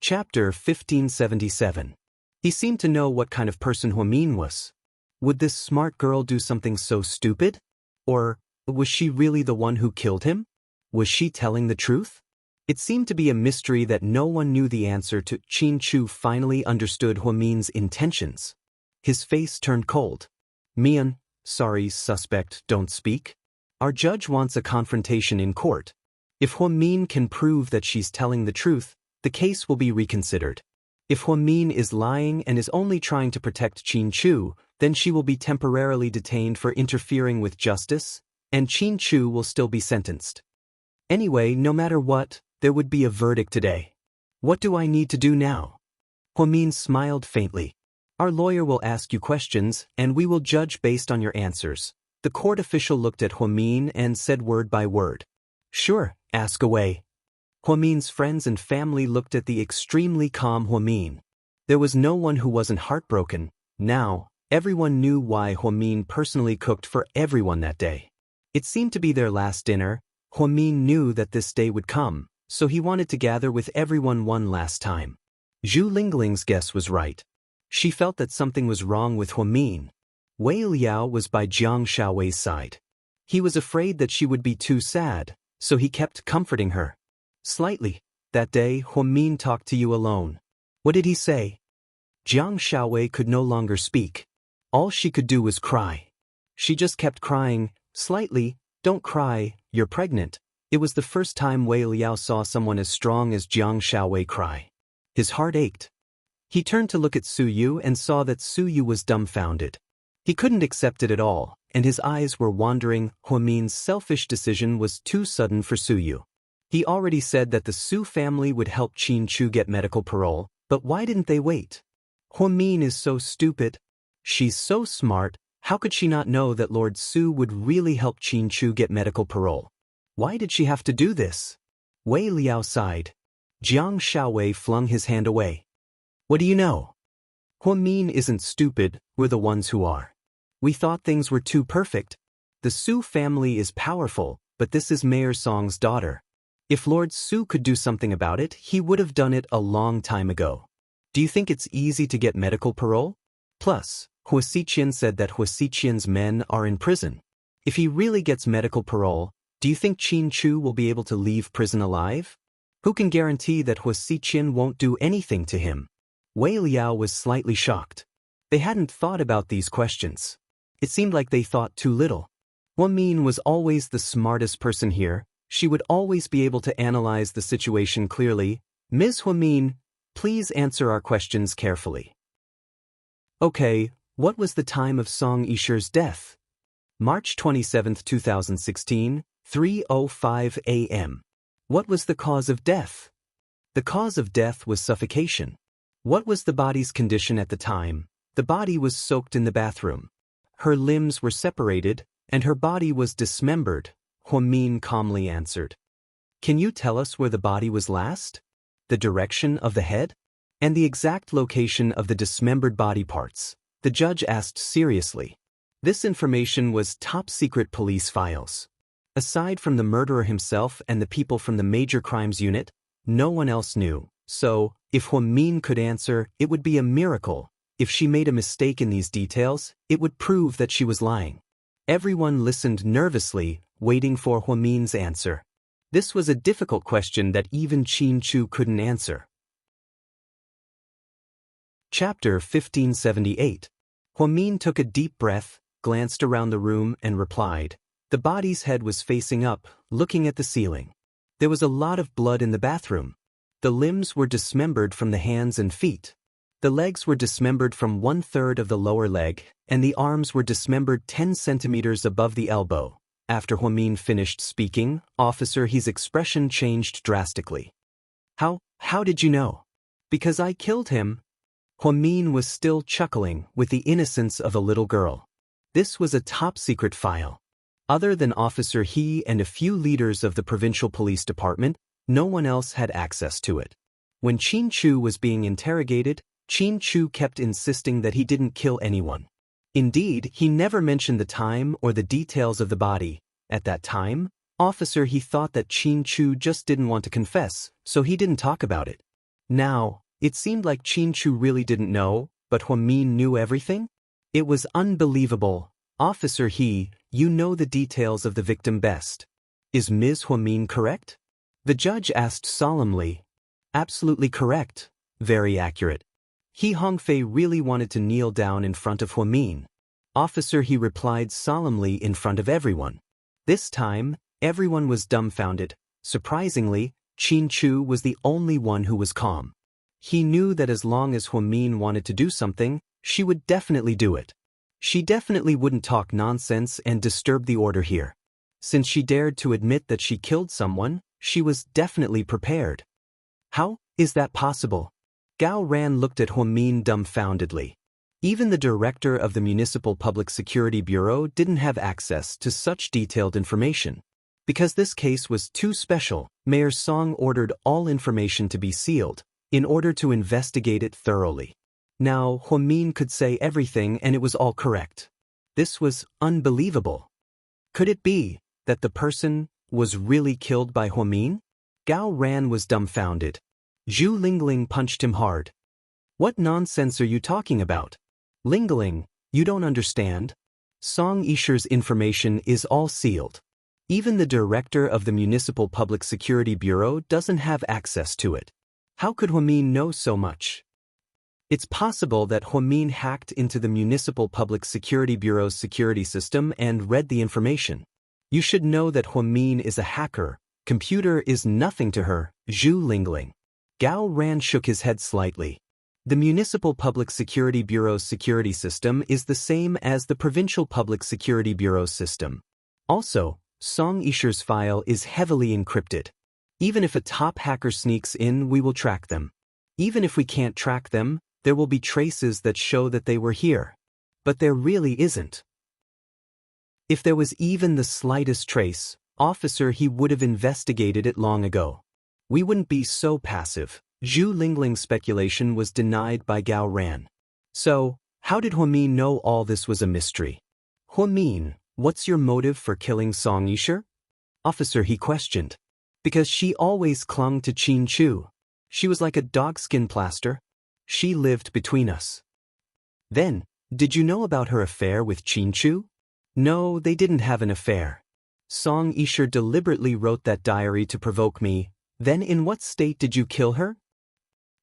Chapter 1577. He seemed to know what kind of person Huamin was. Would this smart girl do something so stupid? Or was she really the one who killed him? Was she telling the truth? It seemed to be a mystery that no one knew the answer to. Qin Chu finally understood Huamin's intentions. His face turned cold. Mian, sorry, suspect, don't speak. Our judge wants a confrontation in court. If Huamin can prove that she's telling the truth, the case will be reconsidered. If Huamin is lying and is only trying to protect Qin Chu, then she will be temporarily detained for interfering with justice, and Qin Chu will still be sentenced. Anyway, no matter what, there would be a verdict today. What do I need to do now? Huamin smiled faintly. Our lawyer will ask you questions, and we will judge based on your answers. The court official looked at Huamin and said word by word. Sure, ask away. Huamin's friends and family looked at the extremely calm Huamin. There was no one who wasn't heartbroken. Now, everyone knew why Huamin personally cooked for everyone that day. It seemed to be their last dinner. Huamin knew that this day would come, so he wanted to gather with everyone one last time. Zhu Lingling's guess was right. She felt that something was wrong with Huamin. Wei Liao was by Jiang Shaowei's side. He was afraid that she would be too sad, so he kept comforting her. Slightly. That day, Huamin talked to you alone. What did he say? Jiang Shaowei could no longer speak. All she could do was cry. She just kept crying, slightly. Don't cry, you're pregnant. It was the first time Wei Liao saw someone as strong as Jiang Shaowei cry. His heart ached. He turned to look at Su Yu and saw that Su Yu was dumbfounded. He couldn't accept it at all, and his eyes were wandering. Huamin's selfish decision was too sudden for Su Yu. He already said that the Su family would help Qin Chu get medical parole, but why didn't they wait? Huamin is so stupid. She's so smart, how could she not know that Lord Su would really help Qin Chu get medical parole? Why did she have to do this? Wei Liao sighed. Jiang Shaowei flung his hand away. What do you know? Huamin isn't stupid, we're the ones who are. We thought things were too perfect. The Su family is powerful, but this is Mayor Song's daughter. If Lord Su could do something about it, he would have done it a long time ago. Do you think it's easy to get medical parole? Plus, Hua Xiqian said that Hua Xiqian's men are in prison. If he really gets medical parole, do you think Qin Chu will be able to leave prison alive? Who can guarantee that Hua Xiqian won't do anything to him? Wei Liao was slightly shocked. They hadn't thought about these questions. It seemed like they thought too little. Huamin was always the smartest person here. She would always be able to analyze the situation clearly. Ms. Huamin, please answer our questions carefully. Okay, what was the time of Song Yishi's death? March 27, 2016, 3:05 a.m. What was the cause of death? The cause of death was suffocation. What was the body's condition at the time? The body was soaked in the bathroom. Her limbs were separated, and her body was dismembered, Huamin calmly answered. Can you tell us where the body was last? The direction of the head? And the exact location of the dismembered body parts, the judge asked seriously. This information was top-secret police files. Aside from the murderer himself and the people from the Major Crimes Unit, no one else knew. So, if Huamin could answer, it would be a miracle. If she made a mistake in these details, it would prove that she was lying. Everyone listened nervously, waiting for Huamin's answer. This was a difficult question that even Qin Chu couldn't answer. Chapter 1578. Huamin took a deep breath, glanced around the room and replied. The body's head was facing up, looking at the ceiling. There was a lot of blood in the bathroom. The limbs were dismembered from the hands and feet. The legs were dismembered from 1/3 of the lower leg, and the arms were dismembered 10 centimeters above the elbow. After Huamin finished speaking, Officer He's expression changed drastically. How did you know? Because I killed him. Huamin was still chuckling with the innocence of a little girl. This was a top-secret file. Other than Officer He and a few leaders of the provincial police department, no one else had access to it. When Qin Chu was being interrogated, Qin Chu kept insisting that he didn't kill anyone. Indeed, he never mentioned the time or the details of the body. At that time, Officer He thought that Qin Chu just didn't want to confess, so he didn't talk about it. Now, it seemed like Qin Chu really didn't know, but Huamin knew everything? It was unbelievable. Officer He, you know the details of the victim best. Is Ms. Huamin correct? The judge asked solemnly. Absolutely correct. Very accurate. He Hongfei really wanted to kneel down in front of Huamin. Officer He replied solemnly in front of everyone. This time, everyone was dumbfounded. Surprisingly, Qin Chu was the only one who was calm. He knew that as long as Huamin wanted to do something, she would definitely do it. She definitely wouldn't talk nonsense and disturb the order here. Since she dared to admit that she killed someone, she was definitely prepared. How is that possible? Gao Ran looked at Huamin dumbfoundedly. Even the director of the Municipal Public Security Bureau didn't have access to such detailed information. Because this case was too special, Mayor Song ordered all information to be sealed, in order to investigate it thoroughly. Now, Huamin could say everything and it was all correct. This was unbelievable. Could it be that the person was really killed by Huamin? Gao Ran was dumbfounded. Zhu Lingling punched him hard. What nonsense are you talking about? Lingling, you don't understand. Song Yisher's information is all sealed. Even the director of the Municipal Public Security Bureau doesn't have access to it. How could Huamin know so much? It's possible that Huamin hacked into the Municipal Public Security Bureau's security system and read the information. You should know that Huamin is a hacker. Computer is nothing to her, Zhu Lingling. Gao Ran shook his head slightly. The Municipal Public Security Bureau's security system is the same as the Provincial Public Security Bureau's system. Also, Song Yisher's file is heavily encrypted. Even if a top hacker sneaks in, we will track them. Even if we can't track them, there will be traces that show that they were here. But there really isn't. If there was even the slightest trace, officer, he would have investigated it long ago. We wouldn't be so passive. Zhu Lingling's speculation was denied by Gao Ran. So, how did Huamin know all this was a mystery? Huamin, what's your motive for killing Song Yisher? Officer, he questioned. Because she always clung to Qin Chu. She was like a dogskin plaster. She lived between us. Then, did you know about her affair with Qin Chu? No, they didn't have an affair. Song Yisher deliberately wrote that diary to provoke me. Then in what state did you kill her?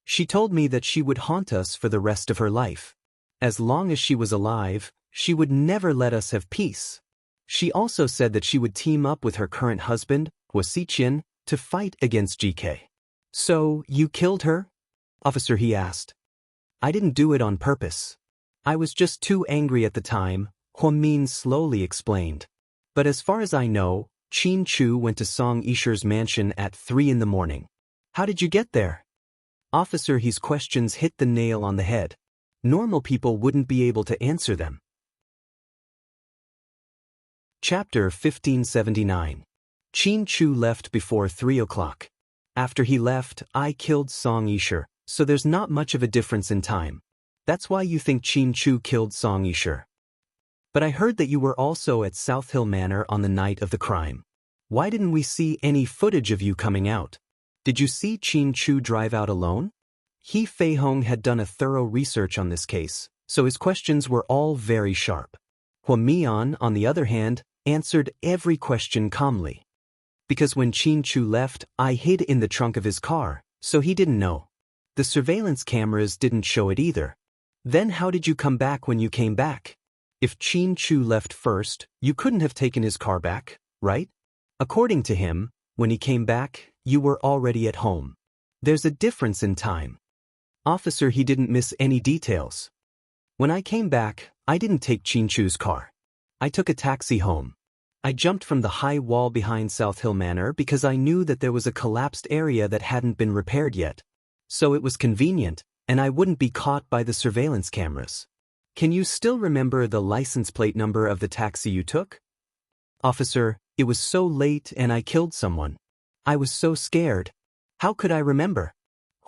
She told me that she would haunt us for the rest of her life. As long as she was alive, she would never let us have peace. She also said that she would team up with her current husband, Wuxia, to fight against GK. So, you killed her? Officer, he asked. I didn't do it on purpose. I was just too angry at the time, Huamin slowly explained. But as far as I know, Qin Chu went to Song Yisher's mansion at 3 in the morning. How did you get there? Officer, his questions hit the nail on the head. Normal people wouldn't be able to answer them. Chapter 1579. Qin Chu left before 3 o'clock. After he left, I killed Song Yisher, so there's not much of a difference in time. That's why you think Qin Chu killed Song Yisher. But I heard that you were also at South Hill Manor on the night of the crime. Why didn't we see any footage of you coming out? Did you see Qin Chu drive out alone? He Fei Hong had done a thorough research on this case, so his questions were all very sharp. Huamian, on the other hand, answered every question calmly. Because when Qin Chu left, I hid in the trunk of his car, so he didn't know. The surveillance cameras didn't show it either. Then how did you come back when you came back? If Qin Chu left first, you couldn't have taken his car back, right? According to him, when he came back, you were already at home. There's a difference in time. Officer, he didn't miss any details. When I came back, I didn't take Qin Chu's car. I took a taxi home. I jumped from the high wall behind South Hill Manor because I knew that there was a collapsed area that hadn't been repaired yet. So it was convenient, and I wouldn't be caught by the surveillance cameras. Can you still remember the license plate number of the taxi you took? Officer, it was so late and I killed someone. I was so scared. How could I remember?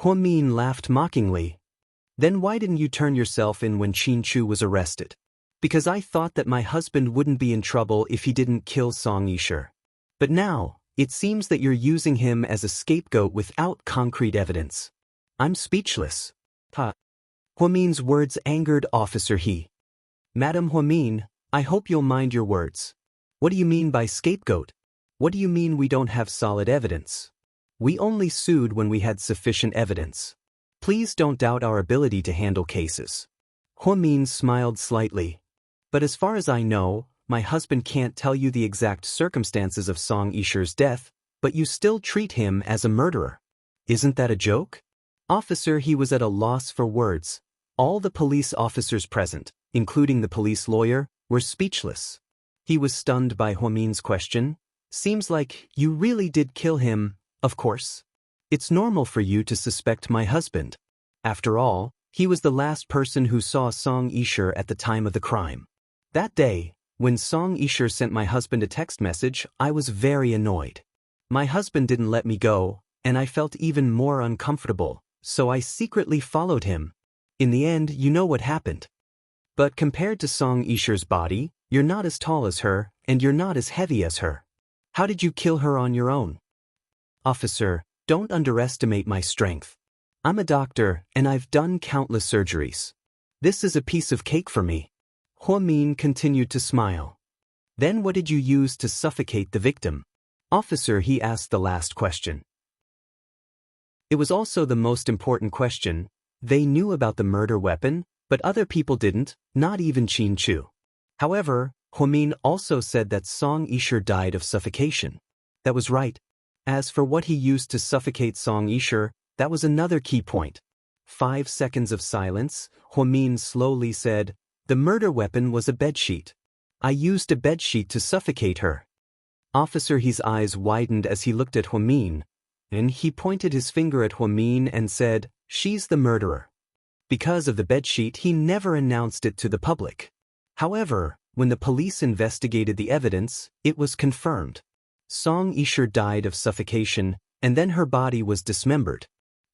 Huamin laughed mockingly. Then why didn't you turn yourself in when Qin Chu was arrested? Because I thought that my husband wouldn't be in trouble if he didn't kill Song Yisher. But now, it seems that you're using him as a scapegoat without concrete evidence. I'm speechless. Ha. Huamin's words angered Officer He. Madam Huamin, I hope you'll mind your words. What do you mean by scapegoat? What do you mean we don't have solid evidence? We only sued when we had sufficient evidence. Please don't doubt our ability to handle cases. Huamin smiled slightly. But as far as I know, my husband can't tell you the exact circumstances of Song Yishi's death, but you still treat him as a murderer. Isn't that a joke? Officer He was at a loss for words. All the police officers present, including the police lawyer, were speechless. He was stunned by Huamin's question. Seems like you really did kill him, of course. It's normal for you to suspect my husband. After all, he was the last person who saw Song Yishi at the time of the crime. That day, when Song Yishi sent my husband a text message, I was very annoyed. My husband didn't let me go, and I felt even more uncomfortable, so I secretly followed him. In the end, you know what happened. But compared to Song Yishi's body, you're not as tall as her, and you're not as heavy as her. How did you kill her on your own? Officer, don't underestimate my strength. I'm a doctor, and I've done countless surgeries. This is a piece of cake for me. Huamin continued to smile. Then what did you use to suffocate the victim? Officer He asked the last question. It was also the most important question. They knew about the murder weapon, but other people didn't, not even Qin Chu. However, Huamin also said that Song Yishi died of suffocation. That was right. As for what he used to suffocate Song Yishi, that was another key point. 5 seconds of silence, Huamin slowly said, the murder weapon was a bedsheet. I used a bedsheet to suffocate her. Officer He's eyes widened as he looked at Huamin, and he pointed his finger at Huamin and said, she's the murderer. Because of the bedsheet, he never announced it to the public. However, when the police investigated the evidence, it was confirmed. Song Yishi died of suffocation, and then her body was dismembered.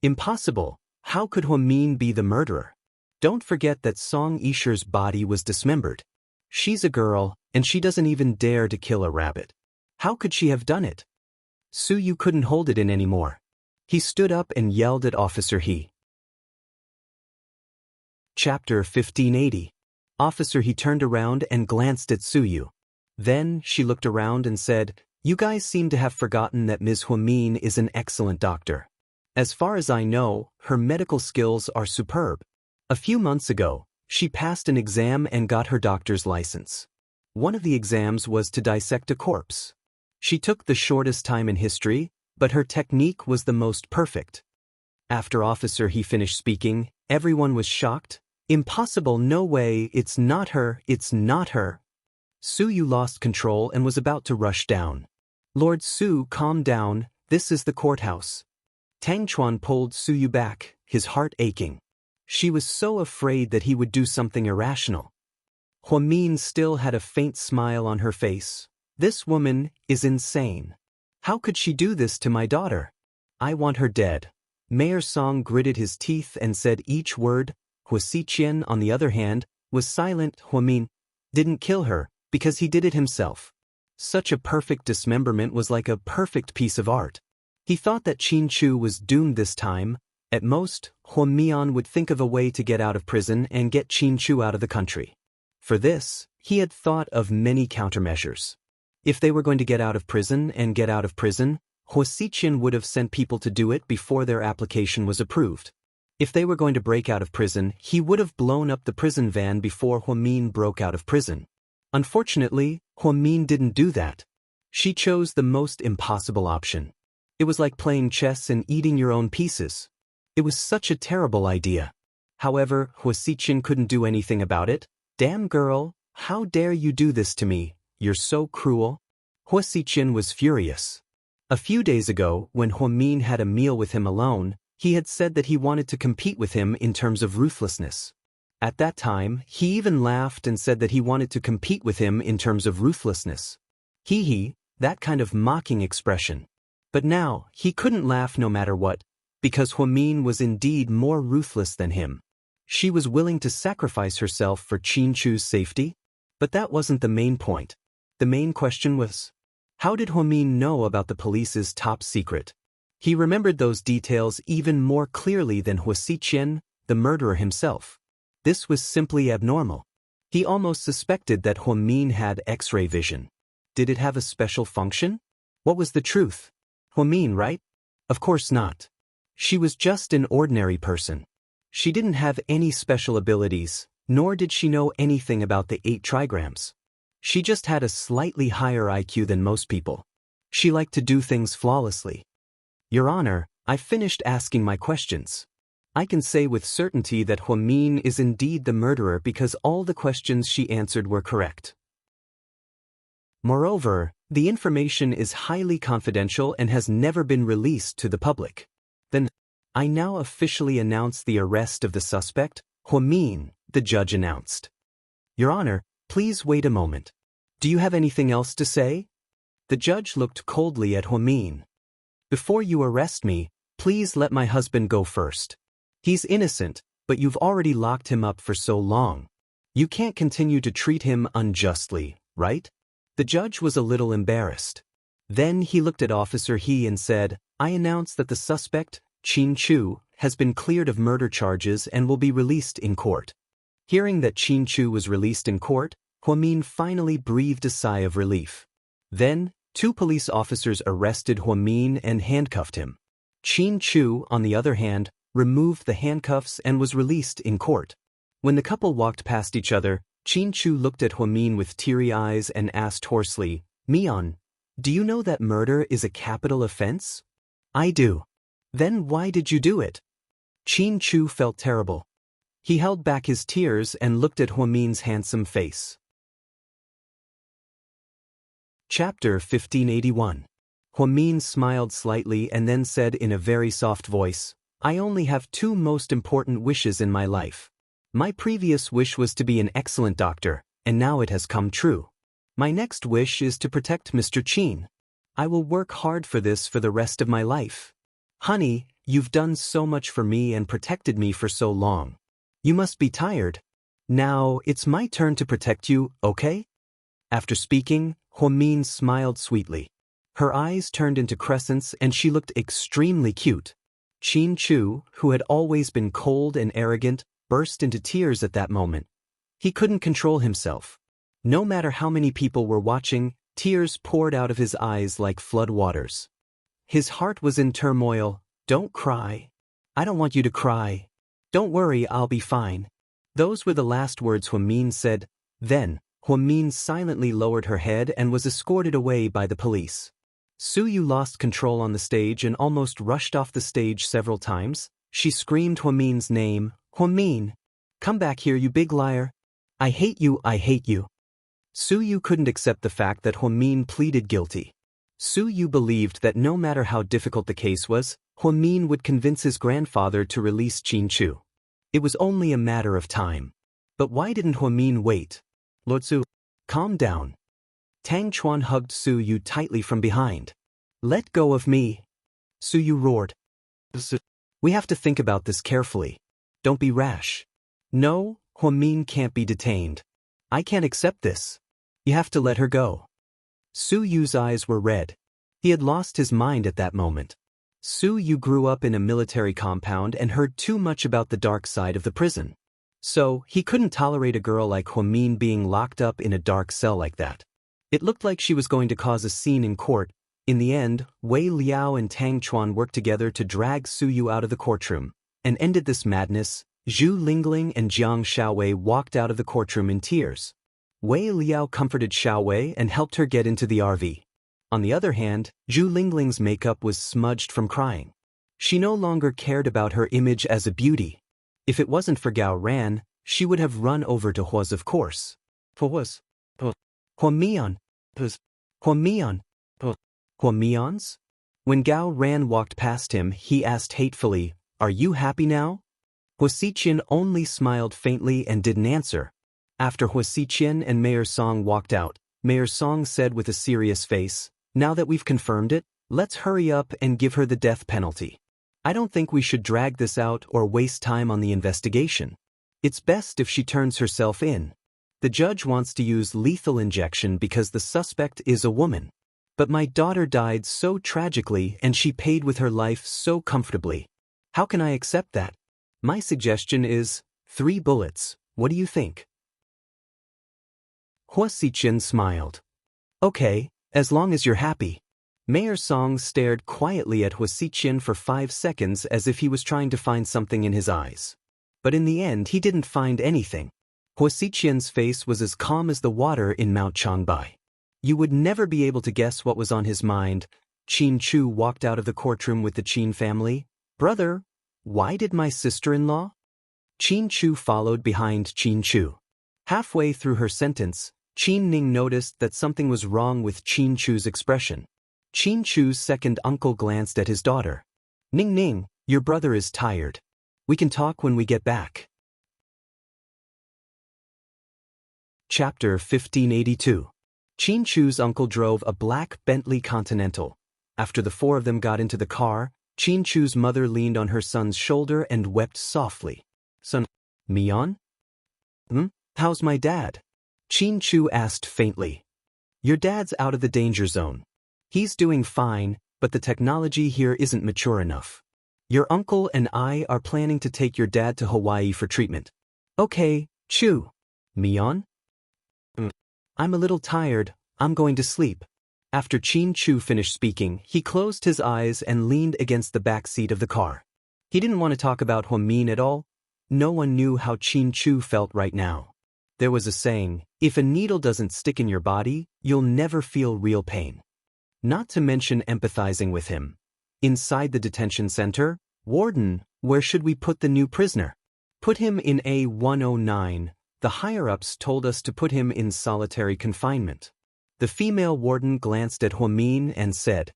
Impossible. How could Huamin be the murderer? Don't forget that Song Yishi's body was dismembered. She's a girl, and she doesn't even dare to kill a rabbit. How could she have done it? Su Yu couldn't hold it in anymore. He stood up and yelled at Officer He. Chapter 1580. Officer He turned around and glanced at Su Yu. Then she looked around and said, you guys seem to have forgotten that Ms. Huamin is an excellent doctor. As far as I know, her medical skills are superb. A few months ago, she passed an exam and got her doctor's license. One of the exams was to dissect a corpse. She took the shortest time in history, but her technique was the most perfect. After Officer He finished speaking, everyone was shocked. Impossible, no way, it's not her, it's not her. Su Yu lost control and was about to rush down. Lord Su, calm down, this is the courthouse. Tang Chuan pulled Su Yu back, his heart aching. She was so afraid that he would do something irrational. Huamin still had a faint smile on her face. This woman is insane. How could she do this to my daughter? I want her dead. Mayor Song gritted his teeth and said each word. Huasiqian, on the other hand, was silent. Huamin didn't kill her, because he did it himself. Such a perfect dismemberment was like a perfect piece of art. He thought that Qin Chu was doomed this time. At most, Huamian would think of a way to get out of prison and get Qin Chu out of the country. For this, he had thought of many countermeasures. If they were going to get out of prison, Huasiqian would have sent people to do it before their application was approved. If they were going to break out of prison, he would have blown up the prison van before Huamin broke out of prison. Unfortunately, Huamin didn't do that. She chose the most impossible option. It was like playing chess and eating your own pieces. It was such a terrible idea. However, Huasiqian couldn't do anything about it. Damn girl, how dare you do this to me? You're so cruel. Huasiqian was furious. A few days ago, when Huamin had a meal with him alone, he had said that he wanted to compete with him in terms of ruthlessness. At that time, he even laughed and said that he wanted to compete with him in terms of ruthlessness. Hee, that kind of mocking expression. But now, he couldn't laugh no matter what, because Huamin was indeed more ruthless than him. She was willing to sacrifice herself for Qin Chu's safety? But that wasn't the main point. The main question was, how did Huamin know about the police's top secret? He remembered those details even more clearly than Wuxia, the murderer himself. This was simply abnormal. He almost suspected that Huamin had X-ray vision. Did it have a special function? What was the truth? Huamin, right? Of course not. She was just an ordinary person. She didn't have any special abilities, nor did she know anything about the 8 trigrams. She just had a slightly higher IQ than most people. She liked to do things flawlessly. Your Honor, I've finished asking my questions. I can say with certainty that Huamin is indeed the murderer because all the questions she answered were correct. Moreover, the information is highly confidential and has never been released to the public. Then, I now officially announce the arrest of the suspect, Huamin, the judge announced. Your Honor, please wait a moment. Do you have anything else to say? The judge looked coldly at Huamin. Before you arrest me, please let my husband go first. He's innocent, but you've already locked him up for so long. You can't continue to treat him unjustly, right? The judge was a little embarrassed. Then he looked at Officer He and said, I announce that the suspect, Qin Chu, has been cleared of murder charges and will be released in court. Hearing that Qin Chu was released in court, Huamin finally breathed a sigh of relief. Then, 2 police officers arrested Huamin and handcuffed him. Qin Chu, on the other hand, removed the handcuffs and was released in court. When the couple walked past each other, Qin Chu looked at Huamin with teary eyes and asked hoarsely, Mian, do you know that murder is a capital offense? I do. Then why did you do it? Qin Chu felt terrible. He held back his tears and looked at Huamin's handsome face. Chapter 1581. Huamin smiled slightly and then said in a very soft voice, I only have 2 most important wishes in my life. My previous wish was to be an excellent doctor, and now it has come true. My next wish is to protect Mr. Qin. I will work hard for this for the rest of my life. Honey, you've done so much for me and protected me for so long. You must be tired. Now, it's my turn to protect you, okay? After speaking, Huamin smiled sweetly. Her eyes turned into crescents and she looked extremely cute. Qin Chu, who had always been cold and arrogant, burst into tears at that moment. He couldn't control himself. No matter how many people were watching, tears poured out of his eyes like flood waters. His heart was in turmoil. Don't cry. I don't want you to cry. Don't worry, I'll be fine. Those were the last words Huamin said. Then, Huamin silently lowered her head and was escorted away by the police. Su Yu lost control on the stage and almost rushed off the stage several times. She screamed Huamin's name, Huamin! Come back here, you big liar! I hate you, I hate you! Su Yu couldn't accept the fact that Huamin pleaded guilty. Su Yu believed that no matter how difficult the case was, Huamin would convince his grandfather to release Qin Chu. It was only a matter of time. But why didn't Huamin wait? Lord Su, calm down. Tang Chuan hugged Su Yu tightly from behind. Let go of me. Su Yu roared. We have to think about this carefully. Don't be rash. No, Huamin can't be detained. I can't accept this. You have to let her go. Su Yu's eyes were red. He had lost his mind at that moment. Su Yu grew up in a military compound and heard too much about the dark side of the prison. So, he couldn't tolerate a girl like Huamin being locked up in a dark cell like that. It looked like she was going to cause a scene in court. In the end, Wei Liao and Tang Chuan worked together to drag Su Yu out of the courtroom, and ended this madness. Zhu Lingling and Jiang Xiaowei walked out of the courtroom in tears. Wei Liao comforted Xiaowei and helped her get into the RV. On the other hand, Zhu Lingling's makeup was smudged from crying. She no longer cared about her image as a beauty. If it wasn't for Gao Ran, she would have run over to Hua's, of course. Hua's? Huamian? Huamian? Huamian's? When Gao Ran walked past him, he asked hatefully, Are you happy now? Huasiqian only smiled faintly and didn't answer. After Huasiqian and Mayor Song walked out, Mayor Song said with a serious face, Now that we've confirmed it, let's hurry up and give her the death penalty. I don't think we should drag this out or waste time on the investigation. It's best if she turns herself in. The judge wants to use lethal injection because the suspect is a woman. But my daughter died so tragically and she paid with her life so comfortably. How can I accept that? My suggestion is 3 bullets. What do you think? Hua Xichen smiled. Okay, as long as you're happy. Mayor Song stared quietly at Hua Xichen for 5 seconds as if he was trying to find something in his eyes. But in the end he didn't find anything. Hua Xichen's face was as calm as the water in Mount Changbai. You would never be able to guess what was on his mind. Qin Chu walked out of the courtroom with the Qin family. Brother, why did my sister-in-law? Qin Chu followed behind Qin Chu. Halfway through her sentence, Qin Ning noticed that something was wrong with Qin Chu's expression. Qin Chu's second uncle glanced at his daughter. Ning Ning, your brother is tired. We can talk when we get back. Chapter 1582. Qin Chu's uncle drove a black Bentley Continental. After the 4 of them got into the car, Qin Chu's mother leaned on her son's shoulder and wept softly. Son, Mian? How's my dad? Qin Chu asked faintly. Your dad's out of the danger zone. He's doing fine, but the technology here isn't mature enough. Your uncle and I are planning to take your dad to Hawaii for treatment. Okay, Chu. Mian? I'm a little tired, I'm going to sleep. After Qin Chu finished speaking, he closed his eyes and leaned against the back seat of the car. He didn't want to talk about Hua Min at all. No one knew how Qin Chu felt right now. There was a saying, if a needle doesn't stick in your body, you'll never feel real pain. Not to mention empathizing with him. Inside the detention center, Warden, where should we put the new prisoner? Put him in A109. The higher-ups told us to put him in solitary confinement. The female warden glanced at Hua Min and said.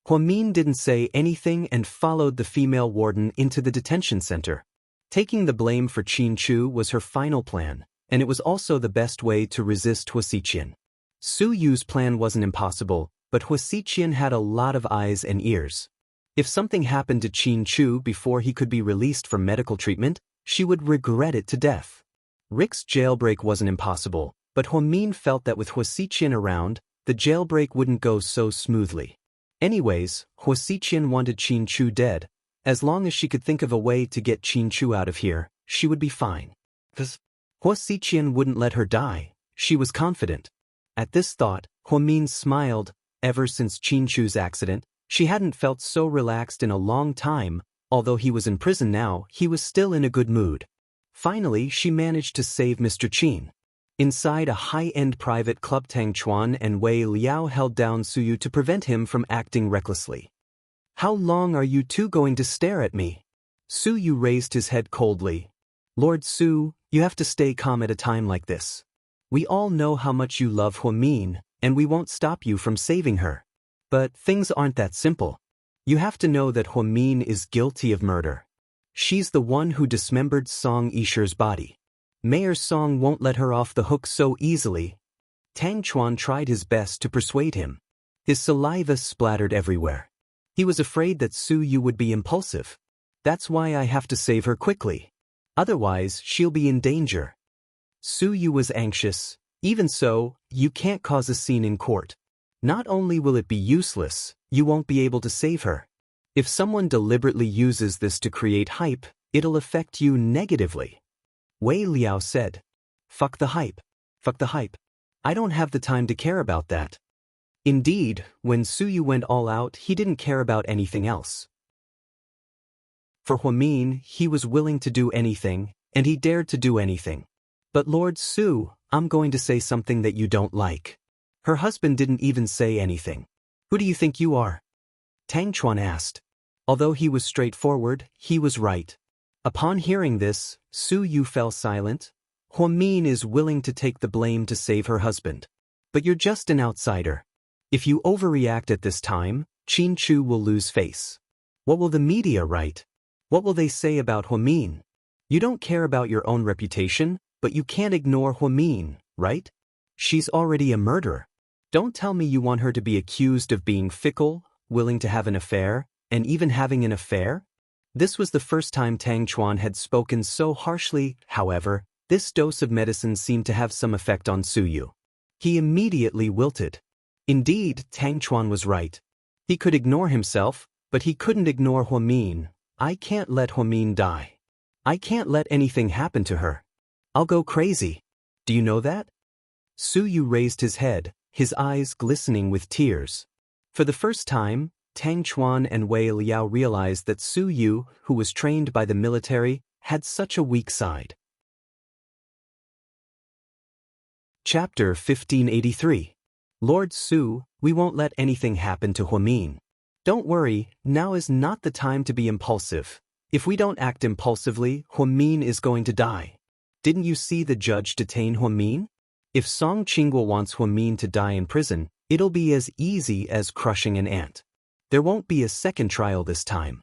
Hua Min didn't say anything and followed the female warden into the detention center. Taking the blame for Qin Chu was her final plan, and it was also the best way to resist Hua Xichen. Su Yu's plan wasn't impossible, but Hua Xichen had a lot of eyes and ears. If something happened to Qin Chu before he could be released from medical treatment, she would regret it to death. Rick's jailbreak wasn't impossible, but Hua Min felt that with Hua Xichen around, the jailbreak wouldn't go so smoothly. Anyways, Hua Xichen wanted Qin Chu dead. As long as she could think of a way to get Qin Chu out of here, she would be fine. Hua Xichen wouldn't let her die, she was confident. At this thought, Hua Min smiled. Ever since Qin Chu's accident, she hadn't felt so relaxed in a long time. Although he was in prison now, he was still in a good mood. Finally, she managed to save Mr. Qin. Inside a high-end private club, Tang Chuan and Wei Liao held down Su Yu to prevent him from acting recklessly. How long are you two going to stare at me? Su Yu raised his head coldly. Lord Su, you have to stay calm at a time like this. We all know how much you love Hua Min, and we won't stop you from saving her. But things aren't that simple. You have to know that Hua Min is guilty of murder. She's the one who dismembered Song Yishi's body. Mayor Song won't let her off the hook so easily. Tang Chuan tried his best to persuade him. His saliva splattered everywhere. He was afraid that Su Yu would be impulsive. That's why I have to save her quickly. Otherwise, she'll be in danger. Su Yu was anxious. Even so, you can't cause a scene in court. Not only will it be useless, you won't be able to save her. If someone deliberately uses this to create hype, it'll affect you negatively. Wei Liao said. Fuck the hype. Fuck the hype. I don't have the time to care about that. Indeed, when Su Yu went all out, he didn't care about anything else. For Hua Min, he was willing to do anything, and he dared to do anything. But Lord Su, I'm going to say something that you don't like. Her husband didn't even say anything. Who do you think you are? Tang Chuan asked. Although he was straightforward, he was right. Upon hearing this, Su Yu fell silent. Hua Min is willing to take the blame to save her husband. But you're just an outsider. If you overreact at this time, Qin Chu will lose face. What will the media write? What will they say about Hua Min? You don't care about your own reputation, but you can't ignore Hua Min, right? She's already a murderer. Don't tell me you want her to be accused of being fickle, willing to have an affair, and even having an affair? This was the first time Tang Chuan had spoken so harshly. However, this dose of medicine seemed to have some effect on Su Yu. He immediately wilted. Indeed, Tang Chuan was right. He could ignore himself, but he couldn't ignore Huamin. I can't let Huamin die. I can't let anything happen to her. I'll go crazy. Do you know that? Su Yu raised his head, his eyes glistening with tears. For the first time, Tang Chuan and Wei Liao realized that Su Yu, who was trained by the military, had such a weak side. Chapter 1583. Lord Su, we won't let anything happen to Huamin. Don't worry, now is not the time to be impulsive. If we don't act impulsively, Huamin is going to die. Didn't you see the judge detain Huamin? If Song Qinguo wants Huamin to die in prison, it'll be as easy as crushing an ant. There won't be a second trial this time.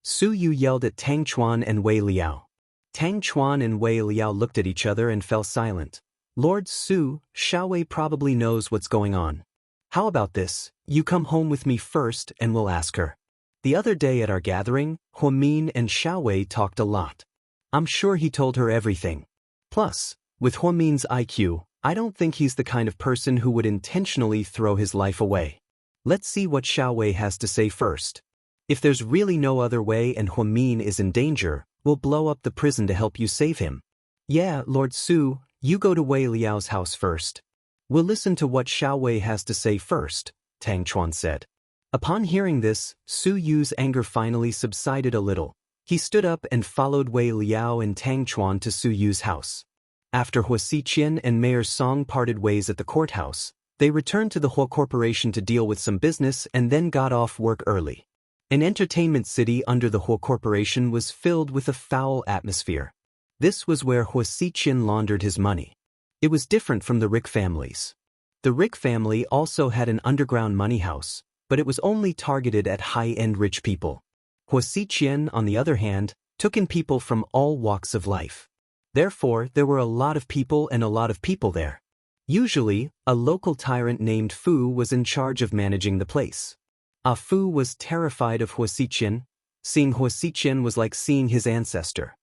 Su Yu yelled at Tang Chuan and Wei Liao. Tang Chuan and Wei Liao looked at each other and fell silent. Lord Su, Xiaowei probably knows what's going on. How about this, you come home with me first and we'll ask her. The other day at our gathering, Huamin and Xiaowei talked a lot. I'm sure he told her everything. Plus, with Huamin's IQ, I don't think he's the kind of person who would intentionally throw his life away. Let's see what Xiaowei has to say first. If there's really no other way and Huamin is in danger, we'll blow up the prison to help you save him. Yeah, Lord Su, you go to Wei Liao's house first. We'll listen to what Xiaowei has to say first, Tang Chuan said. Upon hearing this, Su Yu's anger finally subsided a little. He stood up and followed Wei Liao and Tang Chuan to Su Yu's house. After Hua Xiqian and Mayor Song parted ways at the courthouse, they returned to the Hua Corporation to deal with some business and then got off work early. An entertainment city under the Hua Corporation was filled with a foul atmosphere. This was where Hua Xiqian laundered his money. It was different from the Rick families. The Rick family also had an underground money house, but it was only targeted at high-end rich people. Hua Xiqian, on the other hand, took in people from all walks of life. Therefore, there were a lot of people and a lot of people there. Usually, a local tyrant named Fu was in charge of managing the place. Fu was terrified of Hua Xiqian. Seeing Hua Xiqian was like seeing his ancestor.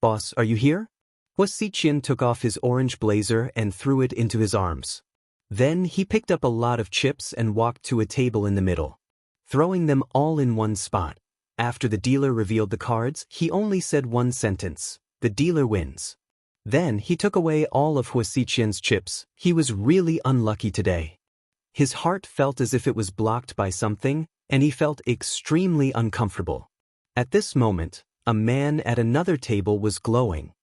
Boss, are you here? Hua Xiqian took off his orange blazer and threw it into his arms. Then he picked up a lot of chips and walked to a table in the middle, throwing them all in one spot. After the dealer revealed the cards, he only said one sentence: the dealer wins. Then he took away all of Hua Xiqian's chips. He was really unlucky today. His heart felt as if it was blocked by something, and he felt extremely uncomfortable. At this moment, a man at another table was glowing.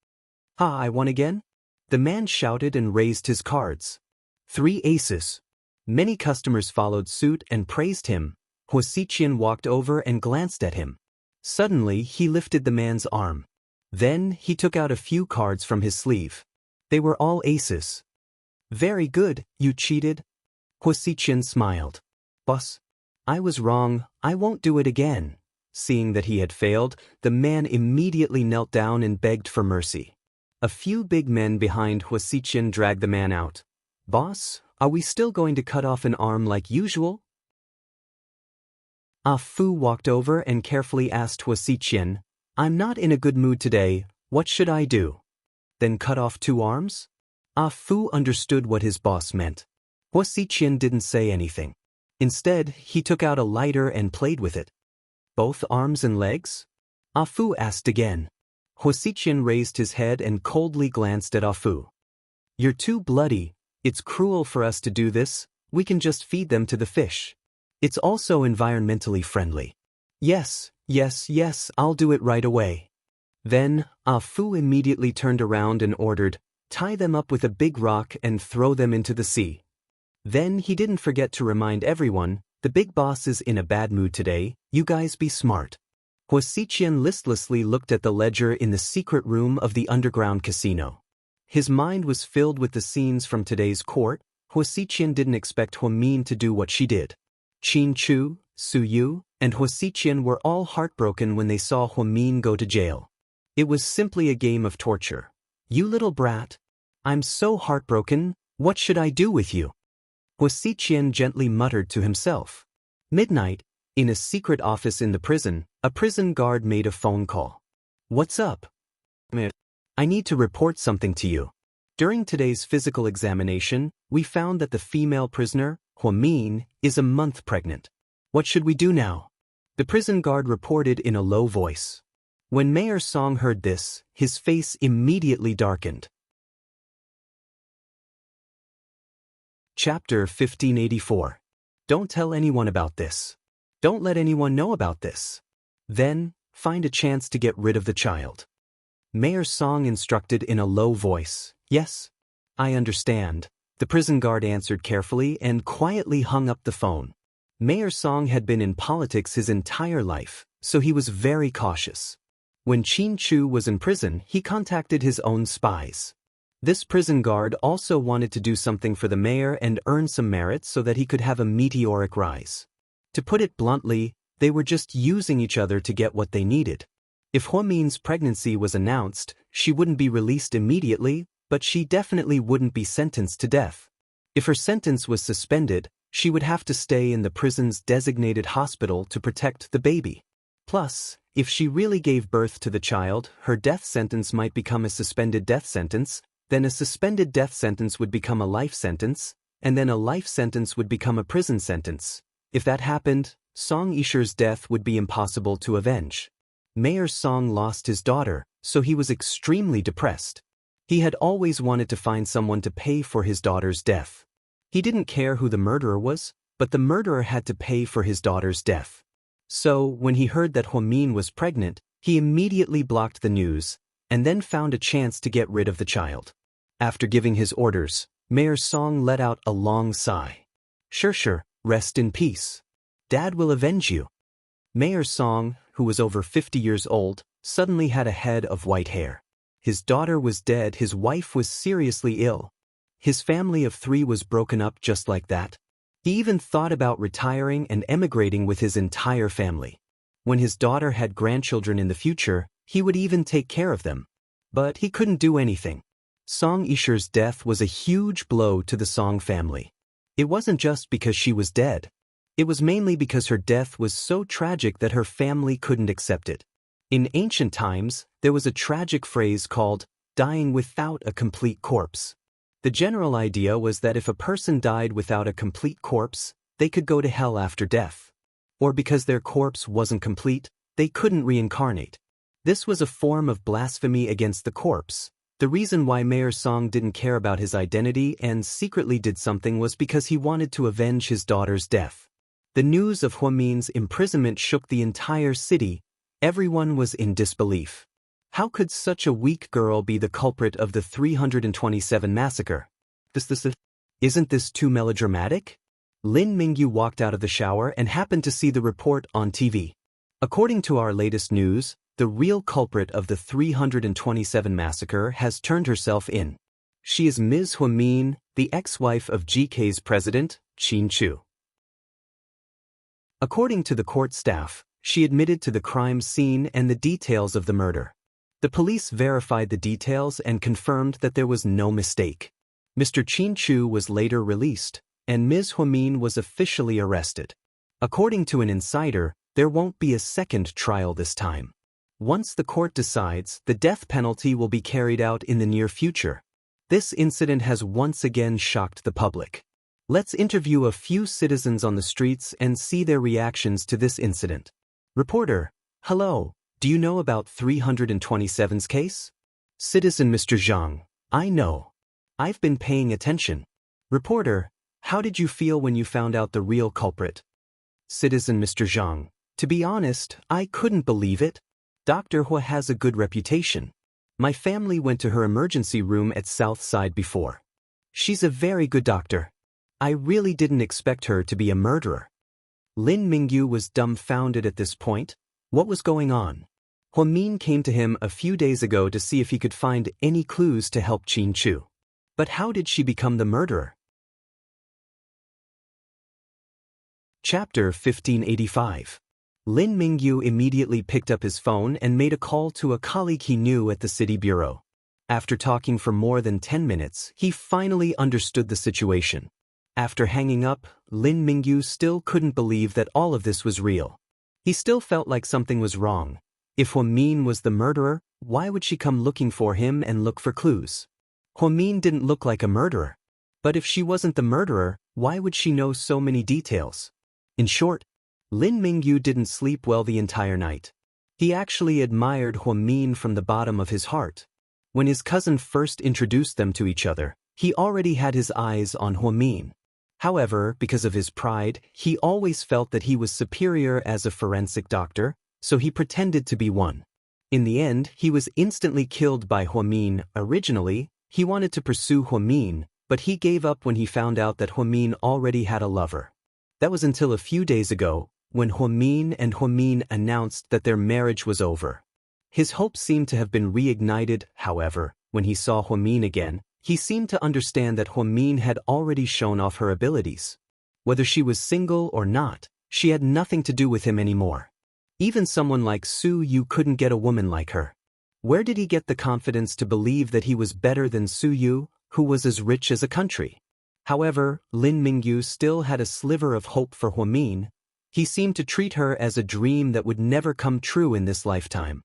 "Ha, I won again?" The man shouted and raised his cards. 3 aces. Many customers followed suit and praised him. Hua Xiqian walked over and glanced at him. Suddenly, he lifted the man's arm. Then, he took out a few cards from his sleeve. They were all aces. "Very good, you cheated." Hua Xiqian smiled. "Boss, I was wrong, I won't do it again." Seeing that he had failed, the man immediately knelt down and begged for mercy. A few big men behind Hua Xiqian dragged the man out. "Boss, are we still going to cut off an arm like usual?" Fu walked over and carefully asked Hua Xiqian, "I'm not in a good mood today, what should I do?" "Then cut off 2 arms?" Fu understood what his boss meant. Hua Xiqian didn't say anything. Instead, he took out a lighter and played with it. "Both arms and legs?" Fu asked again. Hua Xiqian raised his head and coldly glanced at Fu. "You're too bloody. It's cruel for us to do this. We can just feed them to the fish. It's also environmentally friendly." Yes, I'll do it right away." Then, Fu immediately turned around and ordered, "Tie them up with a big rock and throw them into the sea." Then he didn't forget to remind everyone, "The big boss is in a bad mood today, you guys be smart." Hua Xiqian listlessly looked at the ledger in the secret room of the underground casino. His mind was filled with the scenes from today's court. Hua Xiqian didn't expect Huamin to do what she did. Qin Chu, Su Yu, and Hua Xiqian were all heartbroken when they saw Huamin go to jail. It was simply a game of torture. "You little brat. I'm so heartbroken, what should I do with you?" Hua Xiqian gently muttered to himself. Midnight, in a secret office in the prison, a prison guard made a phone call. "What's up?" "I need to report something to you. During today's physical examination, we found that the female prisoner, Huamin is a month pregnant. What should we do now? The prison guard reported in a low voice. When Mayor Song heard this, his face immediately darkened. Chapter 1584. Don't tell anyone about this. Don't let anyone know about this. Then, find a chance to get rid of the child. Mayor Song instructed in a low voice. Yes, I understand. The prison guard answered carefully and quietly hung up the phone. Mayor Song had been in politics his entire life, so he was very cautious. When Qin Chu was in prison, he contacted his own spies. This prison guard also wanted to do something for the mayor and earn some merit so that he could have a meteoric rise. To put it bluntly, they were just using each other to get what they needed. If Huamin's pregnancy was announced, she wouldn't be released immediately, but she definitely wouldn't be sentenced to death. If her sentence was suspended, she would have to stay in the prison's designated hospital to protect the baby. Plus, if she really gave birth to the child, her death sentence might become a suspended death sentence, then a suspended death sentence would become a life sentence, and then a life sentence would become a prison sentence. If that happened, Song Yisher's death would be impossible to avenge. Mayor Song lost his daughter, so he was extremely depressed. He had always wanted to find someone to pay for his daughter's death. He didn't care who the murderer was, but the murderer had to pay for his daughter's death. So, when he heard that Huamin was pregnant, he immediately blocked the news, and then found a chance to get rid of the child. After giving his orders, Mayor Song let out a long sigh. Sure, rest in peace. Dad will avenge you. Mayor Song, who was over 50 years old, suddenly had a head of white hair. His daughter was dead, his wife was seriously ill. His family of 3 was broken up just like that. He even thought about retiring and emigrating with his entire family. When his daughter had grandchildren in the future, he would even take care of them. But he couldn't do anything. Song Yisher's death was a huge blow to the Song family. It wasn't just because she was dead. It was mainly because her death was so tragic that her family couldn't accept it. In ancient times, there was a tragic phrase called dying without a complete corpse. The general idea was that if a person died without a complete corpse, they could go to hell after death. Or because their corpse wasn't complete, they couldn't reincarnate. This was a form of blasphemy against the corpse. The reason why Mayor Song didn't care about his identity and secretly did something was because he wanted to avenge his daughter's death. The news of Huamin's imprisonment shook the entire city. Everyone was in disbelief. How could such a weak girl be the culprit of the 327 massacre? Isn't this too melodramatic? Lin Mingyu walked out of the shower and happened to see the report on TV. According to our latest news, the real culprit of the 327 massacre has turned herself in. She is Ms. Huamin, the ex-wife of GK's president, Qin Chu. According to the court staff, she admitted to the crime scene and the details of the murder. The police verified the details and confirmed that there was no mistake. Mr. Qin Chu was later released, and Ms. Huamin was officially arrested. According to an insider, there won't be a second trial this time. Once the court decides, the death penalty will be carried out in the near future. This incident has once again shocked the public. Let's interview a few citizens on the streets and see their reactions to this incident. Reporter: Hello, do you know about 327's case? Citizen: Mr. Zhang: I know. I've been paying attention. Reporter: How did you feel when you found out the real culprit? Citizen: Mr. Zhang: To be honest, I couldn't believe it. Dr. Hua has a good reputation. My family went to her emergency room at South Side before. She's a very good doctor. I really didn't expect her to be a murderer. Lin Mingyu was dumbfounded at this point. What was going on? Huamin came to him a few days ago to see if he could find any clues to help Qin Chu. But how did she become the murderer? Chapter 1585. Lin Mingyu immediately picked up his phone and made a call to a colleague he knew at the city bureau. After talking for more than 10 minutes, he finally understood the situation. After hanging up, Lin Mingyu still couldn't believe that all of this was real. He still felt like something was wrong. If Huamin was the murderer, why would she come looking for him and look for clues? Huamin didn't look like a murderer. But if she wasn't the murderer, Why would she know so many details? In short, Lin Mingyu didn't sleep well the entire night. He actually admired Huamin from the bottom of his heart. When his cousin first introduced them to each other, he already had his eyes on Huamin. However, because of his pride, he always felt that he was superior as a forensic doctor, so he pretended to be one. In the end, he was instantly killed by Huamin. Originally, he wanted to pursue Huamin, but he gave up when he found out that Huamin already had a lover. That was until a few days ago, when Huamin announced that their marriage was over. His hopes seemed to have been reignited. However, when he saw Huamin again, he seemed to understand that Huamin had already shown off her abilities. Whether she was single or not, she had nothing to do with him anymore. Even someone like Su Yu couldn't get a woman like her. Where did he get the confidence to believe that he was better than Su Yu, who was as rich as a country? However, Lin Mingyu still had a sliver of hope for Huamin. He seemed to treat her as a dream that would never come true in this lifetime.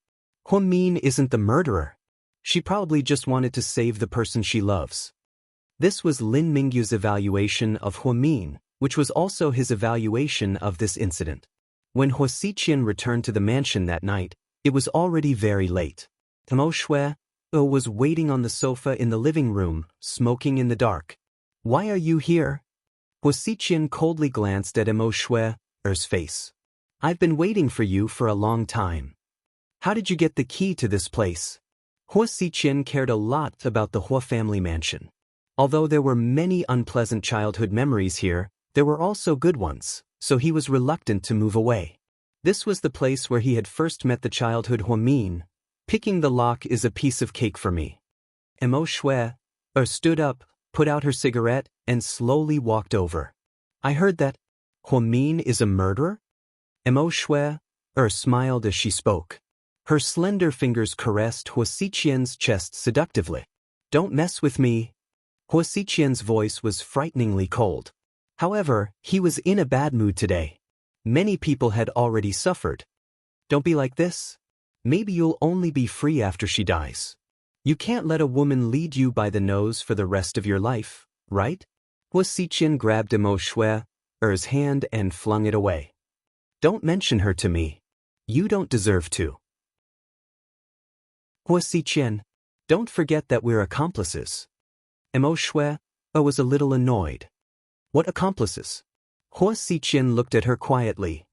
Huamin isn't the murderer. She probably just wanted to save the person she loves. This was Lin Mingyu's evaluation of Huamin, which was also his evaluation of this incident. When Huo Xiqian returned to the mansion that night, it was already very late. Mo Shui was waiting on the sofa in the living room, smoking in the dark. "Why are you here?" Huo Xiqian coldly glanced at Mo Shui's face. "I've been waiting for you for a long time. How did you get the key to this place?" Huo Xiqian cared a lot about the Huo family mansion. Although there were many unpleasant childhood memories here, there were also good ones, so he was reluctant to move away. This was the place where he had first met the childhood Huamin. "Picking the lock is a piece of cake for me." Mo Shui stood up, put out her cigarette, and slowly walked over. "I heard that Huamin is a murderer?" Mo Shui smiled as she spoke. Her slender fingers caressed Huo Xiqian's chest seductively. "Don't mess with me." Huo Xiqian's voice was frighteningly cold. However, he was in a bad mood today. Many people had already suffered. "Don't be like this. Maybe you'll only be free after she dies. You can't let a woman lead you by the nose for the rest of your life, right?" Huo Xiqian grabbed Mo Shui's hand and flung it away. "Don't mention her to me. You don't deserve to." "Huo Xiqian, don't forget that we're accomplices." Mo Shui was a little annoyed. "What accomplices?" Huo Xiqian looked at her quietly.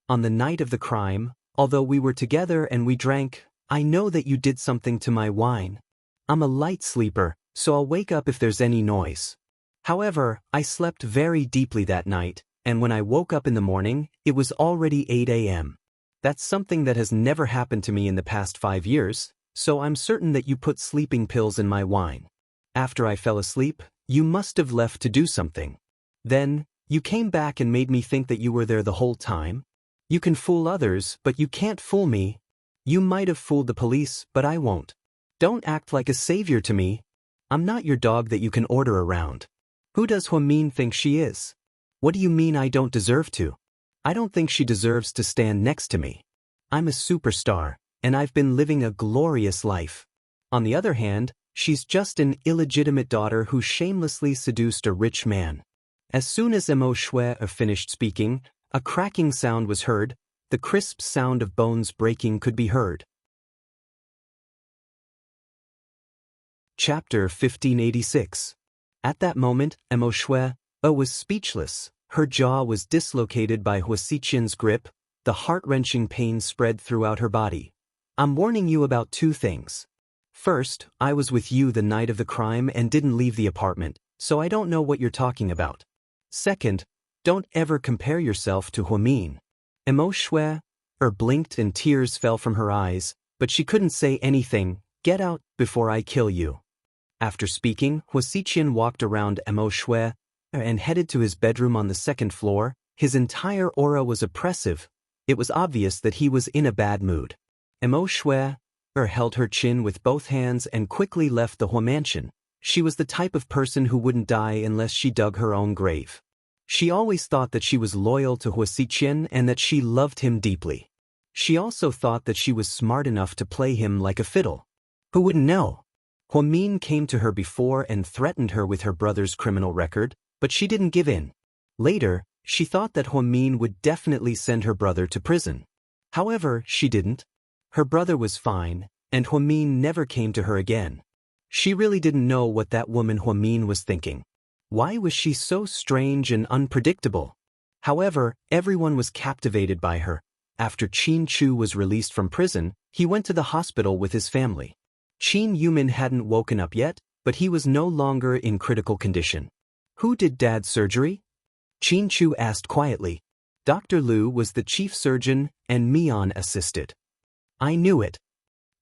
"On the night of the crime, although we were together and we drank, I know that you did something to my wine. I'm a light sleeper, so I'll wake up if there's any noise. However, I slept very deeply that night, and when I woke up in the morning, it was already 8 a.m. That's something that has never happened to me in the past 5 years, so I'm certain that you put sleeping pills in my wine. After I fell asleep, you must have left to do something. Then, you came back and made me think that you were there the whole time. You can fool others, but you can't fool me. You might have fooled the police, but I won't. Don't act like a savior to me. I'm not your dog that you can order around. Who does Huamin think she is? What do you mean I don't deserve to? I don't think she deserves to stand next to me. I'm a superstar, and I've been living a glorious life. On the other hand, she's just an illegitimate daughter who shamelessly seduced a rich man." As soon as Mo Shui finished speaking, a cracking sound was heard. The crisp sound of bones breaking could be heard. Chapter 1586. At that moment, Mo Shui was speechless. Her jaw was dislocated by Huo Xiqian's grip. The heart-wrenching pain spread throughout her body. "I'm warning you about 2 things. First, I was with you the night of the crime and didn't leave the apartment, so I don't know what you're talking about. Second, don't ever compare yourself to Huamin." Mo Shui blinked and tears fell from her eyes, but she couldn't say anything. "Get out, before I kill you." After speaking, Huo Xiqian walked around Mo Shui and headed to his bedroom on the 2nd floor. His entire aura was oppressive. It was obvious that he was in a bad mood. Mo Shui held her chin with both hands and quickly left the Huo mansion. She was the type of person who wouldn't die unless she dug her own grave. She always thought that she was loyal to Huo Xiqian and that she loved him deeply. She also thought that she was smart enough to play him like a fiddle. Who wouldn't know? Huamin came to her before and threatened her with her brother's criminal record. But she didn't give in. Later, she thought that Huamin would definitely send her brother to prison. However, she didn't. Her brother was fine, and Huamin never came to her again. She really didn't know what that woman Huamin was thinking. Why was she so strange and unpredictable? However, everyone was captivated by her. After Qin Chu was released from prison, he went to the hospital with his family. Qin Yumin hadn't woken up yet, but he was no longer in critical condition. Who did Dad's surgery? Qin Chu asked quietly. Dr. Liu was the chief surgeon, and Mian assisted. I knew it.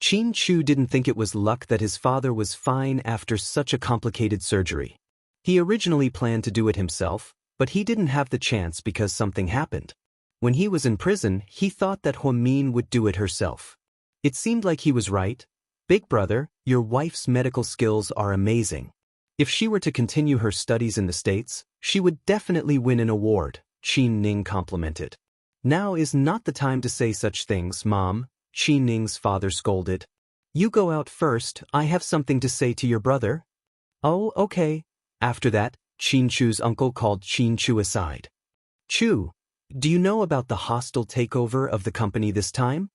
Qin Chu didn't think it was luck that his father was fine after such a complicated surgery. He originally planned to do it himself, but he didn't have the chance because something happened. When he was in prison, he thought that Huamin would do it herself. It seemed like he was right. Big brother, your wife's medical skills are amazing. If she were to continue her studies in the States, she would definitely win an award, Qin Ning complimented. Now is not the time to say such things, Mom, Qin Ning's father scolded. You go out first, I have something to say to your brother. Oh, okay. After that, Qin Chu's uncle called Qin Chu aside. Chu, do you know about the hostile takeover of the company this time?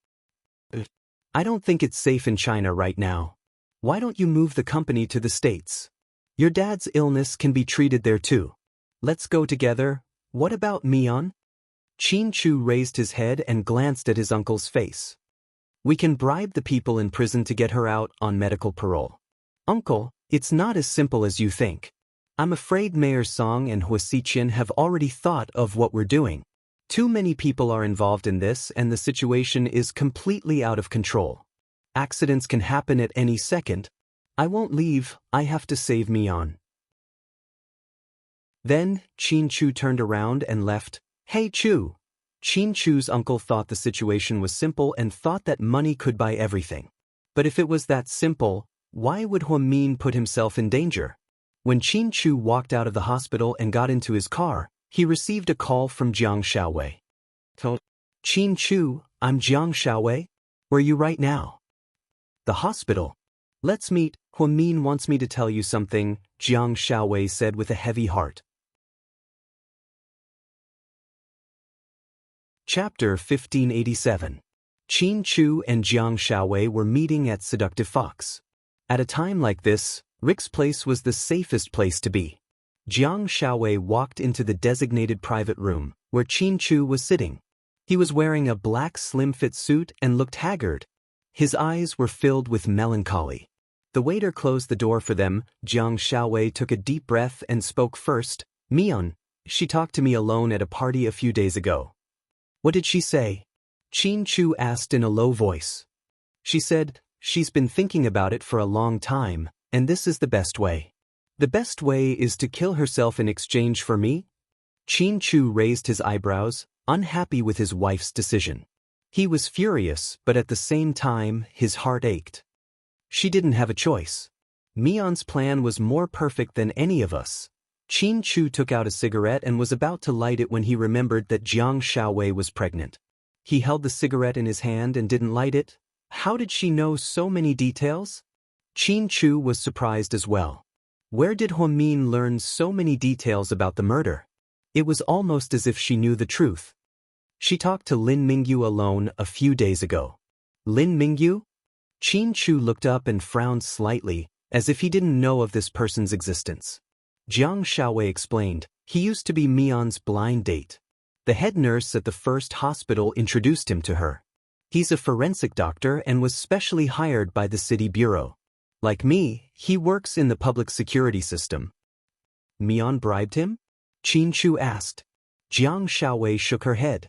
I don't think it's safe in China right now. Why don't you move the company to the States? Your dad's illness can be treated there too. Let's go together. What about Mian? Qin Chu raised his head and glanced at his uncle's face. We can bribe the people in prison to get her out on medical parole. Uncle, it's not as simple as you think. I'm afraid Mayor Song and Huasiqian have already thought of what we're doing. Too many people are involved in this and the situation is completely out of control. Accidents can happen at any second. I won't leave, I have to save Mian. Then, Qin Chu turned around and left. Hey Chu! Qin Chu's uncle thought the situation was simple and thought that money could buy everything. But if it was that simple, why would Huamin put himself in danger? When Qin Chu walked out of the hospital and got into his car, he received a call from Jiang Xiaowei. Qin Chu, I'm Jiang Xiaowei. Where are you right now? The hospital. Let's meet, Huamin wants me to tell you something, Jiang Xiaowei said with a heavy heart. Chapter 1587. Qin Chu and Jiang Xiaowei were meeting at Seductive Fox. At a time like this, Rick's place was the safest place to be. Jiang Xiaowei walked into the designated private room, where Qin Chu was sitting. He was wearing a black slim-fit suit and looked haggard. His eyes were filled with melancholy. The waiter closed the door for them. Jiang Xiaowei took a deep breath and spoke first. Mian, she talked to me alone at a party a few days ago. What did she say? Qin Chu asked in a low voice. She said, she's been thinking about it for a long time, and this is the best way. The best way is to kill herself in exchange for me? Qin Chu raised his eyebrows, unhappy with his wife's decision. He was furious, but at the same time, his heart ached. She didn't have a choice. Mian's plan was more perfect than any of us. Qin Chu took out a cigarette and was about to light it when he remembered that Jiang Xiaowei was pregnant. He held the cigarette in his hand and didn't light it. How did she know so many details? Qin Chu was surprised as well. Where did Huamin learn so many details about the murder? It was almost as if she knew the truth. She talked to Lin Mingyu alone a few days ago. Lin Mingyu? Qin Chu looked up and frowned slightly, as if he didn't know of this person's existence. Jiang Xiaowei explained, he used to be Mian's blind date. The head nurse at the first hospital introduced him to her. He's a forensic doctor and was specially hired by the city bureau. Like me, he works in the public security system. Mian bribed him? Qin Chu asked. Jiang Xiaowei shook her head.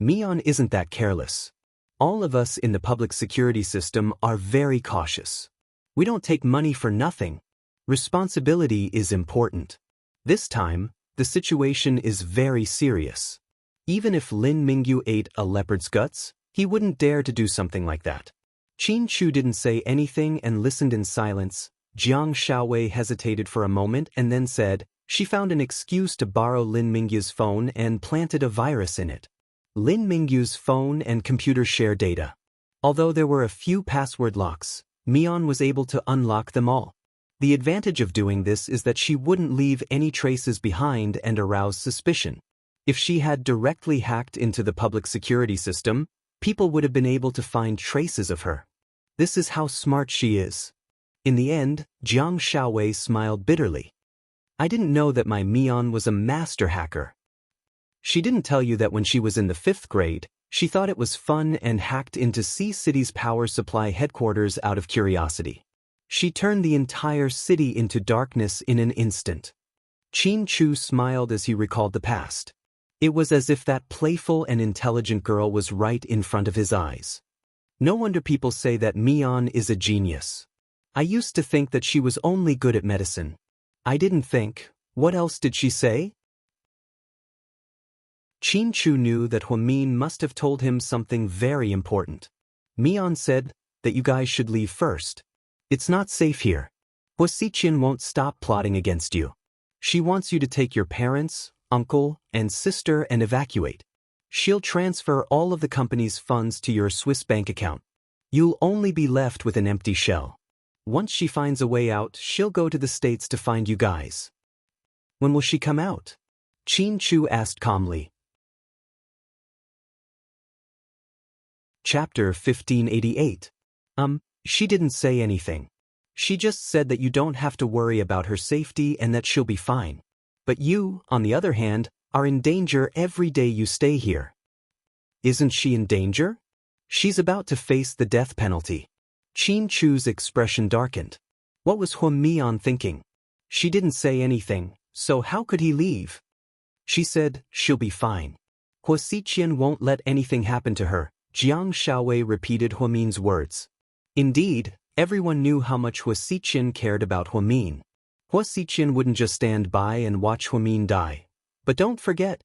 Mian isn't that careless. All of us in the public security system are very cautious. We don't take money for nothing. Responsibility is important. This time, the situation is very serious. Even if Lin Mingyu ate a leopard's guts, he wouldn't dare to do something like that. Qin Chu didn't say anything and listened in silence. Jiang Xiaowei hesitated for a moment and then said, she found an excuse to borrow Lin Mingyu's phone and planted a virus in it. Lin Mingyu's phone and computer share data. Although there were a few password locks, Mian was able to unlock them all. The advantage of doing this is that she wouldn't leave any traces behind and arouse suspicion. If she had directly hacked into the public security system, people would have been able to find traces of her. This is how smart she is. In the end, Jiang Xiaowei smiled bitterly. I didn't know that my Mian was a master hacker. She didn't tell you that when she was in the 5th grade, she thought it was fun and hacked into Sea City's power supply headquarters out of curiosity. She turned the entire city into darkness in an instant. Qin Chu smiled as he recalled the past. It was as if that playful and intelligent girl was right in front of his eyes. No wonder people say that Mian is a genius. I used to think that she was only good at medicine. I didn't think. What else did she say? Qin Chu knew that Huamin must have told him something very important. Mian said that you guys should leave first. It's not safe here. Hua Xiqian won't stop plotting against you. She wants you to take your parents, uncle, and sister and evacuate. She'll transfer all of the company's funds to your Swiss bank account. You'll only be left with an empty shell. Once she finds a way out, she'll go to the States to find you guys. When will she come out? Qin Chu asked calmly. Chapter 1588. She didn't say anything. She just said that you don't have to worry about her safety and that she'll be fine. But you, on the other hand, are in danger every day you stay here. Isn't she in danger? She's about to face the death penalty. Qin Chu's expression darkened. What was Hua Mian thinking? She didn't say anything, so how could he leave? She said, she'll be fine. Hua Xiqian won't let anything happen to her. Jiang Xiaowei repeated Huamin's words. Indeed, everyone knew how much Hua Xiqian cared about Huamin. Hua Xiqian wouldn't just stand by and watch Huamin die. But don't forget,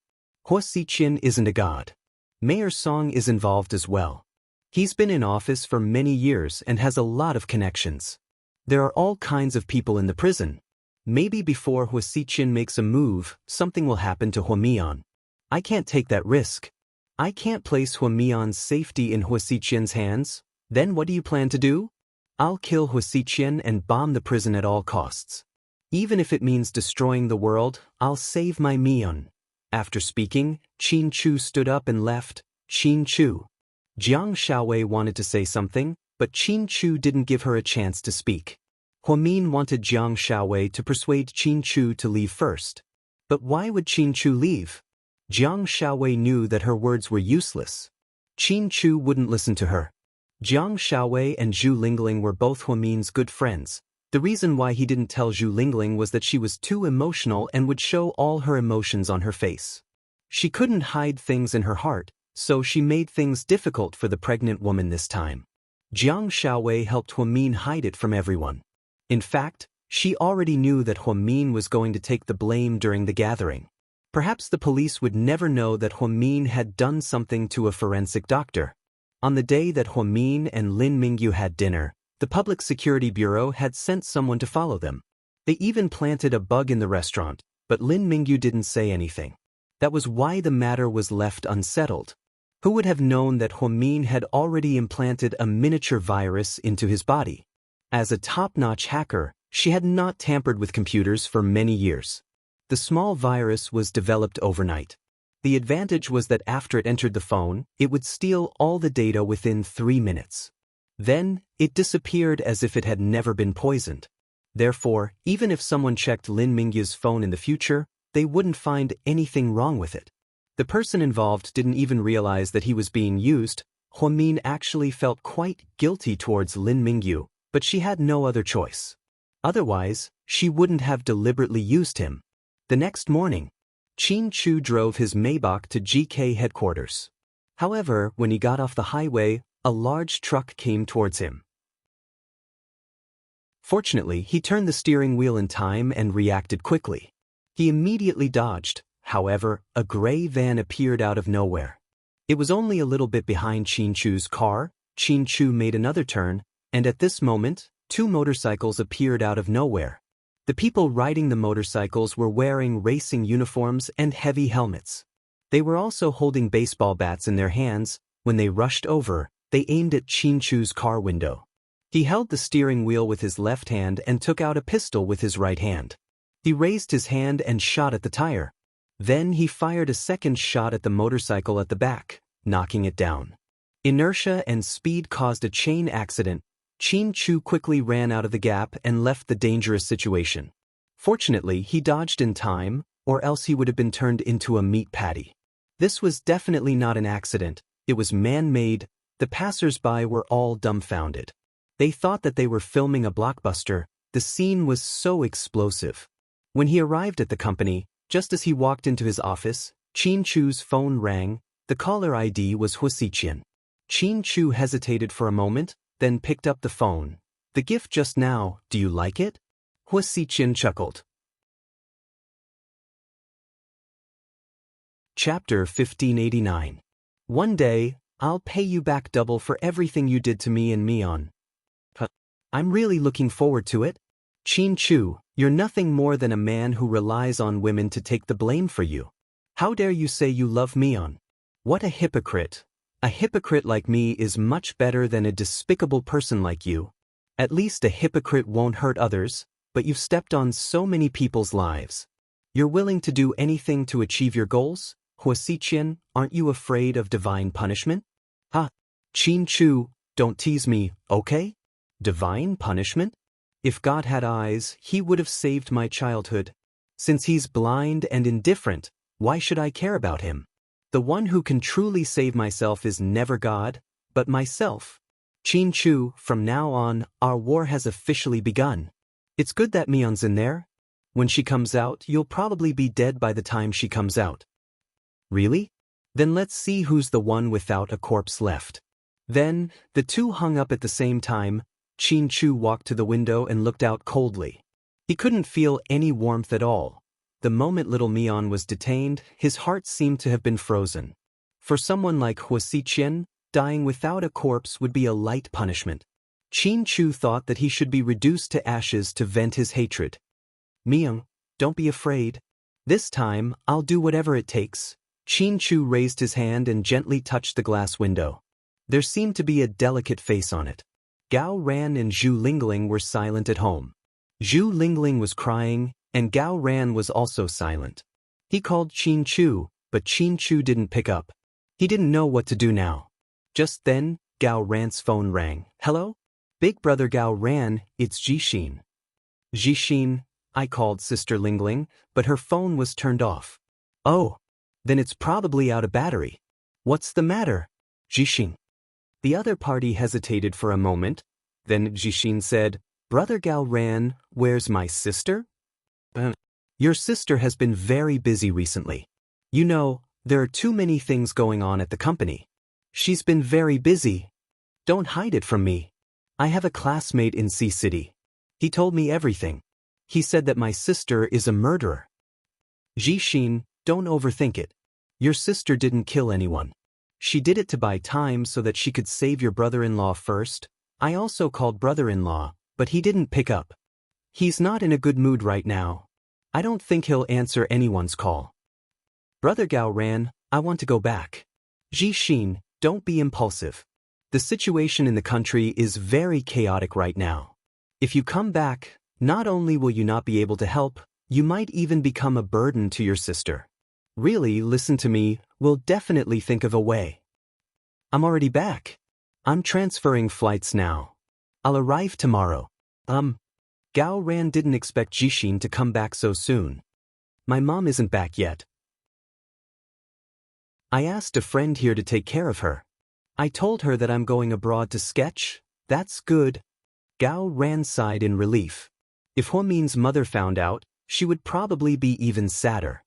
Hua Xiqian isn't a god. Mayor Song is involved as well. He's been in office for many years and has a lot of connections. There are all kinds of people in the prison. Maybe before Hua Xiqian makes a move, something will happen to Huamian. I can't take that risk. I can't place Huamian's safety in Hua Xiqian's hands. Then what do you plan to do? I'll kill Hua Xiqian and bomb the prison at all costs. Even if it means destroying the world, I'll save my Mian. After speaking, Qin Chu stood up and left. Qin Chu. Jiang Xiaowei wanted to say something, but Qin Chu didn't give her a chance to speak. Huamin wanted Jiang Xiaowei to persuade Qin Chu to leave first. But why would Qin Chu leave? Jiang Xiaowei knew that her words were useless. Qin Chu wouldn't listen to her. Jiang Xiaowei and Zhu Lingling were both Huamin's good friends. The reason why he didn't tell Zhu Lingling was that she was too emotional and would show all her emotions on her face. She couldn't hide things in her heart, so she made things difficult for the pregnant woman this time. Jiang Xiaowei helped Huamin hide it from everyone. In fact, she already knew that Huamin was going to take the blame during the gathering. Perhaps the police would never know that Huamin had done something to a forensic doctor. On the day that Huamin and Lin Mingyu had dinner, the Public Security Bureau had sent someone to follow them. They even planted a bug in the restaurant, but Lin Mingyu didn't say anything. That was why the matter was left unsettled. Who would have known that Huamin had already implanted a miniature virus into his body? As a top-notch hacker, she had not tampered with computers for many years. The small virus was developed overnight. The advantage was that after it entered the phone, it would steal all the data within 3 minutes. Then, it disappeared as if it had never been poisoned. Therefore, even if someone checked Lin Mingyu's phone in the future, they wouldn't find anything wrong with it. The person involved didn't even realize that he was being used. Huamin actually felt quite guilty towards Lin Mingyu, but she had no other choice. Otherwise, she wouldn't have deliberately used him. The next morning, Qin Chu drove his Maybach to GK headquarters. However, when he got off the highway, a large truck came towards him. Fortunately, he turned the steering wheel in time and reacted quickly. He immediately dodged. However, a gray van appeared out of nowhere. It was only a little bit behind Qin Chu's car. Qin Chu made another turn, and at this moment, 2 motorcycles appeared out of nowhere. The people riding the motorcycles were wearing racing uniforms and heavy helmets. They were also holding baseball bats in their hands. When they rushed over, they aimed at Qin Chu's car window. He held the steering wheel with his left hand and took out a pistol with his right hand. He raised his hand and shot at the tire. Then he fired a second shot at the motorcycle at the back, knocking it down. Inertia and speed caused a chain accident. Qin Chu quickly ran out of the gap and left the dangerous situation. Fortunately, he dodged in time, or else he would have been turned into a meat patty. This was definitely not an accident. It was man-made. The passers-by were all dumbfounded. They thought that they were filming a blockbuster. The scene was so explosive. When he arrived at the company, just as he walked into his office, Qin Chu's phone rang. The caller ID was Wuxia. Qin Chu hesitated for a moment, then picked up the phone. "The gift just now, do you like it?" Wuxia chuckled. Chapter 1589. One day, I'll pay you back double for everything you did to me and Mion. I'm really looking forward to it. Qin Chu, you're nothing more than a man who relies on women to take the blame for you. How dare you say you love Mion? What a hypocrite. A hypocrite like me is much better than a despicable person like you. At least a hypocrite won't hurt others, but you've stepped on so many people's lives. You're willing to do anything to achieve your goals? Wuxia, aren't you afraid of divine punishment? Qin Chu, don't tease me, okay? Divine punishment? If God had eyes, he would have saved my childhood. Since he's blind and indifferent, why should I care about him? The one who can truly save myself is never God, but myself. Qin Chu, from now on, our war has officially begun. It's good that Mion's in there. When she comes out, you'll probably be dead by the time she comes out. Really? Then let's see who's the one without a corpse left. Then, the two hung up at the same time. Qin Chu walked to the window and looked out coldly. He couldn't feel any warmth at all. The moment little Mion was detained, his heart seemed to have been frozen. For someone like Wuxia, dying without a corpse would be a light punishment. Qin Chu thought that he should be reduced to ashes to vent his hatred. Mion, don't be afraid. This time, I'll do whatever it takes. Qin Chu raised his hand and gently touched the glass window. There seemed to be a delicate face on it. Gao Ran and Zhu Lingling were silent at home. Zhu Lingling was crying, and Gao Ran was also silent. He called Qin Chu, but Qin Chu didn't pick up. He didn't know what to do now. Just then, Gao Ran's phone rang. "Hello? Big brother Gao Ran, it's Jixin." "Jixin," I called Sister Lingling, but her phone was turned off. "Oh, then it's probably out of battery. What's the matter, Jixin?" The other party hesitated for a moment. Then Jixin said, "Brother Gao Ran, where's my sister?" Your sister has been very busy recently. You know, there are too many things going on at the company. She's been very busy. Don't hide it from me. I have a classmate in C City. He told me everything. He said that my sister is a murderer. Jixin, don't overthink it. Your sister didn't kill anyone. She did it to buy time so that she could save your brother-in-law first. I also called brother-in-law, but he didn't pick up. He's not in a good mood right now. I don't think he'll answer anyone's call. Brother Gao Ran, I want to go back. Jixin, don't be impulsive. The situation in the country is very chaotic right now. If you come back, not only will you not be able to help, you might even become a burden to your sister. Really, listen to me, we'll definitely think of a way. I'm already back. I'm transferring flights now. I'll arrive tomorrow. Gao Ran didn't expect Jixin to come back so soon. My mom isn't back yet. I asked a friend here to take care of her. I told her that I'm going abroad to sketch. That's good. Gao Ran sighed in relief. If Huomin's mother found out, she would probably be even sadder.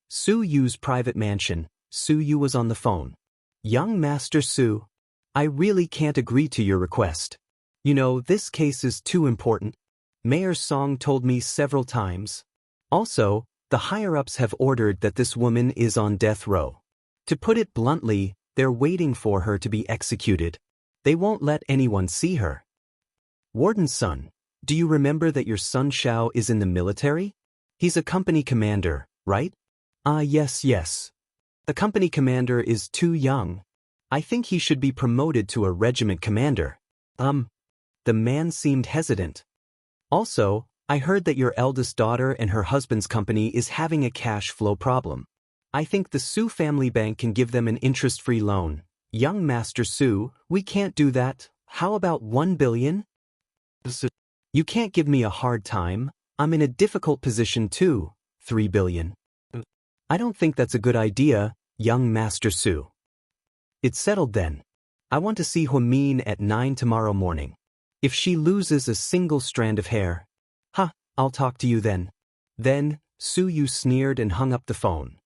Su Yu's private mansion. Su Yu was on the phone. Young Master Su, I really can't agree to your request. You know, this case is too important. Mayor Song told me several times. Also, the higher-ups have ordered that this woman is on death row. To put it bluntly, they're waiting for her to be executed. They won't let anyone see her. Warden's son, do you remember that your son Xiao is in the military? He's a company commander, right? Yes. The company commander is too young. I think he should be promoted to a regiment commander. The man seemed hesitant. Also, I heard that your eldest daughter and her husband's company is having a cash flow problem. I think the Su family bank can give them an interest-free loan. Young Master Su, we can't do that. How about 1 billion? You can't give me a hard time. I'm in a difficult position too. 3 billion. I don't think that's a good idea, young Master Su. It's settled then. I want to see Huamin at 9 tomorrow morning. If she loses a single strand of hair, I'll talk to you then. Then, Su Yu sneered and hung up the phone.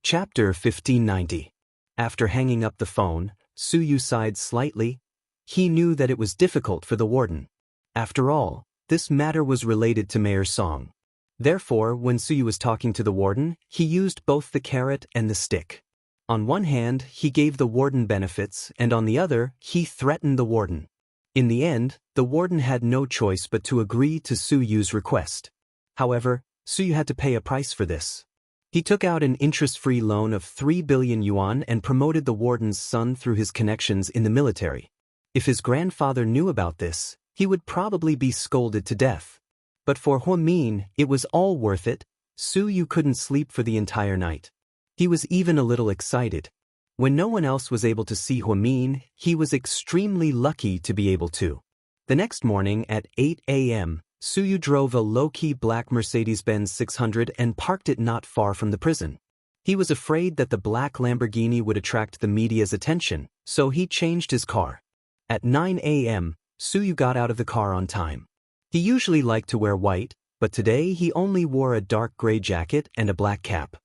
Chapter 1590. After hanging up the phone, Su Yu sighed slightly. He knew that it was difficult for the warden. After all, this matter was related to Mayor Song. Therefore, when Su Yu was talking to the warden, he used both the carrot and the stick. On one hand, he gave the warden benefits, and on the other, he threatened the warden. In the end, the warden had no choice but to agree to Su Yu's request. However, Su Yu had to pay a price for this. He took out an interest-free loan of 3 billion yuan and promoted the warden's son through his connections in the military. If his grandfather knew about this, he would probably be scolded to death. But for Huamin, it was all worth it. Su Yu couldn't sleep for the entire night. He was even a little excited. When no one else was able to see Huamin, he was extremely lucky to be able to. The next morning at 8 a.m., Su Yu drove a low-key black Mercedes-Benz 600 and parked it not far from the prison. He was afraid that the black Lamborghini would attract the media's attention, so he changed his car. At 9 a.m., Su Yu got out of the car on time. He usually liked to wear white, but today he only wore a dark gray jacket and a black cap.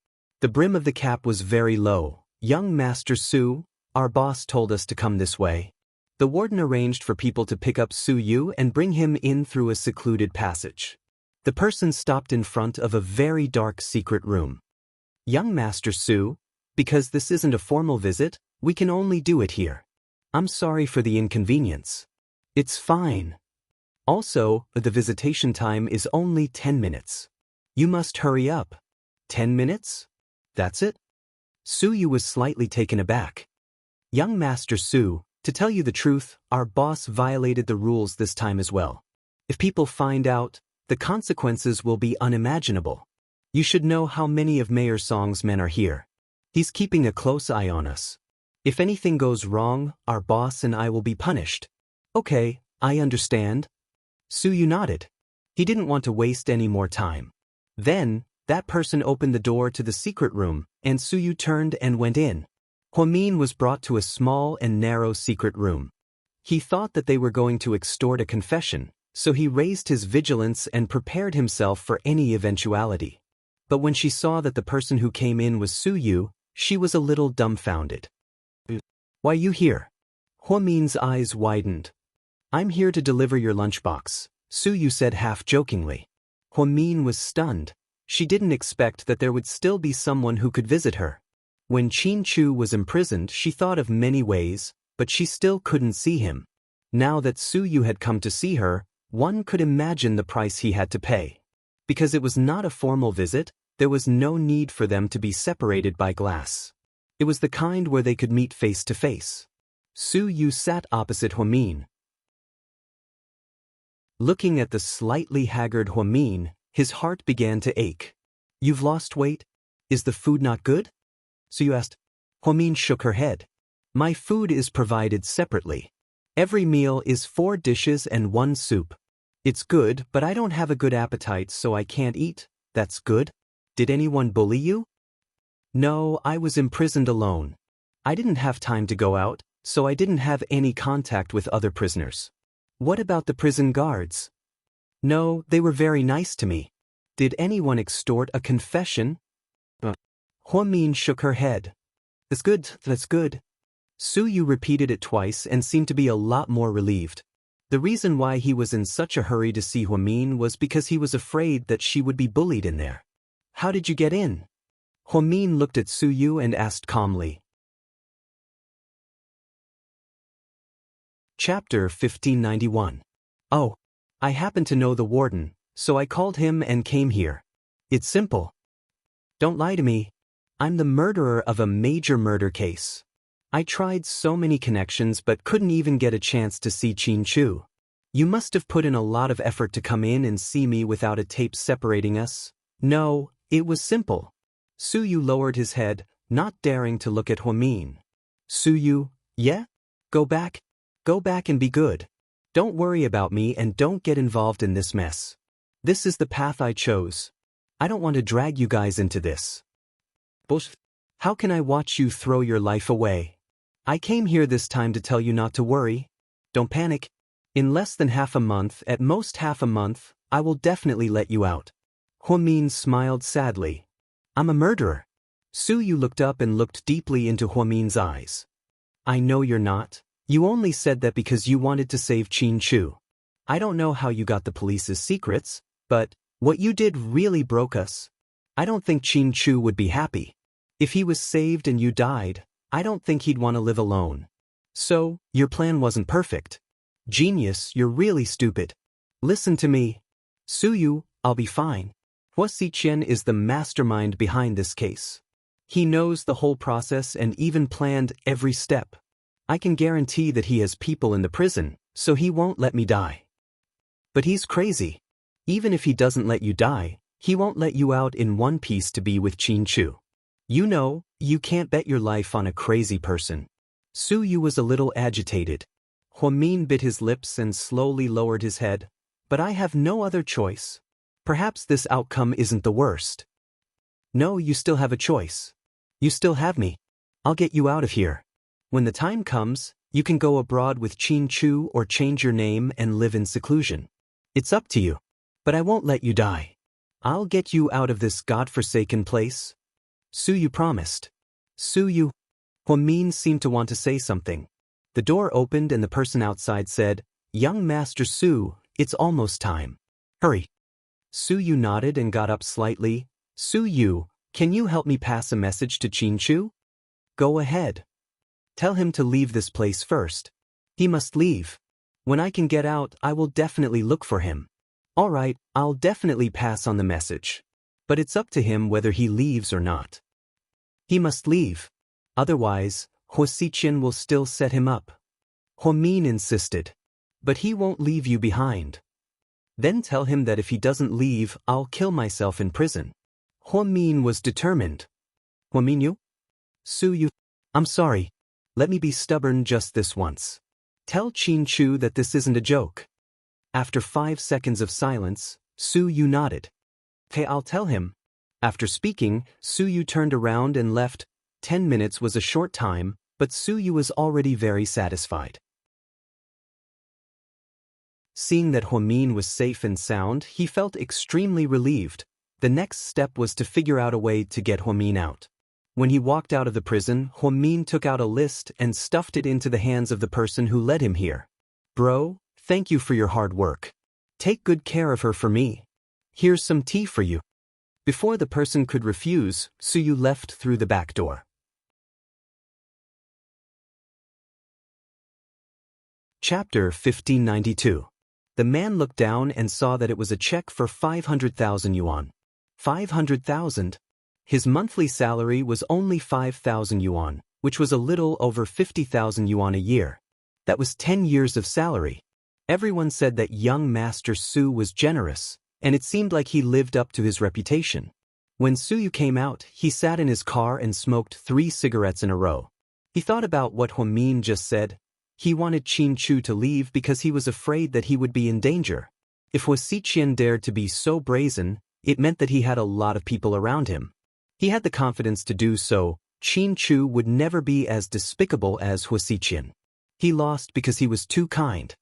The brim of the cap was very low. Young Master Su, our boss told us to come this way. The warden arranged for people to pick up Su Yu and bring him in through a secluded passage. The person stopped in front of a very dark secret room. Young Master Su, because this isn't a formal visit, we can only do it here. I'm sorry for the inconvenience. It's fine. Also, the visitation time is only 10 minutes. You must hurry up. 10 minutes? That's it? Su Yu was slightly taken aback. Young Master Su, to tell you the truth, our boss violated the rules this time as well. If people find out, the consequences will be unimaginable. You should know how many of Mayor Song's men are here. He's keeping a close eye on us. If anything goes wrong, our boss and I will be punished. Okay, I understand. Su Yu nodded. He didn't want to waste any more time. Then, that person opened the door to the secret room, and Su Yu turned and went in. Huamin was brought to a small and narrow secret room. He thought that they were going to extort a confession, so he raised his vigilance and prepared himself for any eventuality. But when she saw that the person who came in was Su Yu, she was a little dumbfounded. Why you here? Huamin's eyes widened. I'm here to deliver your lunchbox, Su Yu said half-jokingly. Huamin was stunned. She didn't expect that there would still be someone who could visit her. When Qin Chu was imprisoned, she thought of many ways, but she still couldn't see him. Now that Su Yu had come to see her, one could imagine the price he had to pay. Because it was not a formal visit, there was no need for them to be separated by glass. It was the kind where they could meet face to face. Su Yu sat opposite Huamin. Looking at the slightly haggard Huamin, his heart began to ache. You've lost weight? Is the food not good? Su Yu asked. Huamin shook her head. My food is provided separately. Every meal is 4 dishes and 1 soup. It's good, but I don't have a good appetite, so I can't eat. That's good. Did anyone bully you? No, I was imprisoned alone. I didn't have time to go out, so I didn't have any contact with other prisoners. What about the prison guards? No, they were very nice to me. Did anyone extort a confession? Huamin shook her head. That's good, that's good. Su Yu repeated it twice and seemed to be a lot more relieved. The reason why he was in such a hurry to see Huamin was because he was afraid that she would be bullied in there. How did you get in? Huamin looked at Su Yu and asked calmly. Chapter 1591. Oh, I happen to know the warden, so I called him and came here. It's simple. Don't lie to me. I'm the murderer of a major murder case. I tried so many connections but couldn't even get a chance to see Qin Chu. You must have put in a lot of effort to come in and see me without a tape separating us. No, it was simple. Su Yu lowered his head, not daring to look at Huamin. Su Yu, yeah? Go back and be good. Don't worry about me and don't get involved in this mess. This is the path I chose. I don't want to drag you guys into this. Bullshit. How can I watch you throw your life away? I came here this time to tell you not to worry. Don't panic. In less than half a month, at most half a month, I will definitely let you out. Huamin smiled sadly. I'm a murderer. Su Yu looked up and looked deeply into Huamin's eyes. I know you're not. You only said that because you wanted to save Qin Chu. I don't know how you got the police's secrets, but what you did really broke us. I don't think Qin Chu would be happy. If he was saved and you died, I don't think he'd want to live alone. So, your plan wasn't perfect. Genius, you're really stupid. Listen to me. Su Yu, I'll be fine. Wuxia is the mastermind behind this case. He knows the whole process and even planned every step. I can guarantee that he has people in the prison, so he won't let me die. But he's crazy. Even if he doesn't let you die, he won't let you out in one piece to be with Qin Chu. You know, you can't bet your life on a crazy person. Su Yu was a little agitated. Huamin bit his lips and slowly lowered his head. But I have no other choice. Perhaps this outcome isn't the worst. No, you still have a choice. You still have me. I'll get you out of here. When the time comes, you can go abroad with Qin Chu or change your name and live in seclusion. It's up to you. But I won't let you die. I'll get you out of this godforsaken place. Su Yu promised. Su Yu. Huamin seemed to want to say something. The door opened and the person outside said, Young Master Su, it's almost time. Hurry. Su Yu nodded and got up slightly. Su Yu, can you help me pass a message to Qin Chu? Go ahead. Tell him to leave this place first. He must leave. When I can get out, I will definitely look for him. All right, I'll definitely pass on the message. But it's up to him whether he leaves or not. He must leave. Otherwise, Wuxia will still set him up. Huamin insisted. But he won't leave you behind. Then tell him that if he doesn't leave, I'll kill myself in prison. Huamin was determined. Huamin Yu? Su Yu? I'm sorry. Let me be stubborn just this once. Tell Qin Chu that this isn't a joke. After 5 seconds of silence, Su Yu nodded. Okay, I'll tell him. After speaking, Su Yu turned around and left. 10 minutes was a short time, but Su Yu was already very satisfied. Seeing that Huamin was safe and sound, he felt extremely relieved. The next step was to figure out a way to get Huamin out. When he walked out of the prison, Huamin took out a list and stuffed it into the hands of the person who led him here. Bro, thank you for your hard work. Take good care of her for me. Here's some tea for you. Before the person could refuse, Su Yu left through the back door. Chapter 1592. The man looked down and saw that it was a check for 500,000 yuan. 500,000? His monthly salary was only 5,000 yuan, which was a little over 50,000 yuan a year. That was 10 years of salary. Everyone said that young Master Su was generous, and it seemed like he lived up to his reputation. When Su Yu came out, he sat in his car and smoked 3 cigarettes in a row. He thought about what Huamin just said. He wanted Qin Chu to leave because he was afraid that he would be in danger. If Wuxia dared to be so brazen, it meant that he had a lot of people around him. He had the confidence to do so. Qin Chu would never be as despicable as Wuxia. He lost because he was too kind.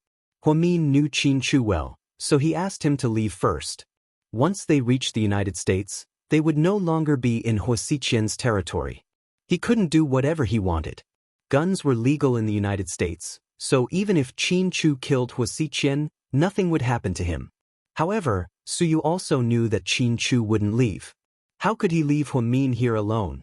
Huamin knew Qin Chu well, so he asked him to leave first. Once they reached the United States, they would no longer be in Wuxia's territory. He couldn't do whatever he wanted. Guns were legal in the United States, so even if Qin Chu killed Wuxia, nothing would happen to him. However, Su Yu also knew that Qin Chu wouldn't leave. How could he leave Huamin here alone?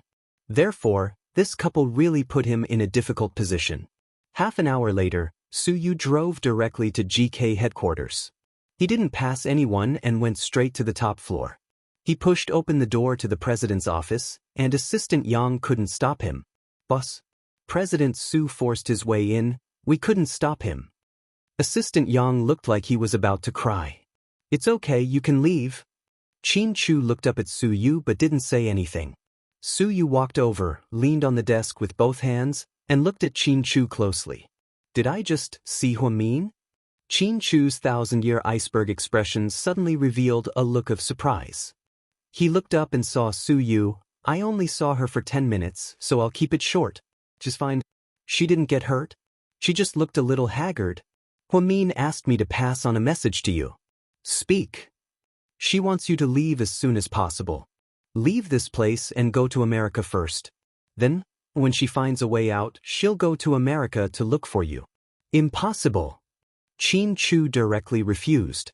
Therefore, this couple really put him in a difficult position. Half an hour later, Su Yu drove directly to GK headquarters. He didn't pass anyone and went straight to the top floor. He pushed open the door to the president's office, and Assistant Yang couldn't stop him. Boss? President Su forced his way in, we couldn't stop him. Assistant Yang looked like he was about to cry. It's okay, you can leave. Qin Chu looked up at Su Yu but didn't say anything. Su Yu walked over, leaned on the desk with both hands, and looked at Qin Chu closely. Did I just see Huamin? Qin Chu's thousand-year iceberg expression suddenly revealed a look of surprise. He looked up and saw Su Yu. I only saw her for 10 minutes, so I'll keep it short. Just fine. She didn't get hurt. She just looked a little haggard. Huamin asked me to pass on a message to you. Speak. She wants you to leave as soon as possible. Leave this place and go to America first. Then, when she finds a way out, she'll go to America to look for you. Impossible. Qin Chu directly refused.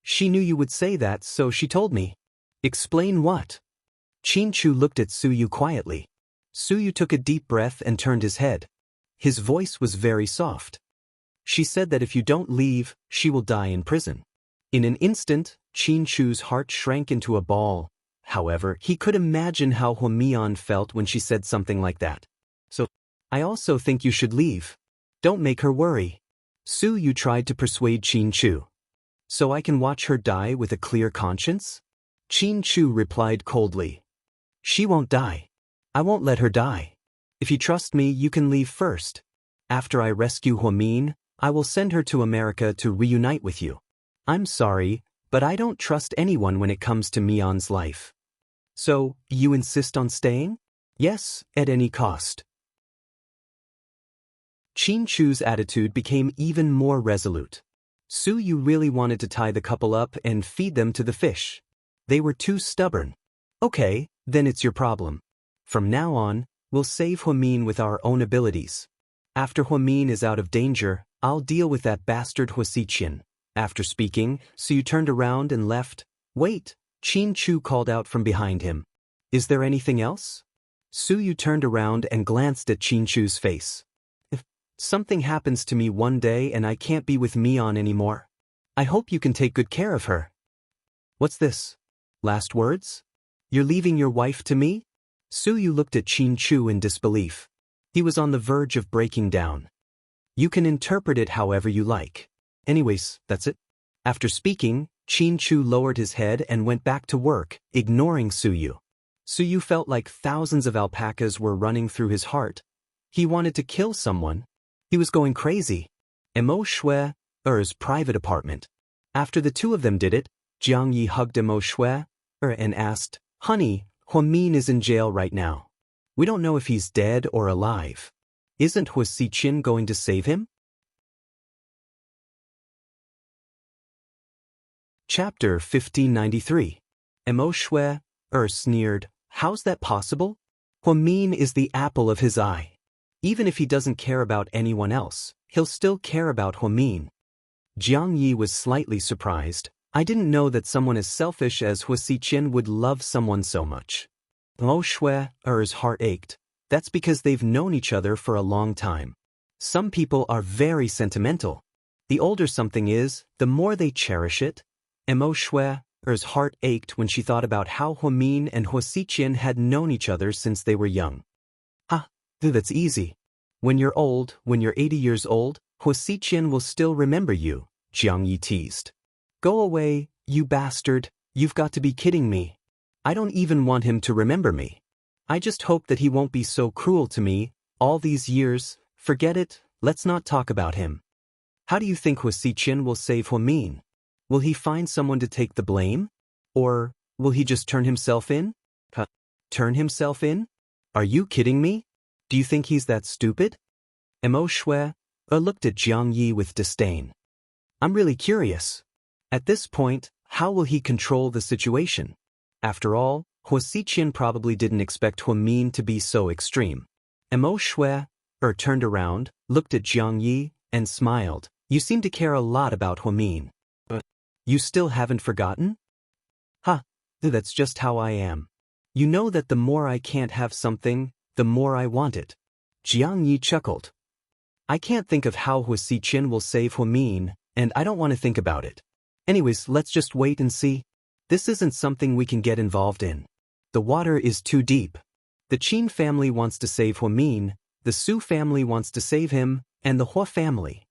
She knew you would say that, so she told me. Explain what? Qin Chu looked at Su Yu quietly. Su Yu took a deep breath and turned his head. His voice was very soft. She said that if you don't leave, she will die in prison. In an instant, Qin Chu's heart shrank into a ball. However, he could imagine how Huamian felt when she said something like that. So, I also think you should leave. Don't make her worry. Su Yu tried to persuade Qin Chu. So I can watch her die with a clear conscience? Qin Chu replied coldly. She won't die. I won't let her die. If you trust me, you can leave first. After I rescue Huamin, I will send her to America to reunite with you. I'm sorry, but I don't trust anyone when it comes to Mian's life. So, you insist on staying? Yes, at any cost. Qin Chu's attitude became even more resolute. Su Yu really wanted to tie the couple up and feed them to the fish. They were too stubborn. Okay, then it's your problem. From now on, we'll save Huamin with our own abilities. After Huamin is out of danger, I'll deal with that bastard Huasiqian. After speaking, Su Yu turned around and left. Wait, Qin Chu called out from behind him. Is there anything else? Su Yu turned around and glanced at Qin Chu's face. If something happens to me one day and I can't be with Mian anymore, I hope you can take good care of her. What's this? Last words? You're leaving your wife to me? Su Yu looked at Qin Chu in disbelief. He was on the verge of breaking down. You can interpret it however you like. Anyways, that's it. After speaking, Qin Chu lowered his head and went back to work, ignoring Su Yu. Su Yu felt like thousands of alpacas were running through his heart. He wanted to kill someone. He was going crazy. Emo Shue's private apartment. After the two of them did it, Jiang Yi hugged Emo Shue and asked, Honey, Huamin is in jail right now. We don't know if he's dead or alive. Isn't Huasiqian going to save him? Chapter 1593. Emo Shue sneered, How's that possible? Huamin is the apple of his eye. Even if he doesn't care about anyone else, he'll still care about Huamin. Jiang Yi was slightly surprised. I didn't know that someone as selfish as Huasiqian would love someone so much. Emo Shue's heart ached. That's because they've known each other for a long time. Some people are very sentimental. The older something is, the more they cherish it. Emo Shue's heart ached when she thought about how Huamin and Huasiqian had known each other since they were young. That's easy. When you're old, when you're 80 years old, Huasiqian will still remember you, Jiang Yi teased. Go away, you bastard, you've got to be kidding me. I don't even want him to remember me. I just hope that he won't be so cruel to me, all these years. Forget it, let's not talk about him. How do you think Huasiqian will save Huamin? Will he find someone to take the blame? Or will he just turn himself in? Turn himself in? Are you kidding me? Do you think he's that stupid? Emo Shue looked at Jiang Yi with disdain. I'm really curious. At this point, how will he control the situation? After all, Huasiqian probably didn't expect Huamin to be so extreme. Emo Shue turned around, looked at Jiang Yi, and smiled. You seem to care a lot about Huamin. You still haven't forgotten? That's just how I am. You know that the more I can't have something, the more I want it. Jiang Yi chuckled. I can't think of how Huasiqian will save Huamin, and I don't want to think about it. Anyways, let's just wait and see. This isn't something we can get involved in. The water is too deep. The Qin family wants to save Huamin, the Su family wants to save him, and the Hua family.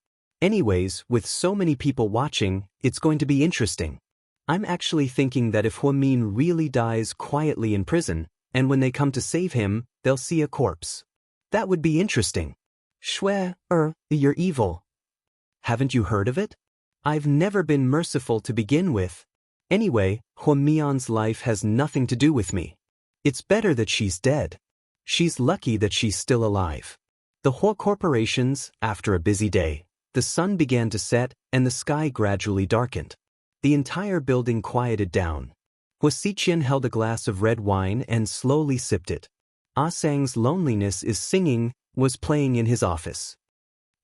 Anyways, with so many people watching, it's going to be interesting. I'm actually thinking that if Hua Min really dies quietly in prison, and when they come to save him, they'll see a corpse. That would be interesting. Shui, you're evil. Haven't you heard of it? I've never been merciful to begin with. Anyway, Hua Mian's life has nothing to do with me. It's better that she's dead. She's lucky that she's still alive. The Hua corporations, after a busy day, the sun began to set and the sky gradually darkened. The entire building quieted down. Hua Xiqian held a glass of red wine and slowly sipped it. Ah Sang's Loneliness is Singing was playing in his office.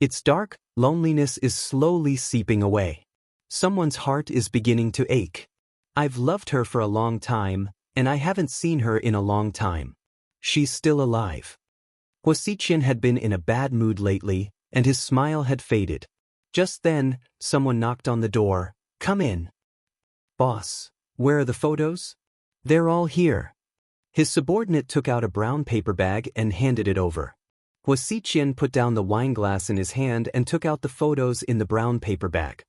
It's dark, loneliness is slowly seeping away. Someone's heart is beginning to ache. I've loved her for a long time, and I haven't seen her in a long time. She's still alive. Hua Xiqian had been in a bad mood lately, and his smile had faded. Just then, someone knocked on the door. Come in. Boss, where are the photos? They're all here. His subordinate took out a brown paper bag and handed it over. Hua Xiqian put down the wine glass in his hand and took out the photos in the brown paper bag.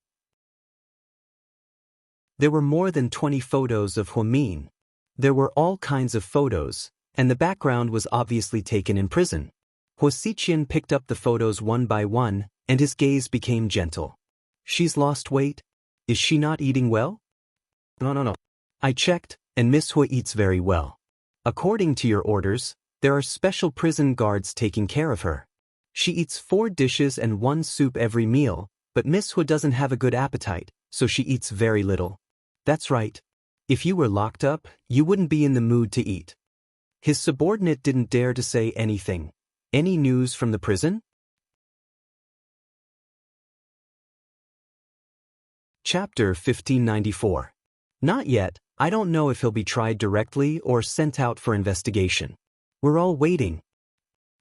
There were more than 20 photos of Hua Min. There were all kinds of photos, and the background was obviously taken in prison. Hua Xiqian picked up the photos one by one, and his gaze became gentle. She's lost weight? Is she not eating well? No. I checked, and Miss Hua eats very well. According to your orders, there are special prison guards taking care of her. She eats 4 dishes and 1 soup every meal, but Miss Hua doesn't have a good appetite, so she eats very little. That's right. If you were locked up, you wouldn't be in the mood to eat. His subordinate didn't dare to say anything. Any news from the prison? Chapter 1594. Not yet. I don't know if he'll be tried directly or sent out for investigation. We're all waiting.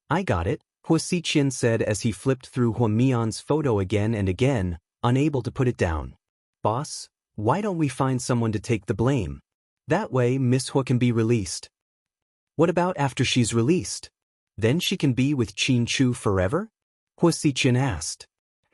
I got it, Hua Xiqian said as he flipped through Hua Mian's photo again and again, unable to put it down. Boss, why don't we find someone to take the blame? That way Miss Hua can be released. What about after she's released? Then she can be with Qin Chu forever? Hua Xiqian asked.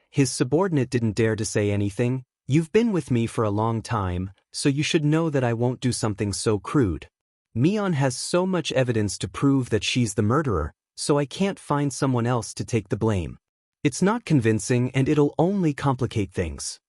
His subordinate didn't dare to say anything. You've been with me for a long time, so you should know that I won't do something so crude. Mian has so much evidence to prove that she's the murderer, so I can't find someone else to take the blame. It's not convincing and it'll only complicate things.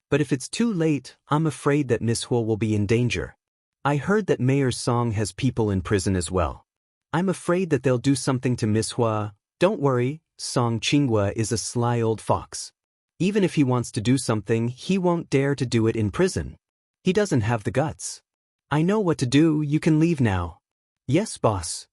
But if it's too late, I'm afraid that Miss Hua will be in danger. I heard that Mayor Song has people in prison as well. I'm afraid that they'll do something to Miss Hua. Don't worry, Song Qinghua is a sly old fox. Even if he wants to do something, he won't dare to do it in prison. He doesn't have the guts. I know what to do, you can leave now. Yes, boss.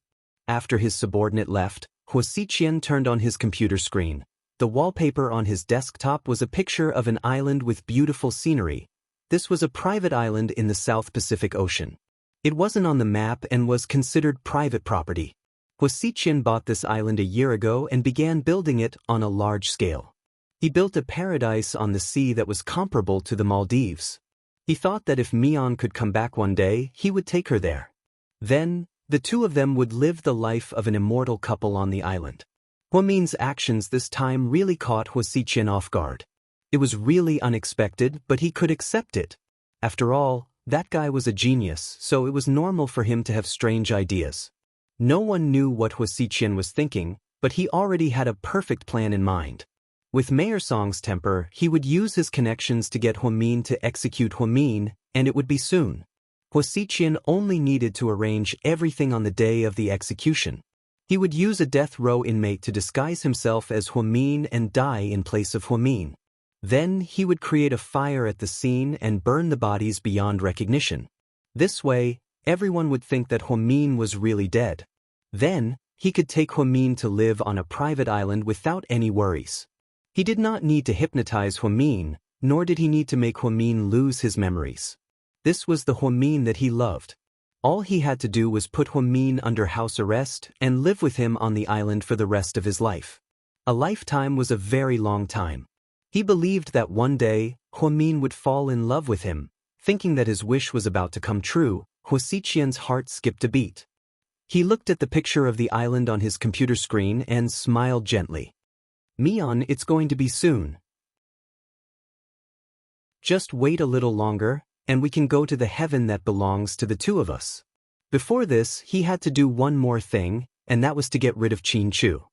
After his subordinate left, Hua Xiqian turned on his computer screen. The wallpaper on his desktop was a picture of an island with beautiful scenery. This was a private island in the South Pacific Ocean. It wasn't on the map and was considered private property. Hua Xiqian bought this island a year ago and began building it on a large scale. He built a paradise on the sea that was comparable to the Maldives. He thought that if Mian could come back one day, he would take her there. Then, the two of them would live the life of an immortal couple on the island. Hua Min's actions this time really caught Hua Xiqian off guard. It was really unexpected, but he could accept it. After all, that guy was a genius, so it was normal for him to have strange ideas. No one knew what Hua Xiqian was thinking, but he already had a perfect plan in mind. With Mayor Song's temper, he would use his connections to get Hua Min to execute Hua Min, and it would be soon. Hua Xiqian only needed to arrange everything on the day of the execution. He would use a death row inmate to disguise himself as Hua Min and die in place of Hua Min. Then he would create a fire at the scene and burn the bodies beyond recognition. This way, everyone would think that Hua Min was really dead. Then, he could take Hua Min to live on a private island without any worries. He did not need to hypnotize Hua Min, nor did he need to make Hua Min lose his memories. This was the Hua Min that he loved. All he had to do was put Hua Min under house arrest and live with him on the island for the rest of his life. A lifetime was a very long time. He believed that one day, Hua Min would fall in love with him. Thinking that his wish was about to come true, Hua Xiqian's heart skipped a beat. He looked at the picture of the island on his computer screen and smiled gently. Mion, it's going to be soon. Just wait a little longer, and we can go to the heaven that belongs to the two of us. Before this, he had to do one more thing, and that was to get rid of Qin Chu.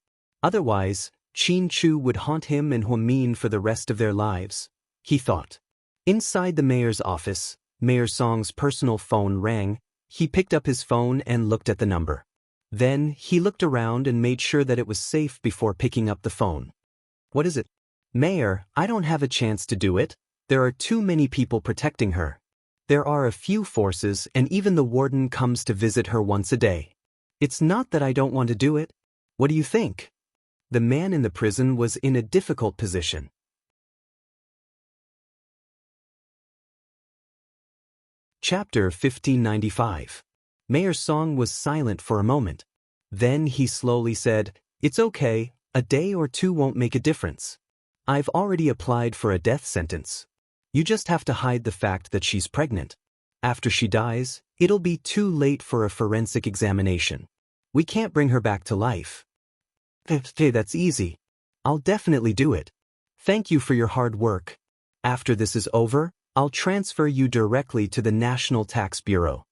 Otherwise, Qin Chu would haunt him and Huamin for the rest of their lives, he thought. Inside the mayor's office, Mayor Song's personal phone rang. He picked up his phone and looked at the number. Then, he looked around and made sure that it was safe before picking up the phone. What is it? Mayor, I don't have a chance to do it. There are too many people protecting her. There are a few forces, and even the warden comes to visit her once a day. It's not that I don't want to do it. What do you think? The man in the prison was in a difficult position. Chapter 1595. Mayor Song was silent for a moment. Then he slowly said, "It's okay, a day or two won't make a difference. I've already applied for a death sentence. You just have to hide the fact that she's pregnant. After she dies, it'll be too late for a forensic examination. We can't bring her back to life." "Hey, that's easy. I'll definitely do it. Thank you for your hard work. After this is over, I'll transfer you directly to the National Tax Bureau."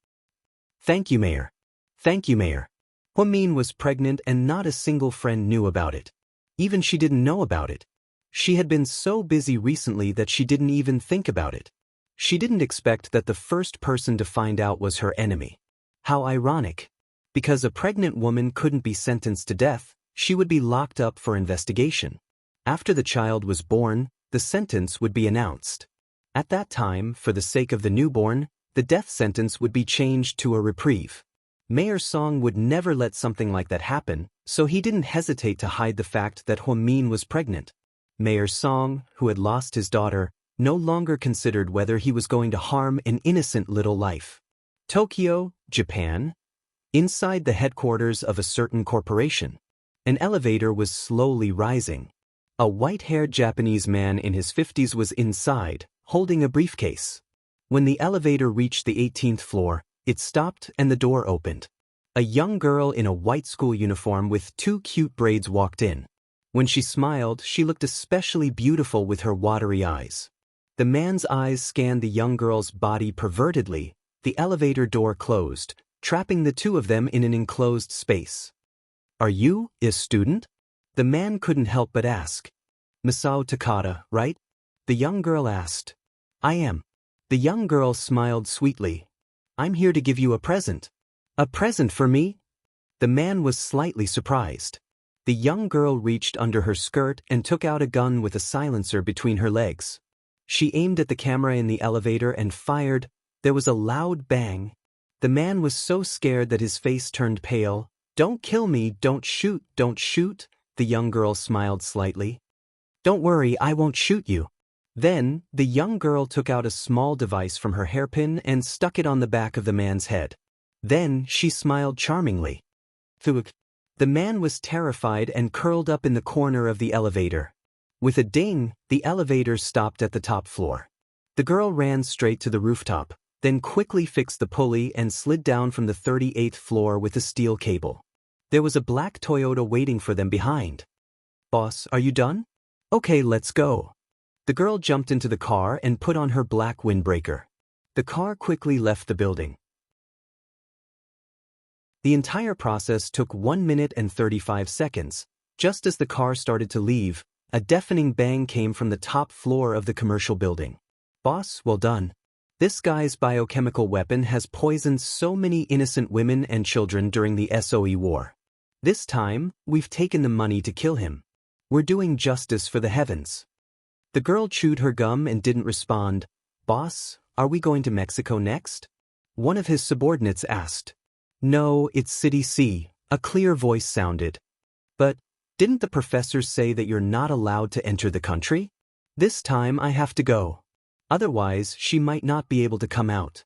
"Thank you, Mayor. Thank you, Mayor." Huamin was pregnant and not a single friend knew about it. Even she didn't know about it. She had been so busy recently that she didn't even think about it. She didn't expect that the first person to find out was her enemy. How ironic. Because a pregnant woman couldn't be sentenced to death, she would be locked up for investigation. After the child was born, the sentence would be announced. At that time, for the sake of the newborn, the death sentence would be changed to a reprieve. Mayor Song would never let something like that happen, so he didn't hesitate to hide the fact that Huamin was pregnant. Mayor Song, who had lost his daughter, no longer considered whether he was going to harm an innocent little life. Tokyo, Japan. Inside the headquarters of a certain corporation, an elevator was slowly rising. A white-haired Japanese man in his 50s was inside, holding a briefcase. When the elevator reached the 18th floor, it stopped and the door opened. A young girl in a white school uniform with two cute braids walked in. When she smiled, she looked especially beautiful with her watery eyes. The man's eyes scanned the young girl's body pervertedly. The elevator door closed, trapping the two of them in an enclosed space. "Are you a student?" The man couldn't help but ask. "Masao Takata, right?" the young girl asked. "I am." The young girl smiled sweetly. "I'm here to give you a present." "A present for me?" The man was slightly surprised. The young girl reached under her skirt and took out a gun with a silencer between her legs. She aimed at the camera in the elevator and fired. There was a loud bang. The man was so scared that his face turned pale. "Don't kill me, don't shoot, don't shoot," the young girl smiled slightly. "Don't worry, I won't shoot you." Then, the young girl took out a small device from her hairpin and stuck it on the back of the man's head. Then, she smiled charmingly. The man was terrified and curled up in the corner of the elevator. With a ding, the elevator stopped at the top floor. The girl ran straight to the rooftop, then quickly fixed the pulley and slid down from the 38th floor with a steel cable. There was a black Toyota waiting for them behind. "Boss, are you done?" "Okay, let's go." The girl jumped into the car and put on her black windbreaker. The car quickly left the building. The entire process took 1 minute and 35 seconds. Just as the car started to leave, a deafening bang came from the top floor of the commercial building. "Boss, well done. This guy's biochemical weapon has poisoned so many innocent women and children during the SOE war. This time, we've taken the money to kill him. We're doing justice for the heavens." The girl chewed her gum and didn't respond. "Boss, are we going to Mexico next?" one of his subordinates asked. "No, it's City C," a clear voice sounded. "But, didn't the professor say that you're not allowed to enter the country? This time I have to go. Otherwise, she might not be able to come out."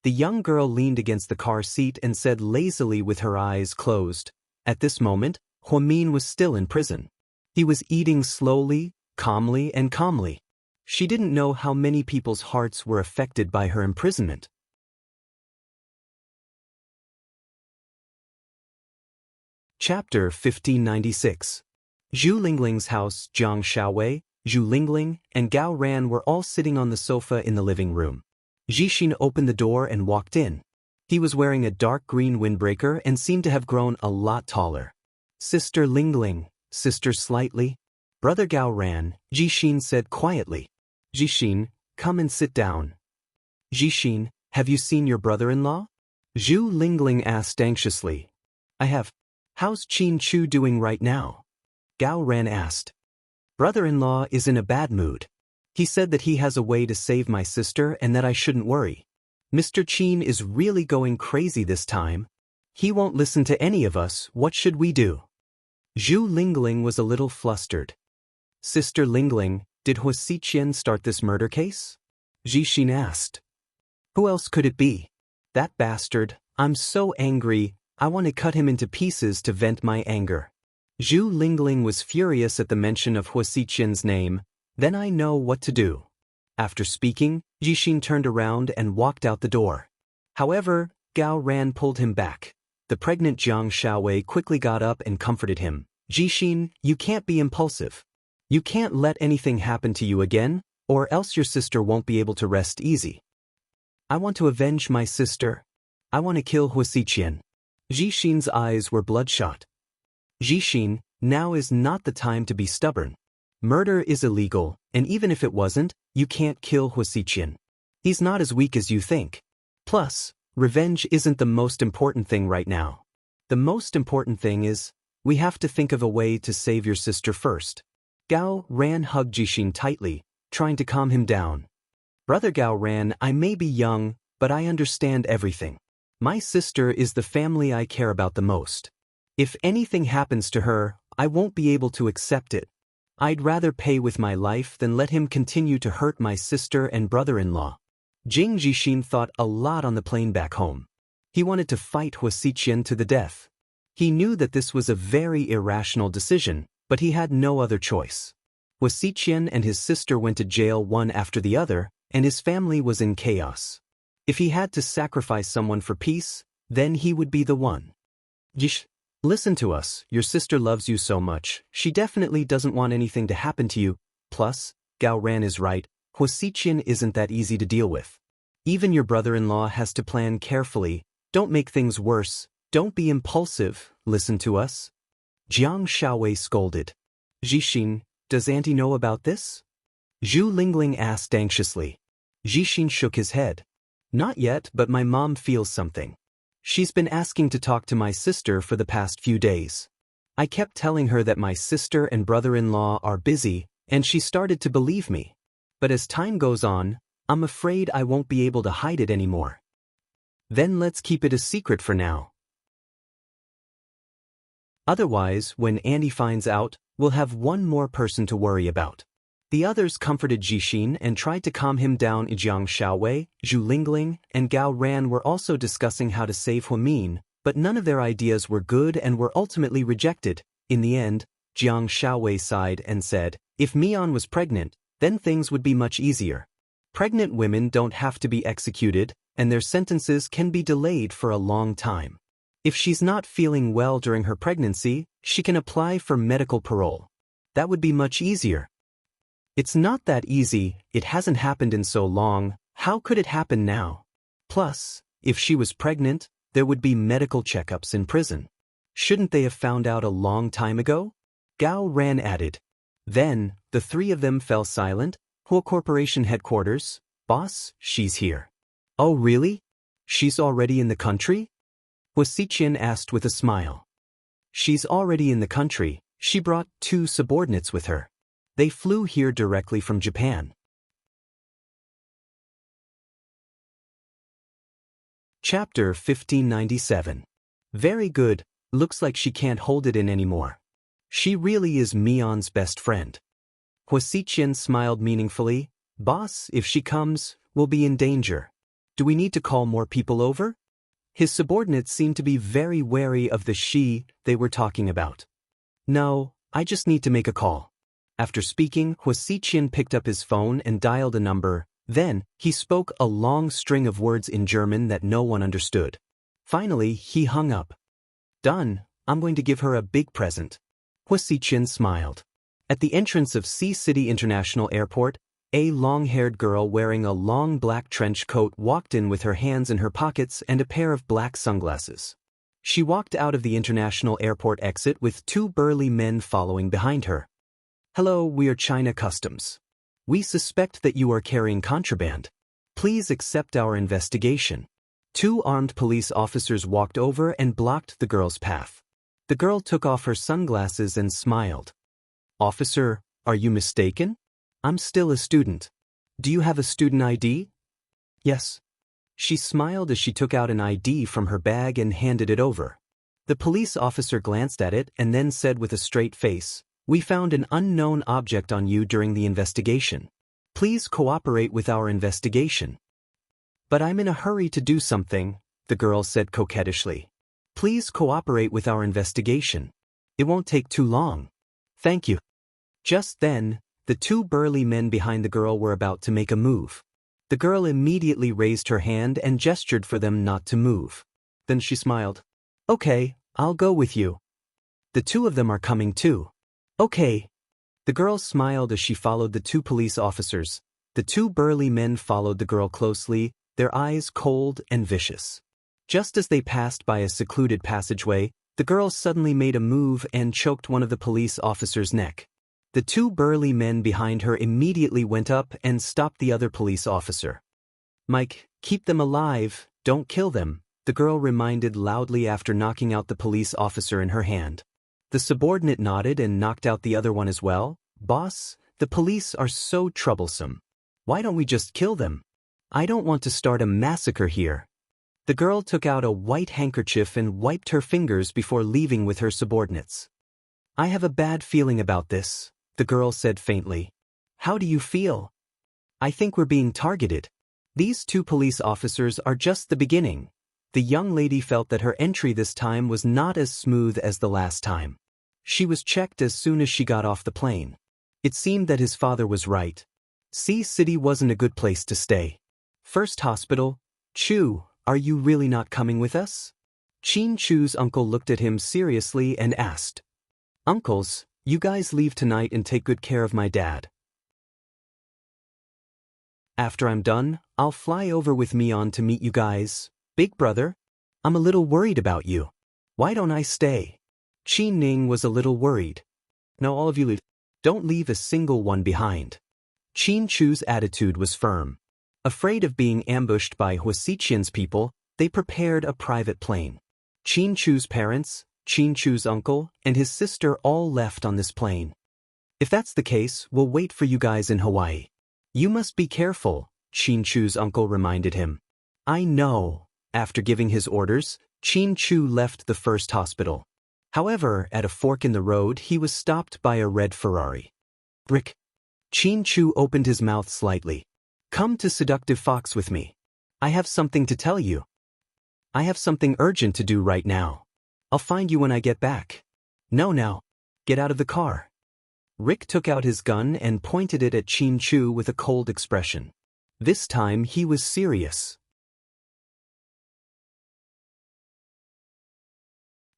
The young girl leaned against the car seat and said lazily with her eyes closed. At this moment, Huamin was still in prison. He was eating slowly, calmly and calmly. She didn't know how many people's hearts were affected by her imprisonment. Chapter 1596. Zhu Lingling's house. Jiang Xiaowei, Zhu Lingling, and Gao Ran were all sitting on the sofa in the living room. Zhixin opened the door and walked in. He was wearing a dark green windbreaker and seemed to have grown a lot taller. Sister Lingling, sister slightly. Brother Gao Ran, Zhixin said quietly. Zhixin, come and sit down. Zhixin, have you seen your brother-in-law? Zhu Lingling asked anxiously. I have. How's Qin Chu doing right now? Gao Ran asked. Brother-in-law is in a bad mood. He said that he has a way to save my sister and that I shouldn't worry. Mr. Qin is really going crazy this time. He won't listen to any of us. What should we do? Zhu Lingling was a little flustered. Sister Lingling, did Hu Xiqian start this murder case? Zhixin asked. Who else could it be? That bastard. I'm so angry. I want to cut him into pieces to vent my anger. Zhu Lingling was furious at the mention of Hu Xiqian's name. Then I know what to do. After speaking, Zhixin turned around and walked out the door. However, Gao Ran pulled him back. The pregnant Jiang Xiaowei quickly got up and comforted him. Zhixin, you can't be impulsive. You can't let anything happen to you again, or else your sister won't be able to rest easy. I want to avenge my sister. I want to kill Hu Xiqian. Zhixin's eyes were bloodshot. Zhixin, now is not the time to be stubborn. Murder is illegal, and even if it wasn't, you can't kill Hu Xiqian. He's not as weak as you think. Plus, revenge isn't the most important thing right now. The most important thing is, we have to think of a way to save your sister first. Gao Ran hugged Zhixin tightly, trying to calm him down. Brother Gao Ran, I may be young, but I understand everything. My sister is the family I care about the most. If anything happens to her, I won't be able to accept it. I'd rather pay with my life than let him continue to hurt my sister and brother-in-law. Jing Zhixin thought a lot on the plane back home. He wanted to fight Hu Xiqian to the death. He knew that this was a very irrational decision, but he had no other choice. Hu Xiqian and his sister went to jail one after the other, and his family was in chaos. If he had to sacrifice someone for peace, then he would be the one. Jish, listen to us, your sister loves you so much, she definitely doesn't want anything to happen to you. Plus, Gao Ran is right, Hu Xiqian isn't that easy to deal with. Even your brother-in-law has to plan carefully. Don't make things worse, don't be impulsive, listen to us. Jiang Xiaowei scolded. Zhixin, does auntie know about this? Zhu Lingling asked anxiously. Zhixin shook his head. Not yet, but my mom feels something. She's been asking to talk to my sister for the past few days. I kept telling her that my sister and brother-in-law are busy, and she started to believe me. But as time goes on, I'm afraid I won't be able to hide it anymore. Then let's keep it a secret for now. Otherwise, when Andy finds out, we'll have one more person to worry about. The others comforted Zhixin and tried to calm him down. Jiang Xiaowei, Zhu Lingling, and Gao Ran were also discussing how to save Hu Min, but none of their ideas were good and were ultimately rejected. In the end, Jiang Xiaowei sighed and said, if Mian was pregnant, then things would be much easier. Pregnant women don't have to be executed, and their sentences can be delayed for a long time. If she's not feeling well during her pregnancy, she can apply for medical parole. That would be much easier. It's not that easy, it hasn't happened in so long, how could it happen now? Plus, if she was pregnant, there would be medical checkups in prison. Shouldn't they have found out a long time ago? Gao Ran added. Then, the three of them fell silent. Hu Corporation headquarters, boss, she's here. Oh really? She's already in the country? Hu Xiqian asked with a smile. She's already in the country, she brought 2 subordinates with her. They flew here directly from Japan. Chapter 1597. Very good, looks like she can't hold it in anymore. She really is Mian's best friend. Hu Xiqian smiled meaningfully. Boss, if she comes, we'll be in danger. Do we need to call more people over? His subordinates seemed to be very wary of the she they were talking about. No, I just need to make a call. After speaking, Hu Xiqian picked up his phone and dialed a number. Then, he spoke a long string of words in German that no one understood. Finally, he hung up. Done, I'm going to give her a big present. Wuxia smiled. At the entrance of Sea City International Airport, a long-haired girl wearing a long black trench coat walked in with her hands in her pockets and a pair of black sunglasses. She walked out of the international airport exit with two burly men following behind her. Hello, we are China Customs. We suspect that you are carrying contraband. Please accept our investigation. Two armed police officers walked over and blocked the girl's path. The girl took off her sunglasses and smiled. Officer, are you mistaken? I'm still a student. Do you have a student ID? Yes. She smiled as she took out an ID from her bag and handed it over. The police officer glanced at it and then said with a straight face, "We found an unknown object on you during the investigation. Please cooperate with our investigation." But I'm in a hurry to do something, the girl said coquettishly. Please cooperate with our investigation. It won't take too long. Thank you. Just then, the two burly men behind the girl were about to make a move. The girl immediately raised her hand and gestured for them not to move. Then she smiled. Okay, I'll go with you. The two of them are coming too. Okay. The girl smiled as she followed the two police officers. The two burly men followed the girl closely, their eyes cold and vicious. Just as they passed by a secluded passageway, the girl suddenly made a move and choked one of the police officers' neck. The two burly men behind her immediately went up and stopped the other police officer. Mike, keep them alive, don't kill them, the girl reminded loudly after knocking out the police officer in her hand. The subordinate nodded and knocked out the other one as well. Boss, the police are so troublesome. Why don't we just kill them? I don't want to start a massacre here. The girl took out a white handkerchief and wiped her fingers before leaving with her subordinates. I have a bad feeling about this, the girl said faintly. How do you feel? I think we're being targeted. These two police officers are just the beginning. The young lady felt that her entry this time was not as smooth as the last time. She was checked as soon as she got off the plane. It seemed that his father was right. Sea City wasn't a good place to stay. First hospital, Chu, are you really not coming with us? Chin Chu's uncle looked at him seriously and asked. Uncles, you guys leave tonight and take good care of my dad. After I'm done, I'll fly over with Mion to meet you guys. Big brother, I'm a little worried about you. Why don't I stay? Qi Ning was a little worried. No, all of you leave. Don't leave a single one behind. Qin Chu's attitude was firm. Afraid of being ambushed by Huasiqian's people, they prepared a private plane. Qin Chu's parents, Qin Chu's uncle, and his sister all left on this plane. If that's the case, we'll wait for you guys in Hawaii. You must be careful, Qin Chu's uncle reminded him. I know. After giving his orders, Qin Chu left the first hospital. However, at a fork in the road, he was stopped by a red Ferrari. Rick. Qin Chu opened his mouth slightly. Come to Seductive Fox with me. I have something to tell you. I have something urgent to do right now. I'll find you when I get back. No, now. Get out of the car. Rick took out his gun and pointed it at Qin Chu with a cold expression. This time he was serious.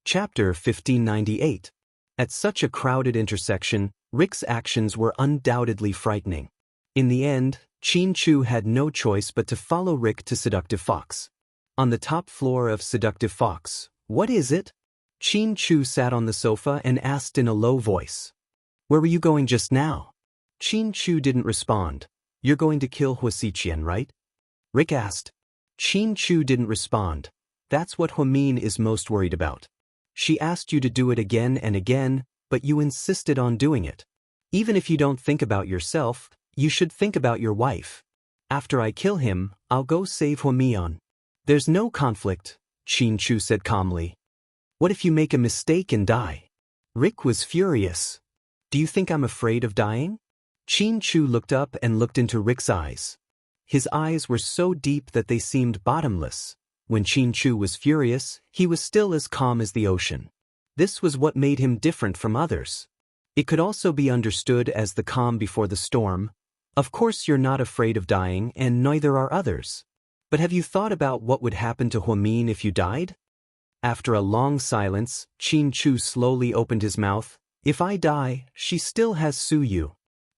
Chapter 1598. At such a crowded intersection, Rick's actions were undoubtedly frightening. In the end, Qin Chu had no choice but to follow Rick to Seductive Fox. On the top floor of Seductive Fox, what is it? Qin Chu sat on the sofa and asked in a low voice. Where were you going just now? Qin Chu didn't respond. You're going to kill Huasiqian, right? Rick asked. Qin Chu didn't respond. That's what Huamin is most worried about. She asked you to do it again and again, but you insisted on doing it. Even if you don't think about yourself, you should think about your wife. After I kill him, I'll go save Huamian. There's no conflict, Qin Chu said calmly. What if you make a mistake and die? Rick was furious. Do you think I'm afraid of dying? Qin Chu looked up and looked into Rick's eyes. His eyes were so deep that they seemed bottomless. When Qin Chu was furious, he was still as calm as the ocean. This was what made him different from others. It could also be understood as the calm before the storm. Of course you're not afraid of dying, and neither are others. But have you thought about what would happen to Huamin if you died? After a long silence, Qin Chu slowly opened his mouth. If I die, she still has Su Yu.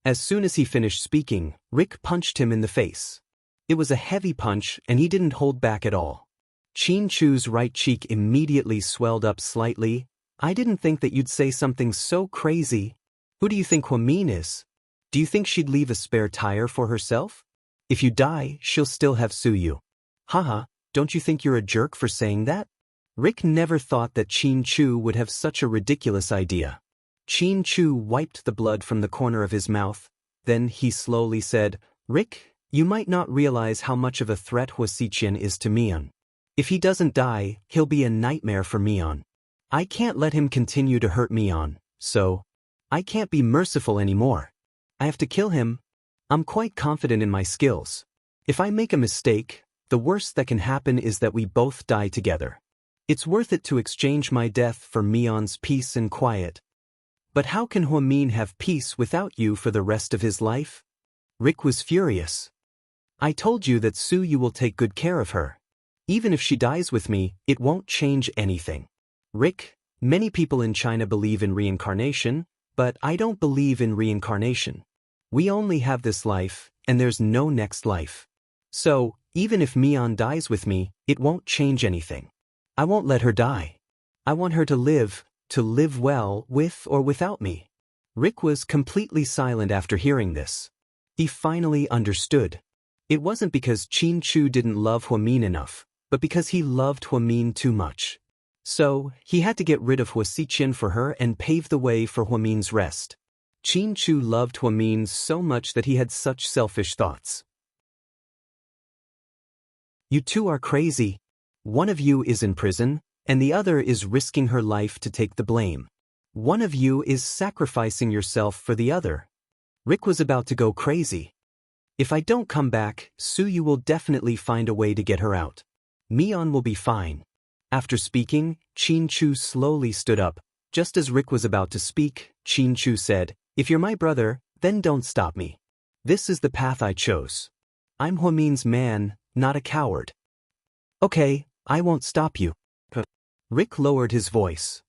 As soon as he finished speaking, Rick punched him in the face. It was a heavy punch and he didn't hold back at all. Qin Chu's right cheek immediately swelled up slightly. I didn't think that you'd say something so crazy. Who do you think Huamin is? Do you think she'd leave a spare tire for herself? If you die, she'll still have Su Yu. Haha, don't you think you're a jerk for saying that? Rick never thought that Qin Chu would have such a ridiculous idea. Qin Chu wiped the blood from the corner of his mouth. Then he slowly said, Rick, you might not realize how much of a threat Wuxia is to Mian. If he doesn't die, he'll be a nightmare for Mian. I can't let him continue to hurt Mian, so I can't be merciful anymore. I have to kill him. I'm quite confident in my skills. If I make a mistake, the worst that can happen is that we both die together. It's worth it to exchange my death for Mian's peace and quiet. But how can Huamin have peace without you for the rest of his life? Rick was furious. I told you that Su Yu will take good care of her. Even if she dies with me, it won't change anything. Rick, many people in China believe in reincarnation, but I don't believe in reincarnation. We only have this life, and there's no next life. So, even if Mian dies with me, it won't change anything. I won't let her die. I want her to live well with or without me. Rick was completely silent after hearing this. He finally understood. It wasn't because Qin Chu didn't love Huamin enough, but because he loved Huamin too much. So, he had to get rid of Wuxia for her and pave the way for Huamin's rest. Qin Chu loved Huamin so much that he had such selfish thoughts. You two are crazy. One of you is in prison, and the other is risking her life to take the blame. One of you is sacrificing yourself for the other. Rick was about to go crazy. If I don't come back, Su Yu will definitely find a way to get her out. Mian will be fine. After speaking, Qin Chu slowly stood up. Just as Rick was about to speak, Qin Chu said, If you're my brother, then don't stop me. This is the path I chose. I'm Huamin's man, not a coward. Okay, I won't stop you. Rick lowered his voice.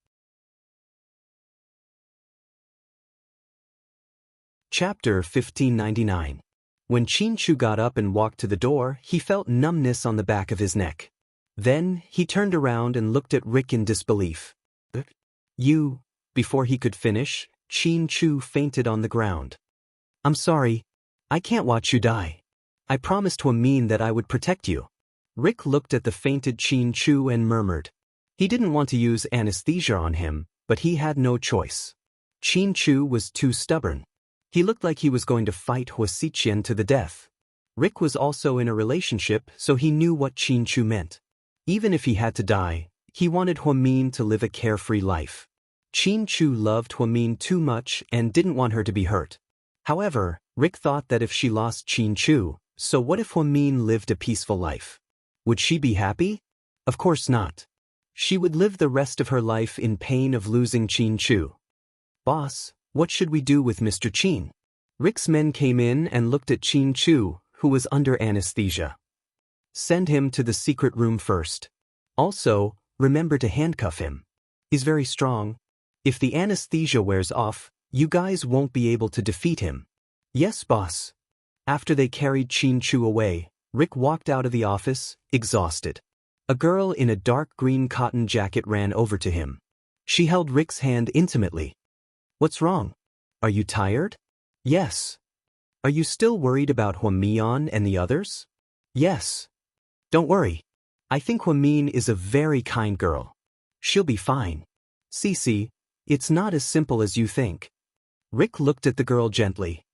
Chapter 1599. When Qin Chu got up and walked to the door, he felt numbness on the back of his neck. Then, he turned around and looked at Rick in disbelief. You, before he could finish, Qin Chu fainted on the ground. I'm sorry. I can't watch you die. I promised Huamin that I would protect you. Rick looked at the fainted Qin Chu and murmured. He didn't want to use anesthesia on him, but he had no choice. Qin Chu was too stubborn. He looked like he was going to fight Wuxia to the death. Rick was also in a relationship, so he knew what Qin Chu meant. Even if he had to die, he wanted Huamin to live a carefree life. Qin Chu loved Huamin too much and didn't want her to be hurt. However, Rick thought that if she lost Qin Chu, so what if Huamin lived a peaceful life? Would she be happy? Of course not. She would live the rest of her life in pain of losing Qin Chu. Boss, what should we do with Mr. Qin? Rick's men came in and looked at Qin Chu, who was under anesthesia. Send him to the secret room first. Also, remember to handcuff him. He's very strong. If the anesthesia wears off, you guys won't be able to defeat him. Yes, boss. After they carried Qin Chu away, Rick walked out of the office, exhausted. A girl in a dark green cotton jacket ran over to him. She held Rick's hand intimately. What's wrong? Are you tired? Yes. Are you still worried about Huamian and the others? Yes. Don't worry. I think Huamin is a very kind girl. She'll be fine. Cece, it's not as simple as you think. Rick looked at the girl gently.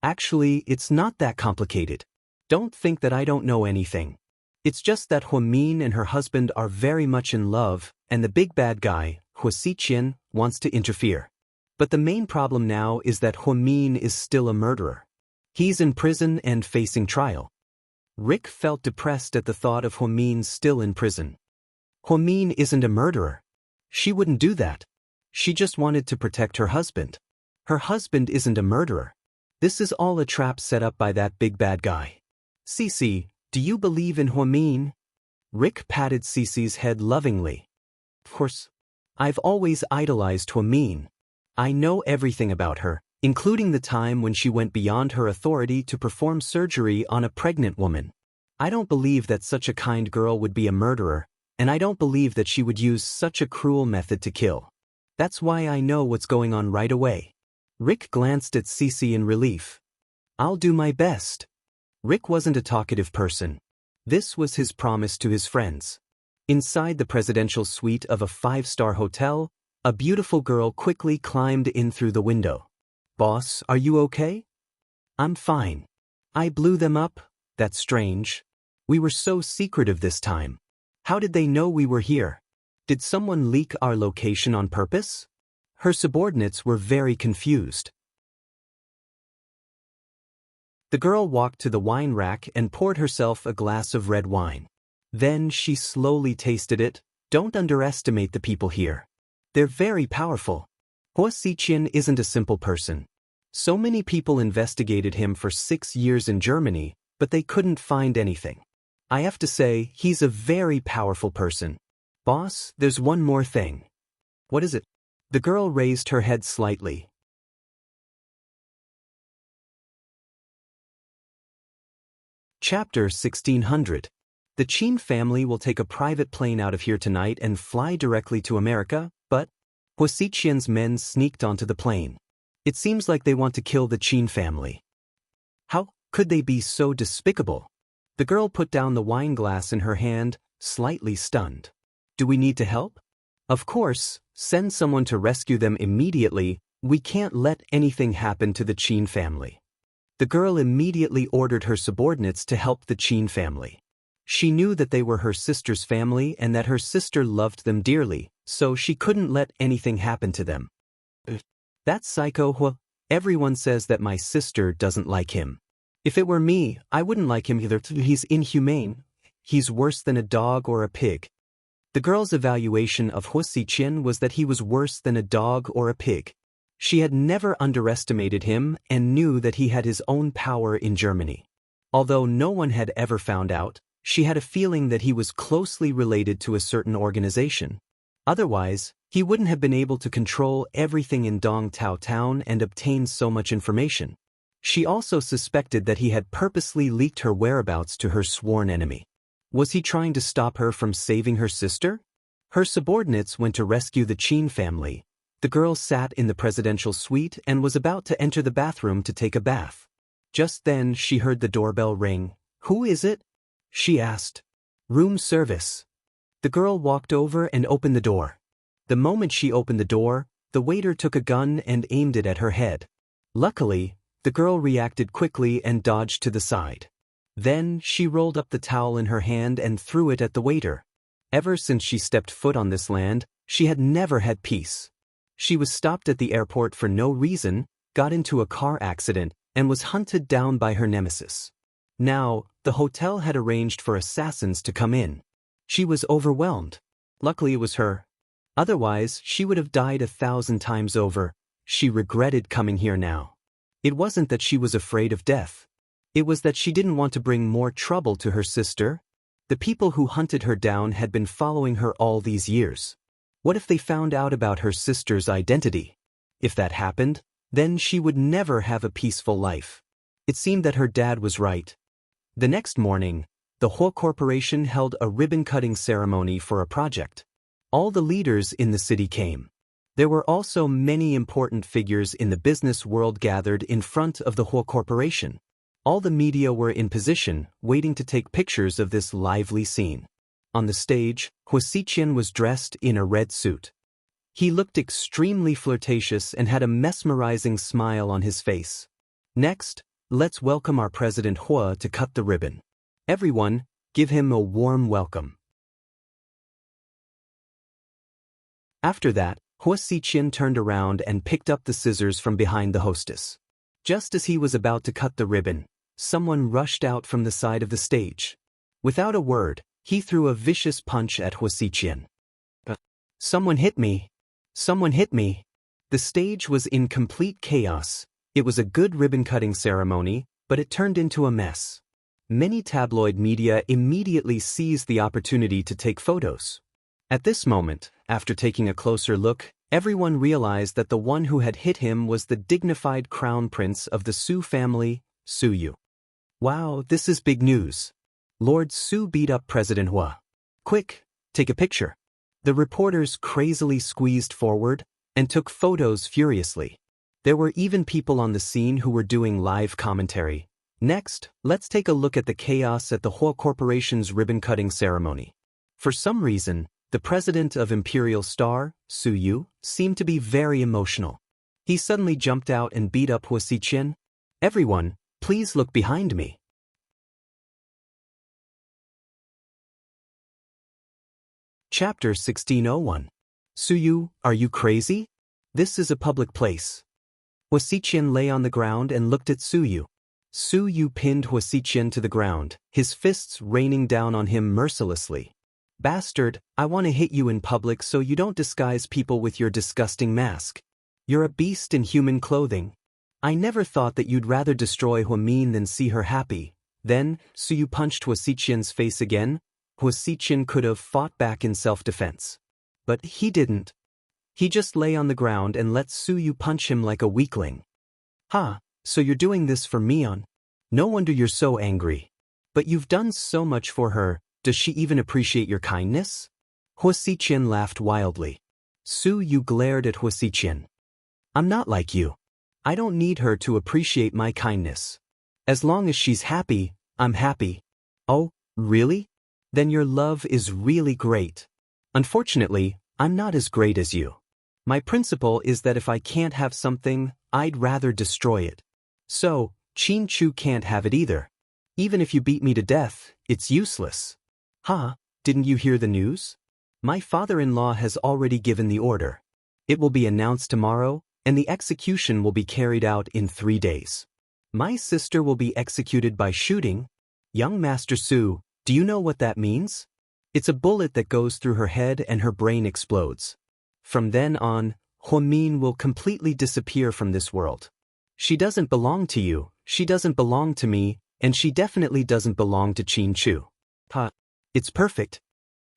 Actually, it's not that complicated. Don't think that I don't know anything. It's just that Huamin and her husband are very much in love, and the big bad guy, Wuxia, wants to interfere. But the main problem now is that Huamin is still a murderer. He's in prison and facing trial. Rick felt depressed at the thought of Huamin still in prison. Huamin isn't a murderer. She wouldn't do that. She just wanted to protect her husband. Her husband isn't a murderer. This is all a trap set up by that big bad guy. Cece, do you believe in Huamin? Rick patted Cece's head lovingly. Of course, I've always idolized Huamin. I know everything about her, including the time when she went beyond her authority to perform surgery on a pregnant woman. I don't believe that such a kind girl would be a murderer, and I don't believe that she would use such a cruel method to kill. That's why I know what's going on right away. Rick glanced at Cece in relief. I'll do my best. Rick wasn't a talkative person. This was his promise to his friends. Inside the presidential suite of a 5-star hotel, a beautiful girl quickly climbed in through the window. Boss, are you okay? I'm fine. I blew them up? That's strange. We were so secretive this time. How did they know we were here? Did someone leak our location on purpose? Her subordinates were very confused. The girl walked to the wine rack and poured herself a glass of red wine. Then she slowly tasted it. Don't underestimate the people here. They're very powerful. Hua Xiqian isn't a simple person. So many people investigated him for 6 years in Germany, but they couldn't find anything. I have to say, he's a very powerful person. Boss, there's one more thing. What is it? The girl raised her head slightly. Chapter 1600. The Qin family will take a private plane out of here tonight and fly directly to America, but Hua Xiqian's men sneaked onto the plane. It seems like they want to kill the Qin family. How could they be so despicable? The girl put down the wine glass in her hand, slightly stunned. Do we need to help? Of course, send someone to rescue them immediately. We can't let anything happen to the Qin family. The girl immediately ordered her subordinates to help the Qin family. She knew that they were her sister's family and that her sister loved them dearly, so she couldn't let anything happen to them. That psycho Hua, everyone says that my sister doesn't like him. If it were me, I wouldn't like him either. He's inhumane. He's worse than a dog or a pig. The girl's evaluation of Hua Xiqian was that he was worse than a dog or a pig. She had never underestimated him and knew that he had his own power in Germany. Although no one had ever found out, she had a feeling that he was closely related to a certain organization. Otherwise, he wouldn't have been able to control everything in Dongtao Town and obtain so much information. She also suspected that he had purposely leaked her whereabouts to her sworn enemy. Was he trying to stop her from saving her sister? Her subordinates went to rescue the Qin family. The girl sat in the presidential suite and was about to enter the bathroom to take a bath. Just then she heard the doorbell ring. Who is it? She asked. Room service. The girl walked over and opened the door. The moment she opened the door, the waiter took a gun and aimed it at her head. Luckily, the girl reacted quickly and dodged to the side. Then she rolled up the towel in her hand and threw it at the waiter. Ever since she stepped foot on this land, she had never had peace. She was stopped at the airport for no reason, got into a car accident, and was hunted down by her nemesis. Now, the hotel had arranged for assassins to come in. She was overwhelmed. Luckily it was her. Otherwise, she would have died 1,000 times over. She regretted coming here now. It wasn't that she was afraid of death. It was that she didn't want to bring more trouble to her sister. The people who hunted her down had been following her all these years. What if they found out about her sister's identity? If that happened, then she would never have a peaceful life. It seemed that her dad was right. The next morning, the Hua Corporation held a ribbon-cutting ceremony for a project. All the leaders in the city came. There were also many important figures in the business world gathered in front of the Hua Corporation. All the media were in position, waiting to take pictures of this lively scene. On the stage, Hua Xiqian was dressed in a red suit. He looked extremely flirtatious and had a mesmerizing smile on his face. Next, let's welcome our President Hua to cut the ribbon. Everyone, give him a warm welcome. After that, Hua Xiqian turned around and picked up the scissors from behind the hostess. Just as he was about to cut the ribbon, someone rushed out from the side of the stage. Without a word, he threw a vicious punch at Hua Xiqian. Someone hit me! Someone hit me! The stage was in complete chaos. It was a good ribbon-cutting ceremony, but it turned into a mess. Many tabloid media immediately seized the opportunity to take photos. At this moment, after taking a closer look, everyone realized that the one who had hit him was the dignified crown prince of the Su family, Su Yu. Wow, this is big news. Lord Su beat up President Hua. Quick, take a picture. The reporters crazily squeezed forward and took photos furiously. There were even people on the scene who were doing live commentary. Next, let's take a look at the chaos at the Hua Corporation's ribbon-cutting ceremony. For some reason, the president of Imperial Star, Su Yu, seemed to be very emotional. He suddenly jumped out and beat up Hua Xichen. Everyone, please look behind me. Chapter 1601. Su Yu, are you crazy? This is a public place. Hua Xichen lay on the ground and looked at Su Yu. Su Yu pinned Hua Xichen to the ground, his fists raining down on him mercilessly. Bastard, I want to hit you in public so you don't disguise people with your disgusting mask. You're a beast in human clothing. I never thought that you'd rather destroy Hua Min than see her happy. Then, Su Yu punched Hua Xichen's face again. Hua Xichen could have fought back in self-defense. But he didn't. He just lay on the ground and let Su Yu punch him like a weakling. Ha, so you're doing this for Mion? No wonder you're so angry. But you've done so much for her. Does she even appreciate your kindness? Hua Xichen laughed wildly. Su Yu glared at Hua Xichen. I'm not like you. I don't need her to appreciate my kindness. As long as she's happy, I'm happy. Oh, really? Then your love is really great. Unfortunately, I'm not as great as you. My principle is that if I can't have something, I'd rather destroy it. So, Qin Chu can't have it either. Even if you beat me to death, it's useless. Ha, didn't you hear the news? My father-in-law has already given the order. It will be announced tomorrow, and the execution will be carried out in 3 days. My sister will be executed by shooting. Young Master Su, do you know what that means? It's a bullet that goes through her head and her brain explodes. From then on, Hua Min will completely disappear from this world. She doesn't belong to you, she doesn't belong to me, and she definitely doesn't belong to Qin Chu. Ha. It's perfect.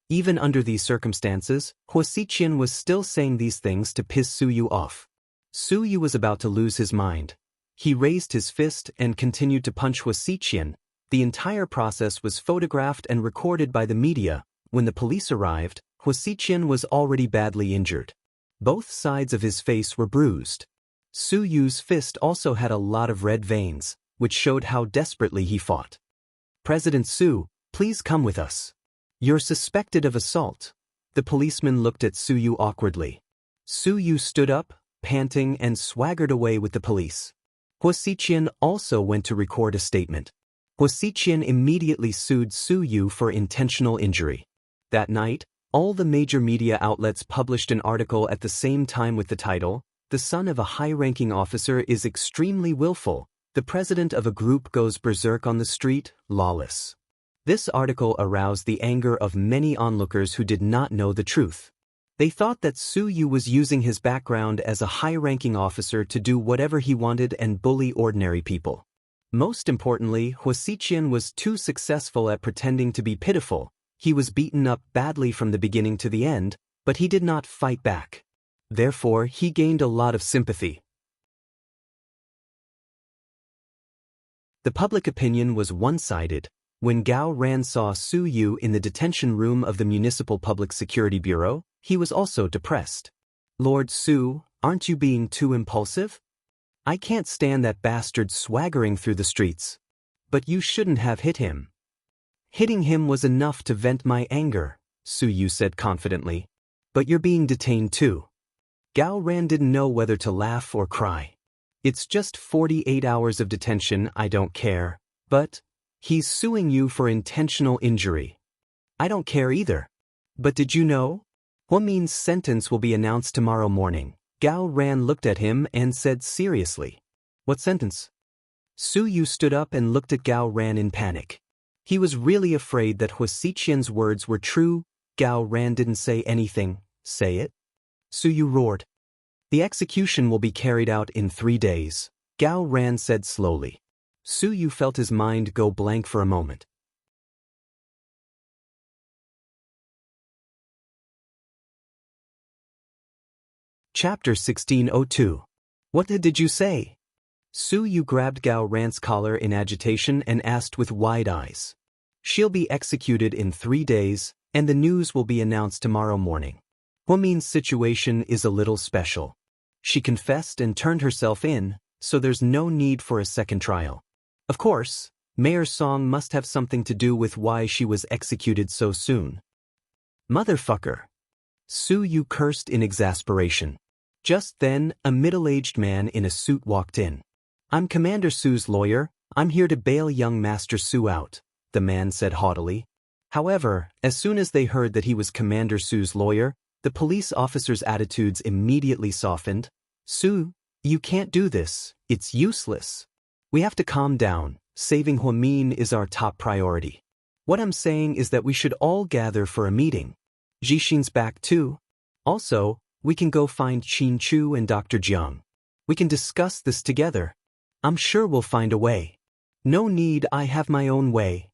Even under these circumstances, Hua Xichen was still saying these things to piss Su Yu off. Su Yu was about to lose his mind. He raised his fist and continued to punch Hua Xichen. The entire process was photographed and recorded by the media. When the police arrived, Hua Xichen was already badly injured. Both sides of his face were bruised. Su Yu's fist also had a lot of red veins, which showed how desperately he fought. President Su, please come with us. You're suspected of assault. The policeman looked at Su Yu awkwardly. Su Yu stood up, panting, and swaggered away with the police. Hua Xichen also went to record a statement. Hua Xichen immediately sued Su Yu for intentional injury. That night, all the major media outlets published an article at the same time with the title, "The son of a high-ranking officer is extremely willful. The president of a group goes berserk on the street, lawless." This article aroused the anger of many onlookers who did not know the truth. They thought that Su Yu was using his background as a high-ranking officer to do whatever he wanted and bully ordinary people. Most importantly, Hua Xichen was too successful at pretending to be pitiful. He was beaten up badly from the beginning to the end, but he did not fight back. Therefore, he gained a lot of sympathy. The public opinion was one-sided. When Gao Ran saw Su Yu in the detention room of the Municipal Public Security Bureau, he was also depressed. Lord Su, aren't you being too impulsive? I can't stand that bastard swaggering through the streets. But you shouldn't have hit him. Hitting him was enough to vent my anger, Su Yu said confidently. But you're being detained too. Gao Ran didn't know whether to laugh or cry. It's just 48 hours of detention, I don't care. But he's suing you for intentional injury. I don't care either. But did you know? Hua Min's sentence will be announced tomorrow morning. Gao Ran looked at him and said seriously. What sentence? Su Yu stood up and looked at Gao Ran in panic. He was really afraid that Hua Xiqian's words were true. Gao Ran didn't say anything. Say it? Su Yu roared. The execution will be carried out in 3 days, Gao Ran said slowly. Su Yu felt his mind go blank for a moment. Chapter 1602. What did you say? Su Yu grabbed Gao Ran's collar in agitation and asked with wide eyes. She'll be executed in 3 days, and the news will be announced tomorrow morning. Huamin's situation is a little special. She confessed and turned herself in, so there's no need for a second trial. Of course, Mayor Song must have something to do with why she was executed so soon. Motherfucker! Su Yu cursed in exasperation. Just then, a middle-aged man in a suit walked in. I'm Commander Su's lawyer. I'm here to bail young Master Su out, the man said haughtily. However, as soon as they heard that he was Commander Su's lawyer, the police officers' attitudes immediately softened. Su, you can't do this. It's useless. We have to calm down. Saving Huamin is our top priority. What I'm saying is that we should all gather for a meeting. Jixin's back too. Also, we can go find Qin Chu and Dr. Jiang. We can discuss this together. I'm sure we'll find a way. No need, I have my own way.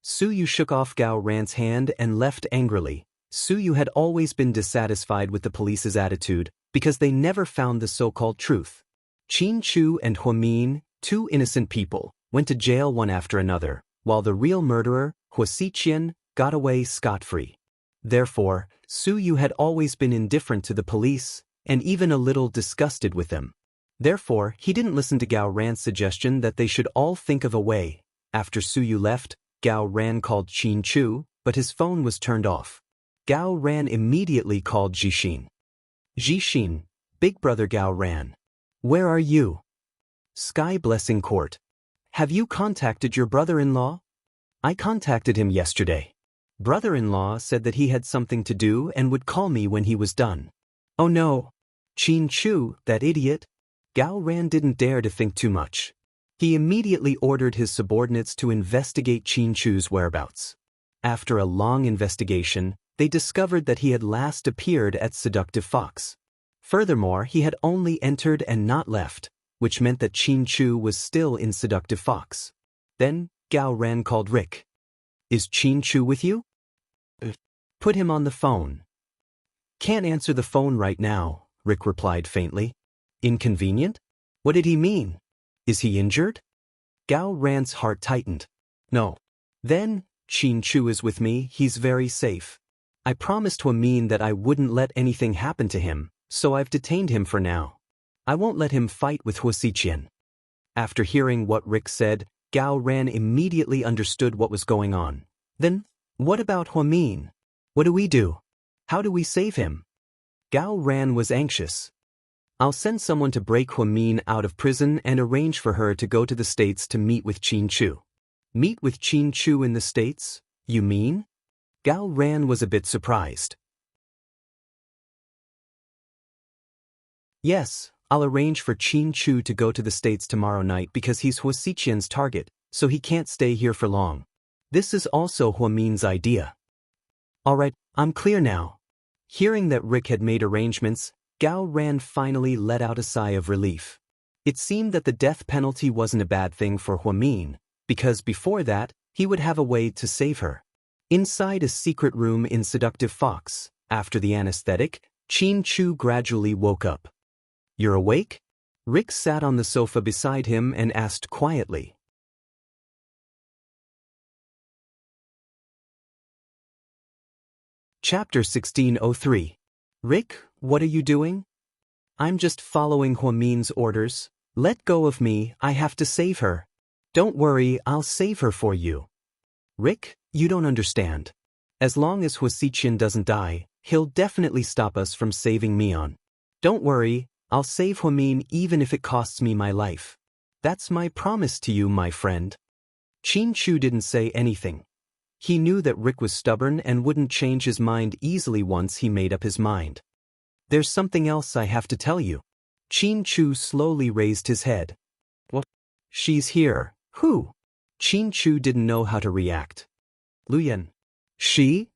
Su Yu shook off Gao Ran's hand and left angrily. Su Yu had always been dissatisfied with the police's attitude because they never found the so-called truth. Qin Chu and Huamin, two innocent people, went to jail one after another, while the real murderer, Wuxia, got away scot-free. Therefore, Su Yu had always been indifferent to the police, and even a little disgusted with them. Therefore, he didn't listen to Gao Ran's suggestion that they should all think of a way. After Su Yu left, Gao Ran called Qin Chu, but his phone was turned off. Gao Ran immediately called Jixin. Jixin, big brother Gao Ran. Where are you? Sky Blessing Court. Have you contacted your brother-in-law? I contacted him yesterday. Brother-in-law said that he had something to do and would call me when he was done. Oh no. Qin Chu, that idiot. Gao Ran didn't dare to think too much. He immediately ordered his subordinates to investigate Qin Chu's whereabouts. After a long investigation, they discovered that he had last appeared at Seductive Fox. Furthermore, he had only entered and not left, which meant that Qin Chu was still in Seductive Fox. Then, Gao Ran called Rick. Is Qin Chu with you? Put him on the phone. Can't answer the phone right now, Rick replied faintly. Inconvenient? What did he mean? Is he injured? Gao Ran's heart tightened. No. Then, Qin Chu is with me, he's very safe. I promised Huamin that I wouldn't let anything happen to him, so I've detained him for now. I won't let him fight with Wuxia. After hearing what Rick said, Gao Ran immediately understood what was going on. Then, what about Huamin? What do we do? How do we save him? Gao Ran was anxious. I'll send someone to break Huamin out of prison and arrange for her to go to the States to meet with Qin Chu. Meet with Qin Chu in the States, you mean? Gao Ran was a bit surprised. Yes, I'll arrange for Qin Chu to go to the States tomorrow night because he's Wuxian's target, so he can't stay here for long. This is also Huamin's idea. Alright, I'm clear now. Hearing that Rick had made arrangements, Gao Ran finally let out a sigh of relief. It seemed that the death penalty wasn't a bad thing for Huamin, because before that, he would have a way to save her. Inside a secret room in Seductive Fox, after the anesthetic, Qin Chu gradually woke up. You're awake? Rick sat on the sofa beside him and asked quietly. Chapter 1603. Rick, what are you doing? I'm just following Huamin's orders. Let go of me, I have to save her. Don't worry, I'll save her for you. Rick, you don't understand. As long as Wuxian doesn't die, he'll definitely stop us from saving Mion. Don't worry, I'll save Huamin even if it costs me my life. That's my promise to you, my friend. Qin Chu didn't say anything. He knew that Rick was stubborn and wouldn't change his mind easily once he made up his mind. There's something else I have to tell you. Qin Chu slowly raised his head. What? She's here. Who? Qin Chu didn't know how to react. Luyan. She?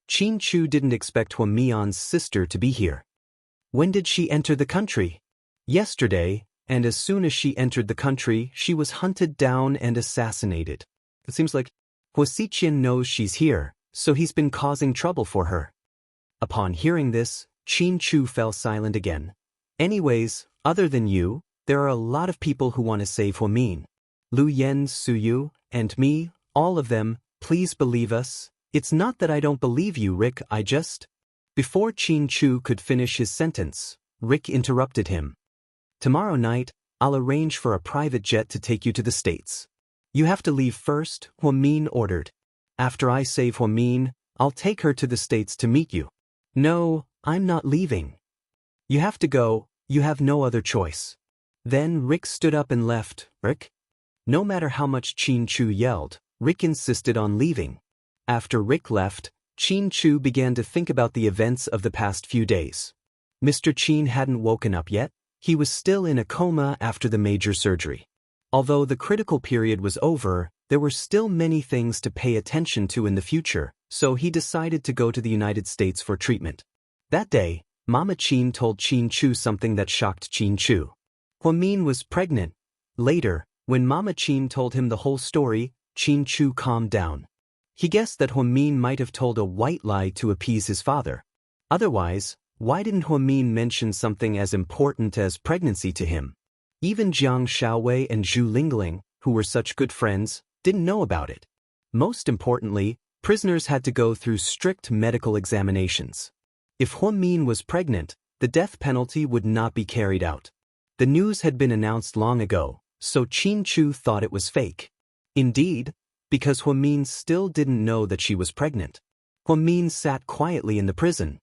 Qin Chu didn't expect Huamion's sister to be here. When did she enter the country? Yesterday, and as soon as she entered the country, she was hunted down and assassinated. It seems like Wuxian knows she's here, so he's been causing trouble for her. Upon hearing this, Qin Chu fell silent again, Anyways, other than you, there are a lot of people who want to save Huamin. Lu Yen, Suyu, and me, all of them, please believe us. It's not that I don't believe you, Rick, I just... Before Qin Chu could finish his sentence, Rick interrupted him. Tomorrow night, I'll arrange for a private jet to take you to the States. You have to leave first, Huamin ordered. After I save Huamin, I'll take her to the States to meet you. No, I'm not leaving. You have to go, you have no other choice. Then Rick stood up and left. Rick? No matter how much Qin Chu yelled, Rick insisted on leaving. After Rick left, Qin Chu began to think about the events of the past few days. Mr. Qin hadn't woken up yet. He was still in a coma after the major surgery. Although the critical period was over, there were still many things to pay attention to in the future, so he decided to go to the United States for treatment. That day, Mama Qin told Qin Chu something that shocked Qin Chu. Huamin was pregnant. Later, when Mama Qin told him the whole story, Qin Chu calmed down. He guessed that Huamin might have told a white lie to appease his father. Otherwise, why didn't Huamin mention something as important as pregnancy to him? Even Jiang Shaowei and Zhu Lingling, who were such good friends, didn't know about it. Most importantly, prisoners had to go through strict medical examinations. If Huamin was pregnant, the death penalty would not be carried out. The news had been announced long ago, so Qin Chu thought it was fake. Indeed, because Huamin still didn't know that she was pregnant. Huamin sat quietly in the prison.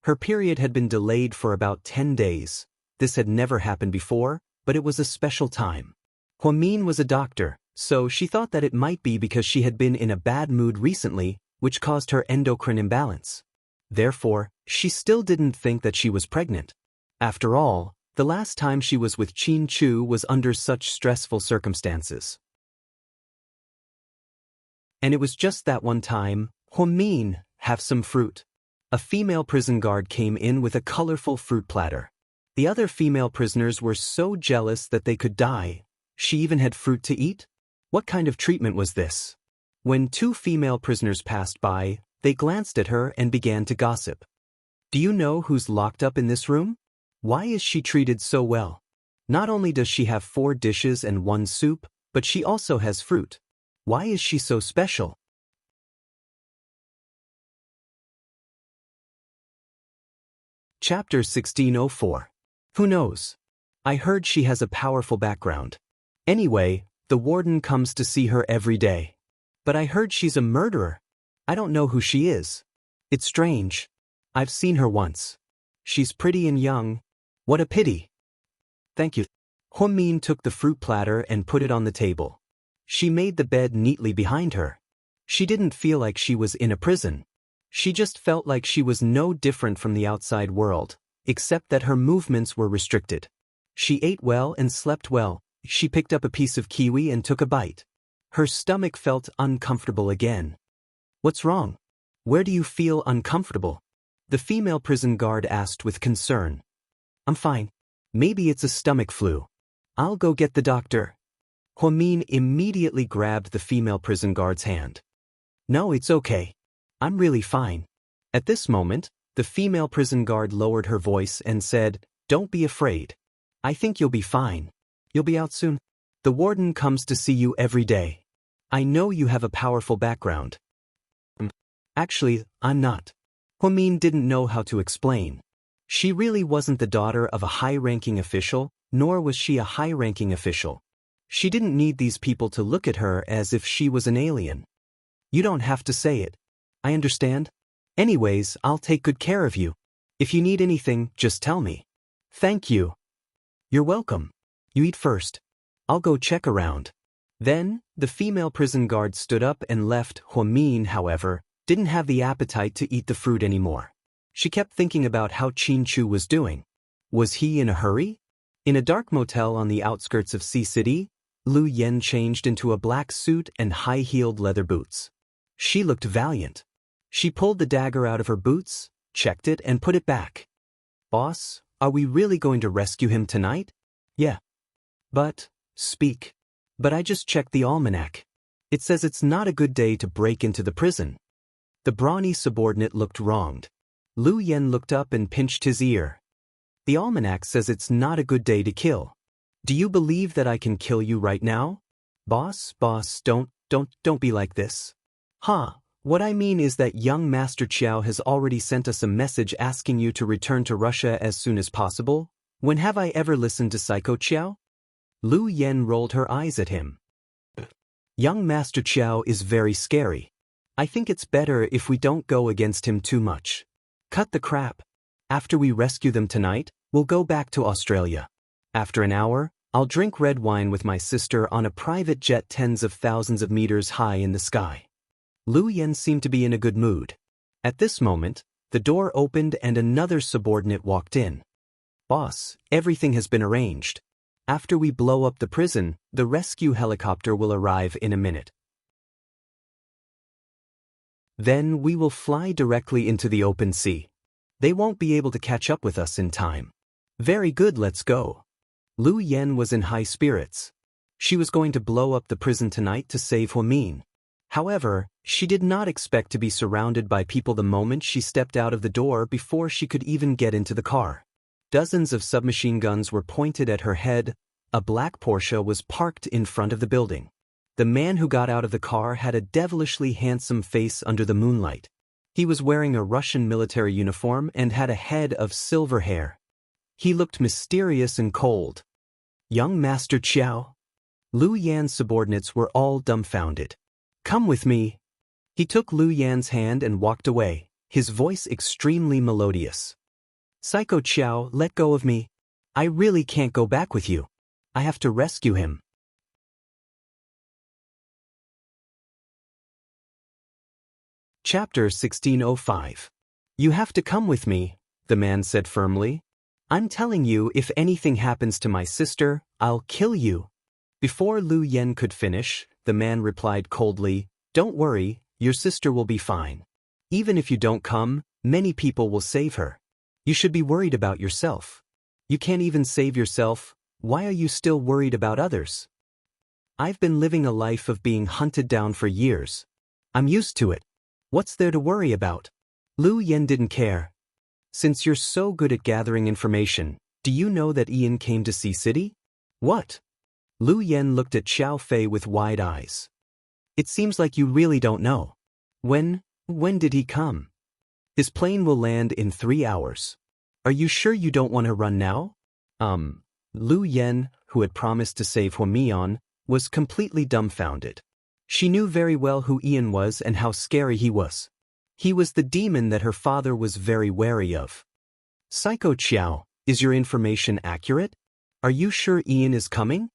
Her period had been delayed for about 10 days. This had never happened before, but it was a special time. Huamin was a doctor, so she thought that it might be because she had been in a bad mood recently, which caused her endocrine imbalance. Therefore, she still didn't think that she was pregnant. After all, the last time she was with Qin Chu was under such stressful circumstances. And it was just that one time. Huamin, have some fruit. A female prison guard came in with a colorful fruit platter. The other female prisoners were so jealous that they could die. She even had fruit to eat? What kind of treatment was this? When two female prisoners passed by, they glanced at her and began to gossip. Do you know who's locked up in this room? Why is she treated so well? Not only does she have 4 dishes and 1 soup, but she also has fruit. Why is she so special? Chapter 1604. Who knows? I heard she has a powerful background. Anyway, the warden comes to see her every day. But I heard she's a murderer. I don't know who she is. It's strange. I've seen her once. She's pretty and young. What a pity. Thank you. Huamin took the fruit platter and put it on the table. She made the bed neatly behind her. She didn't feel like she was in a prison. She just felt like she was no different from the outside world, except that her movements were restricted. She ate well and slept well. She picked up a piece of kiwi and took a bite. Her stomach felt uncomfortable again. What's wrong? Where do you feel uncomfortable? The female prison guard asked with concern. I'm fine. Maybe it's a stomach flu. I'll go get the doctor. Huamin immediately grabbed the female prison guard's hand. No, it's okay. I'm really fine. At this moment, the female prison guard lowered her voice and said, Don't be afraid. I think you'll be fine. You'll be out soon. The warden comes to see you every day. I know you have a powerful background. Actually, I'm not. Huamin didn't know how to explain. She really wasn't the daughter of a high-ranking official, nor was she a high-ranking official. She didn't need these people to look at her as if she was an alien. You don't have to say it. I understand. Anyways, I'll take good care of you. If you need anything, just tell me. Thank you. You're welcome. You eat first. I'll go check around. Then, the female prison guard stood up and left. Huamin, however, didn't have the appetite to eat the fruit anymore. She kept thinking about how Qin Chu was doing. Was he in a hurry? In a dark motel on the outskirts of Sea City, Lu Yen changed into a black suit and high-heeled leather boots. She looked valiant. She pulled the dagger out of her boots, checked it, and put it back. Boss, are we really going to rescue him tonight? Yeah. But, speak. But I just checked the almanac. It says it's not a good day to break into the prison. The brawny subordinate looked wronged. Lu Yen looked up and pinched his ear. The almanac says it's not a good day to kill. Do you believe that I can kill you right now? Boss, don't be like this. What I mean is that young Master Qiao has already sent us a message asking you to return to Russia as soon as possible. When have I ever listened to Psycho Qiao? Lu Yen rolled her eyes at him. Young Master Qiao is very scary. I think it's better if we don't go against him too much. Cut the crap. After we rescue them tonight, we'll go back to Australia. After an hour, I'll drink red wine with my sister on a private jet tens of thousands of meters high in the sky. Lu Yen seemed to be in a good mood. At this moment, the door opened and another subordinate walked in. Boss, everything has been arranged. After we blow up the prison, the rescue helicopter will arrive in a minute. Then we will fly directly into the open sea. They won't be able to catch up with us in time. Very good, let's go. Lu Yen was in high spirits. She was going to blow up the prison tonight to save Huamin. However, she did not expect to be surrounded by people the moment she stepped out of the door before she could even get into the car. Dozens of submachine guns were pointed at her head. A black Porsche was parked in front of the building. The man who got out of the car had a devilishly handsome face under the moonlight. He was wearing a Russian military uniform and had a head of silver hair. He looked mysterious and cold. Young Master Qiao? Lu Yan's subordinates were all dumbfounded. Come with me. He took Lu Yan's hand and walked away, his voice extremely melodious. Psycho Qiao, let go of me. I really can't go back with you. I have to rescue him. Chapter 1605. You have to come with me, the man said firmly. I'm telling you, if anything happens to my sister, I'll kill you. Before Lu Yen could finish, the man replied coldly, Don't worry, your sister will be fine. Even if you don't come, many people will save her. You should be worried about yourself. You can't even save yourself. Why are you still worried about others? I've been living a life of being hunted down for years. I'm used to it. What's there to worry about? Lu Yen didn't care. Since you're so good at gathering information, do you know that Ian came to Sea City? What? Lu Yen looked at Xiao Fei with wide eyes. It seems like you really don't know. When did he come? His plane will land in 3 hours. Are you sure you don't want to run now? Lu Yen, who had promised to save Huamian, was completely dumbfounded. She knew very well who Ian was and how scary he was. He was the demon that her father was very wary of. Psycho Qiao, is your information accurate? Are you sure Ian is coming?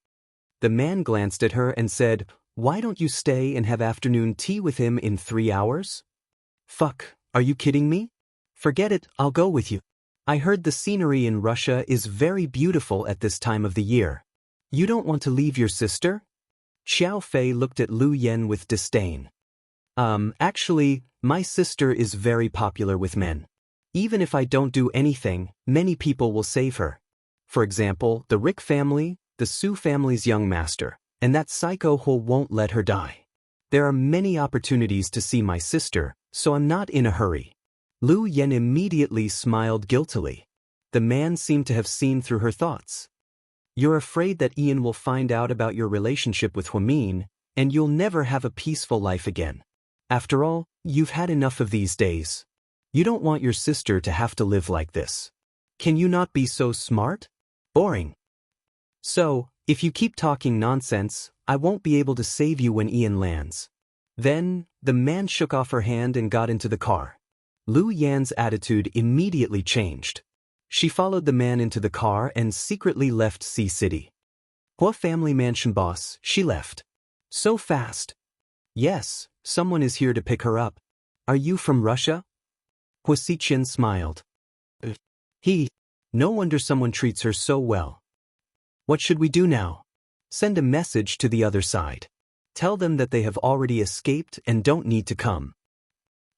The man glanced at her and said, Why don't you stay and have afternoon tea with him in 3 hours? Fuck, are you kidding me? Forget it, I'll go with you. I heard the scenery in Russia is very beautiful at this time of the year. You don't want to leave your sister? Xiao Fei looked at Lu Yen with disdain. Actually, my sister is very popular with men. Even if I don't do anything, many people will save her. For example, the Rick family, the Su family's young master, and that psycho Ho won't let her die. There are many opportunities to see my sister, so I'm not in a hurry. Lu Yen immediately smiled guiltily. The man seemed to have seen through her thoughts. You're afraid that Ian will find out about your relationship with Huamin, and you'll never have a peaceful life again. After all, you've had enough of these days. You don't want your sister to have to live like this. Can you not be so smart? Boring. So, if you keep talking nonsense, I won't be able to save you when Ian lands. Then, the man shook off her hand and got into the car. Lu Yan's attitude immediately changed. She followed the man into the car and secretly left Sea City. Hua family mansion boss, she left. So fast. Yes, someone is here to pick her up. Are you from Russia? Hua Xichen smiled. No wonder someone treats her so well. What should we do now? Send a message to the other side. Tell them that they have already escaped and don't need to come.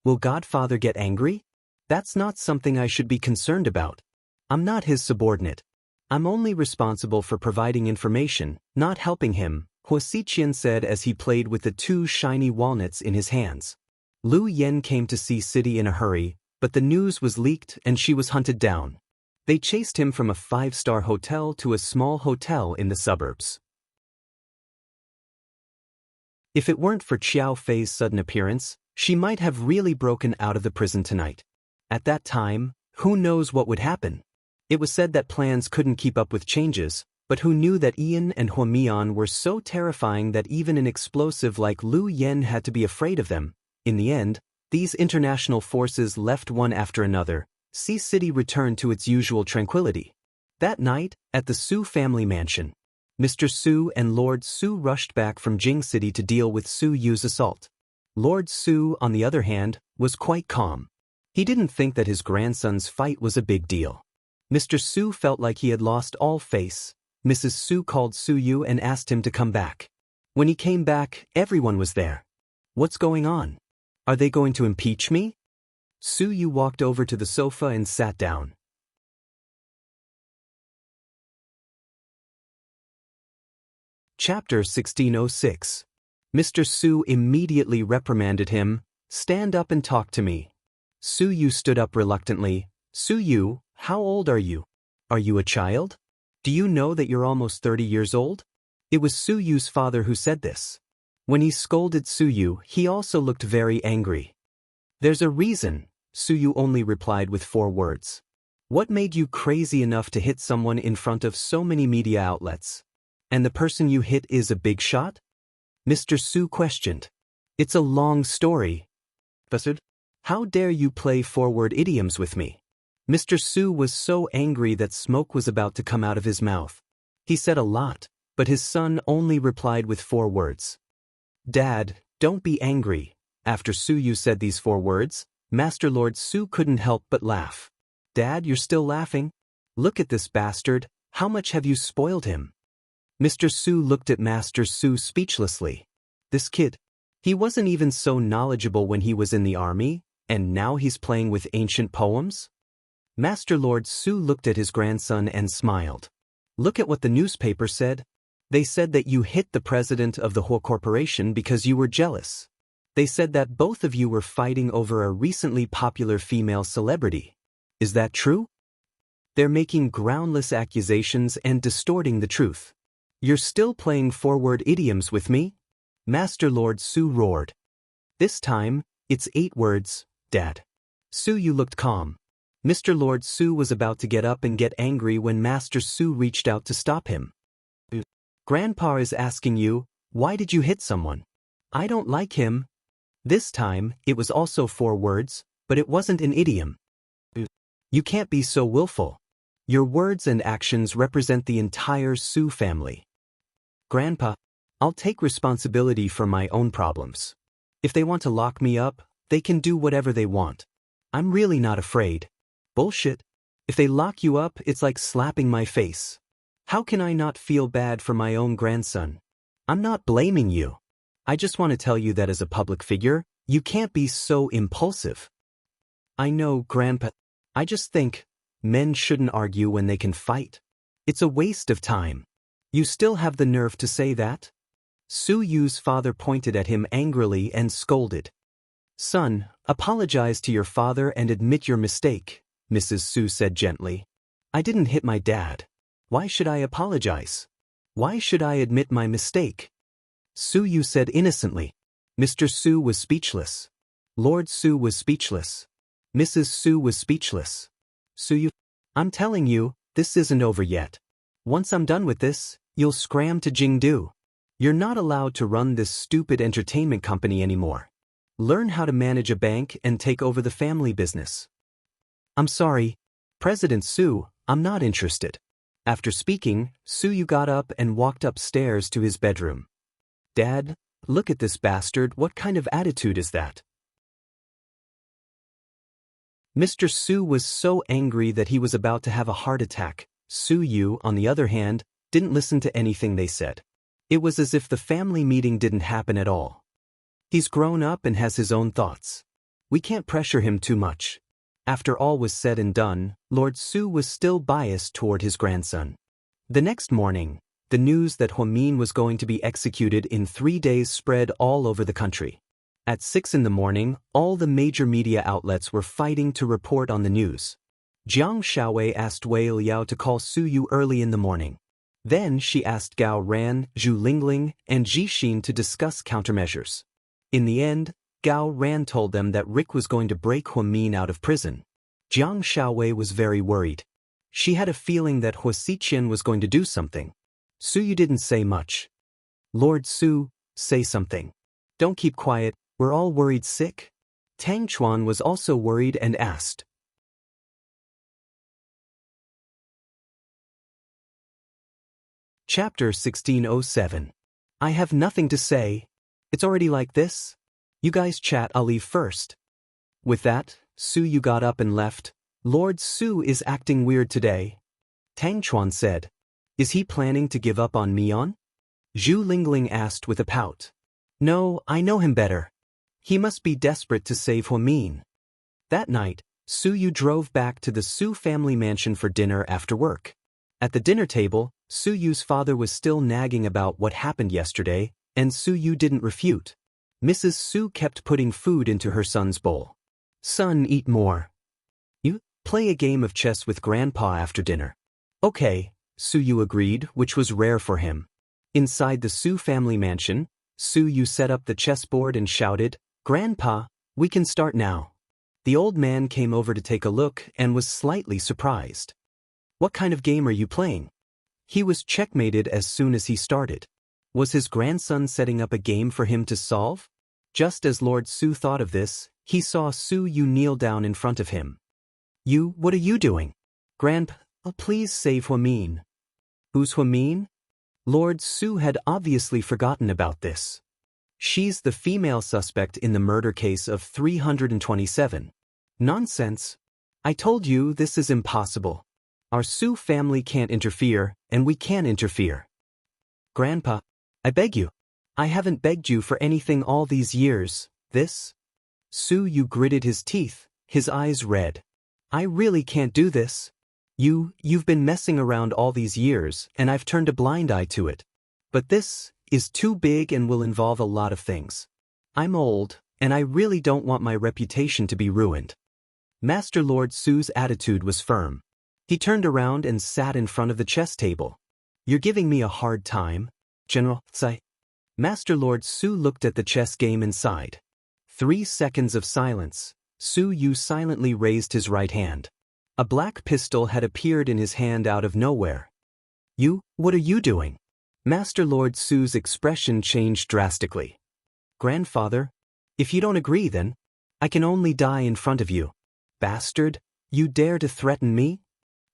Will Godfather get angry? That's not something I should be concerned about. I'm not his subordinate. I'm only responsible for providing information, not helping him, Hua Xichen said as he played with the 2 shiny walnuts in his hands. Lu Yen came to Sea City in a hurry, but the news was leaked and she was hunted down. They chased him from a 5-star hotel to a small hotel in the suburbs. If it weren't for Xiao Fei's sudden appearance, she might have really broken out of the prison tonight. At that time, who knows what would happen? It was said that plans couldn't keep up with changes, but who knew that Ian and Huamian were so terrifying that even an explosive like Lu Yen had to be afraid of them? In the end, these international forces left one after another. Sea City returned to its usual tranquility. That night, at the Su family mansion, Mr. Su and Lord Su rushed back from Jing City to deal with Su Yu's assault. Lord Su, on the other hand, was quite calm. He didn't think that his grandson's fight was a big deal. Mr. Su felt like he had lost all face. Mrs. Su called Su Yu and asked him to come back. When he came back, everyone was there. What's going on? Are they going to impeach me? Su Yu walked over to the sofa and sat down. Chapter 1606. Mr. Su immediately reprimanded him. Stand up and talk to me. Su Yu stood up reluctantly. Su Yu, how old are you? Are you a child? Do you know that you're almost 30 years old? It was Su Yu's father who said this. When he scolded Su Yu, he also looked very angry. There's a reason, Su Yu only replied with 4 words. What made you crazy enough to hit someone in front of so many media outlets? And the person you hit is a big shot? Mr. Su questioned. It's a long story. Buzzard, how dare you play forward idioms with me? Mr. Su was so angry that smoke was about to come out of his mouth. He said a lot, but his son only replied with 4 words. Dad, don't be angry. After Su Yu said these 4 words, Master Lord Su couldn't help but laugh. Dad, you're still laughing? Look at this bastard, how much have you spoiled him? Mr. Su looked at Master Su speechlessly. This kid. He wasn't even so knowledgeable when he was in the army, and now he's playing with ancient poems? Master Lord Su looked at his grandson and smiled. Look at what the newspaper said. They said that you hit the president of the whole corporation because you were jealous. They said that both of you were fighting over a recently popular female celebrity. Is that true? They're making groundless accusations and distorting the truth. You're still playing forward idioms with me? Master Lord Su roared. This time, it's 8 words, Dad. Su Yu looked calm. Mr. Lord Su was about to get up and get angry when Master Su reached out to stop him. Grandpa is asking you, why did you hit someone? I don't like him. This time, it was also 4 words, but it wasn't an idiom. You can't be so willful. Your words and actions represent the entire Su family. Grandpa, I'll take responsibility for my own problems. If they want to lock me up, they can do whatever they want. I'm really not afraid. Bullshit. If they lock you up, it's like slapping my face. How can I not feel bad for my own grandson? I'm not blaming you. I just want to tell you that as a public figure, you can't be so impulsive. I know, Grandpa. I just think men shouldn't argue when they can fight. It's a waste of time. You still have the nerve to say that? Su Yu's father pointed at him angrily and scolded. Son, apologize to your father and admit your mistake, Mrs. Su said gently. I didn't hit my dad. Why should I apologize? Why should I admit my mistake? Su Yu said innocently. Mr. Su was speechless. Lord Su was speechless. Mrs. Su was speechless. Su Yu, I'm telling you, this isn't over yet. Once I'm done with this, you'll scram to Jingdu. You're not allowed to run this stupid entertainment company anymore. Learn how to manage a bank and take over the family business. I'm sorry, President Su, I'm not interested. After speaking, Su Yu got up and walked upstairs to his bedroom. Dad, look at this bastard, what kind of attitude is that? Mr. Su was so angry that he was about to have a heart attack. Su Yu, on the other hand, didn't listen to anything they said. It was as if the family meeting didn't happen at all. He's grown up and has his own thoughts. We can't pressure him too much. After all was said and done, Lord Su was still biased toward his grandson. The next morning, the news that Huamin was going to be executed in 3 days spread all over the country. At 6 in the morning, all the major media outlets were fighting to report on the news. Jiang Shaowei asked Wei Liao to call Su Yu early in the morning. Then she asked Gao Ran, Zhu Lingling, and Ji Xin to discuss countermeasures. In the end, Gao Ran told them that Rick was going to break Huamin out of prison. Jiang Shaowei was very worried. She had a feeling that Huasiqian was going to do something. Su Yu didn't say much. Lord Su, say something. Don't keep quiet, we're all worried sick. Tang Chuan was also worried and asked. Chapter 1607. I have nothing to say. It's already like this. You guys chat, I'll leave first. With that, Su Yu got up and left. Lord Su is acting weird today. Tang Chuan said. Is he planning to give up on Mian? Zhu Lingling asked with a pout. No, I know him better. He must be desperate to save Huamin. That night, Su Yu drove back to the Su family mansion for dinner after work. At the dinner table, Su Yu's father was still nagging about what happened yesterday, and Su Yu didn't refute. Mrs. Su kept putting food into her son's bowl. Son, eat more. You play a game of chess with Grandpa after dinner. Okay, Su Yu agreed, which was rare for him. Inside the Su family mansion, Su Yu set up the chessboard and shouted, Grandpa, we can start now. The old man came over to take a look and was slightly surprised. What kind of game are you playing? He was checkmated as soon as he started. Was his grandson setting up a game for him to solve? Just as Lord Su thought of this, he saw Su Yu kneel down in front of him. You, what are you doing? Grandpa, please save Huamin. Who's Huamin? Lord Su had obviously forgotten about this. She's the female suspect in the murder case of 327. Nonsense. I told you this is impossible. Our Su family can't interfere, and we can't interfere. Grandpa, I beg you. I haven't begged you for anything all these years. This? Su Yu gritted his teeth, his eyes red. I really can't do this. You've been messing around all these years, and I've turned a blind eye to it. But this is too big and will involve a lot of things. I'm old, and I really don't want my reputation to be ruined. Master Lord Su's attitude was firm. He turned around and sat in front of the chess table. You're giving me a hard time, General Tsai. Master Lord Su looked at the chess game inside. 3 seconds of silence. Su Yu silently raised his right hand. A black pistol had appeared in his hand out of nowhere. You, what are you doing? Master Lord Su's expression changed drastically. Grandfather, if you don't agree then, I can only die in front of you. Bastard, you dare to threaten me?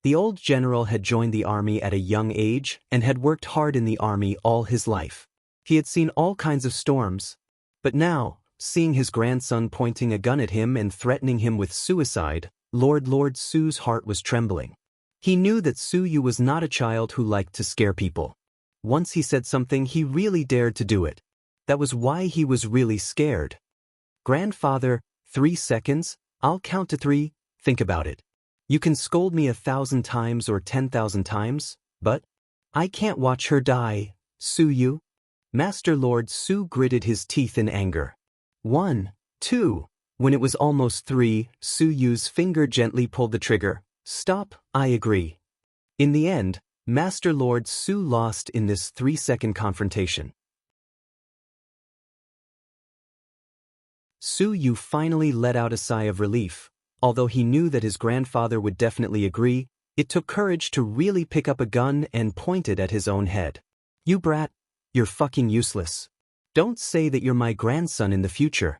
The old general had joined the army at a young age and had worked hard in the army all his life. He had seen all kinds of storms. But now, seeing his grandson pointing a gun at him and threatening him with suicide, Lord Su's heart was trembling. He knew that Su Yu was not a child who liked to scare people. Once he said something, he really dared to do it. That was why he was really scared. Grandfather, 3 seconds, I'll count to 3, think about it. You can scold me 1,000 times or 10,000 times, but I can't watch her die, Su Yu. Master Lord Su gritted his teeth in anger. 1, 2. When it was almost 3, Su Yu's finger gently pulled the trigger. Stop, I agree. In the end, Master Lord Su lost in this 3-second confrontation. Su Yu finally let out a sigh of relief. Although he knew that his grandfather would definitely agree, it took courage to really pick up a gun and point it at his own head. You brat, you're fucking useless. Don't say that you're my grandson in the future.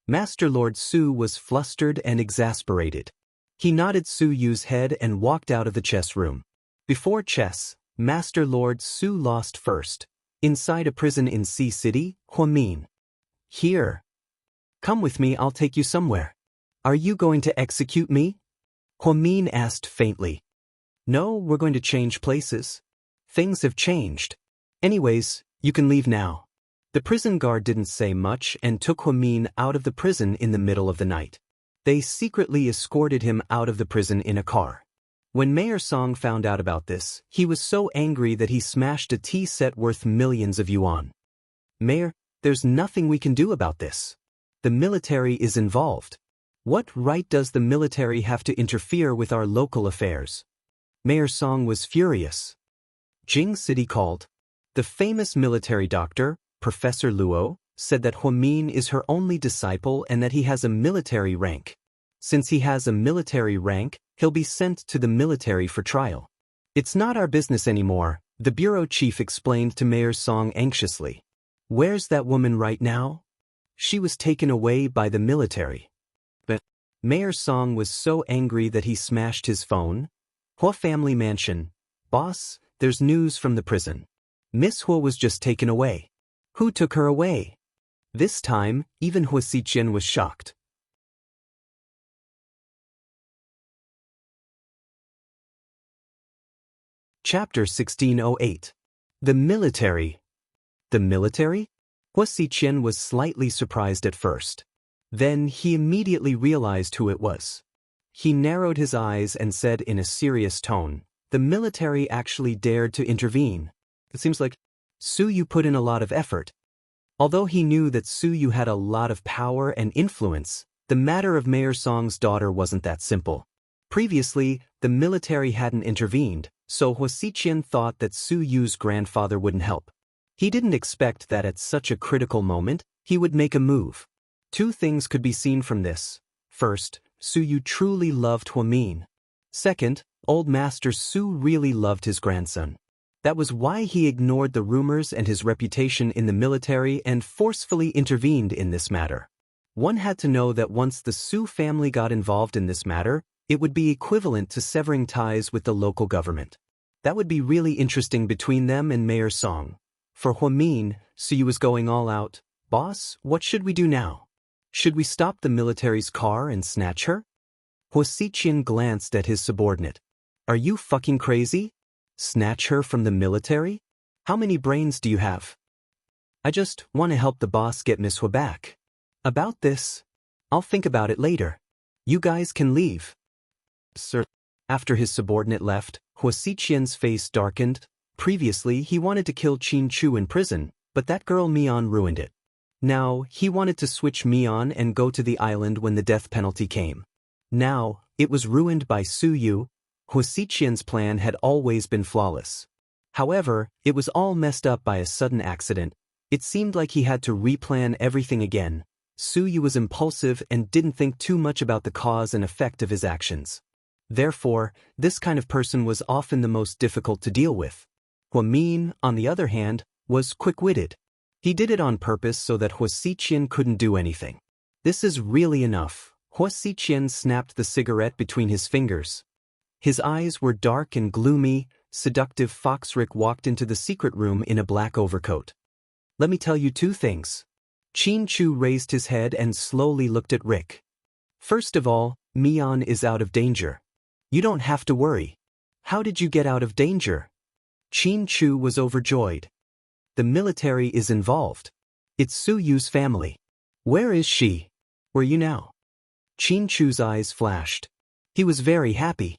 Master Lord Su was flustered and exasperated. He nodded Su Yu's head and walked out of the chess room. Before chess, Master Lord Su lost first. Inside a prison in Sea City, Huamin. Here. Come with me, I'll take you somewhere. Are you going to execute me? Huamin asked faintly. No, we're going to change places. Things have changed. Anyways, you can leave now. The prison guard didn't say much and took Huamin out of the prison in the middle of the night. They secretly escorted him out of the prison in a car. When Mayor Song found out about this, he was so angry that he smashed a tea set worth millions of yuan. Mayor, there's nothing we can do about this. The military is involved. What right does the military have to interfere with our local affairs? Mayor Song was furious. Jing City called. The famous military doctor, Professor Luo, said that Huamin is her only disciple and that he has a military rank. Since he has a military rank, he'll be sent to the military for trial. It's not our business anymore, the bureau chief explained to Mayor Song anxiously. Where's that woman right now? She was taken away by the military. But Mayor Song was so angry that he smashed his phone. Hua family mansion. Boss, there's news from the prison. Miss Hua was just taken away. Who took her away? This time, even Hua Xiqian was shocked. Chapter 1608. The military. The military? Hua Xiqian was slightly surprised at first. Then he immediately realized who it was. He narrowed his eyes and said in a serious tone, the military actually dared to intervene. It seems like Su Yu put in a lot of effort. Although he knew that Su Yu had a lot of power and influence, the matter of Mayor Song's daughter wasn't that simple. Previously, the military hadn't intervened, so Hua Xiqian thought that Su Yu's grandfather wouldn't help. He didn't expect that at such a critical moment, he would make a move. Two things could be seen from this. First, Su Yu truly loved Huamin. Second, old Master Su really loved his grandson. That was why he ignored the rumors and his reputation in the military and forcefully intervened in this matter. One had to know that once the Su family got involved in this matter, it would be equivalent to severing ties with the local government. That would be really interesting between them and Mayor Song. For Huamin, Su Yu was going all out. Boss, what should we do now? Should we stop the military's car and snatch her? Hua Xiqian glanced at his subordinate. Are you fucking crazy? Snatch her from the military? How many brains do you have? I just want to help the boss get Miss Hua back. About this, I'll think about it later. You guys can leave. Sir. After his subordinate left, Hua Xiqian's face darkened. Previously, he wanted to kill Qin Chu in prison, but that girl Mian ruined it. Now, he wanted to switch Mian and go to the island when the death penalty came. Now, it was ruined by Su Yu. Hua Xiqian's plan had always been flawless. However, it was all messed up by a sudden accident. It seemed like he had to replan everything again. Su Yu was impulsive and didn't think too much about the cause and effect of his actions. Therefore, this kind of person was often the most difficult to deal with. Huamin, on the other hand, was quick-witted. He did it on purpose so that Hua Xiqian couldn't do anything. This is really enough. Hua Xiqian snapped the cigarette between his fingers. His eyes were dark and gloomy. Seductive Fox Rick walked into the secret room in a black overcoat. Let me tell you two things. Qin Chu raised his head and slowly looked at Rick. First of all, Mian is out of danger. You don't have to worry. How did you get out of danger? Qin Chu was overjoyed. The military is involved. It's Su Yu's family. Where is she? Where are you now? Qin Chu's eyes flashed. He was very happy.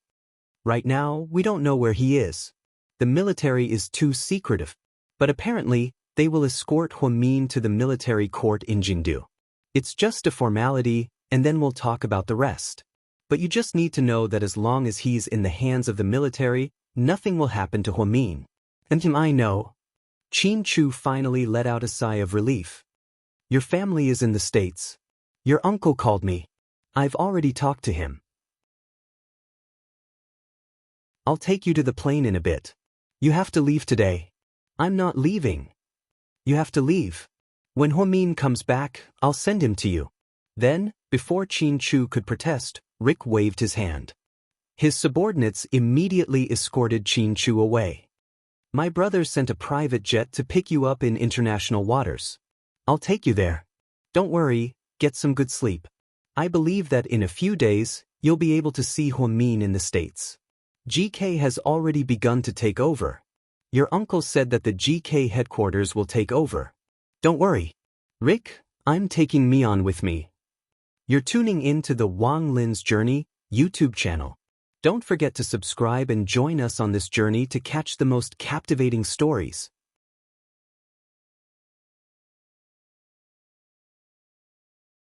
Right now, we don't know where he is. The military is too secretive. But apparently, they will escort Huamin to the military court in Jingdu. It's just a formality, and then we'll talk about the rest. But you just need to know that as long as he's in the hands of the military, nothing will happen to Huamin. And I know. Qin Chu finally let out a sigh of relief. Your family is in the States. Your uncle called me. I've already talked to him. I'll take you to the plane in a bit. You have to leave today. I'm not leaving. You have to leave. When Huamin comes back, I'll send him to you. Then, before Qin Chu could protest, Rick waved his hand. His subordinates immediately escorted Qin Chu away. My brother sent a private jet to pick you up in international waters. I'll take you there. Don't worry, get some good sleep. I believe that in a few days, you'll be able to see Huamin in the States. GK has already begun to take over. Your uncle said that the GK headquarters will take over. Don't worry. Rick, I'm taking Mian with me. You're tuning in to the Wang Lin's Journey YouTube channel. Don't forget to subscribe and join us on this journey to catch the most captivating stories.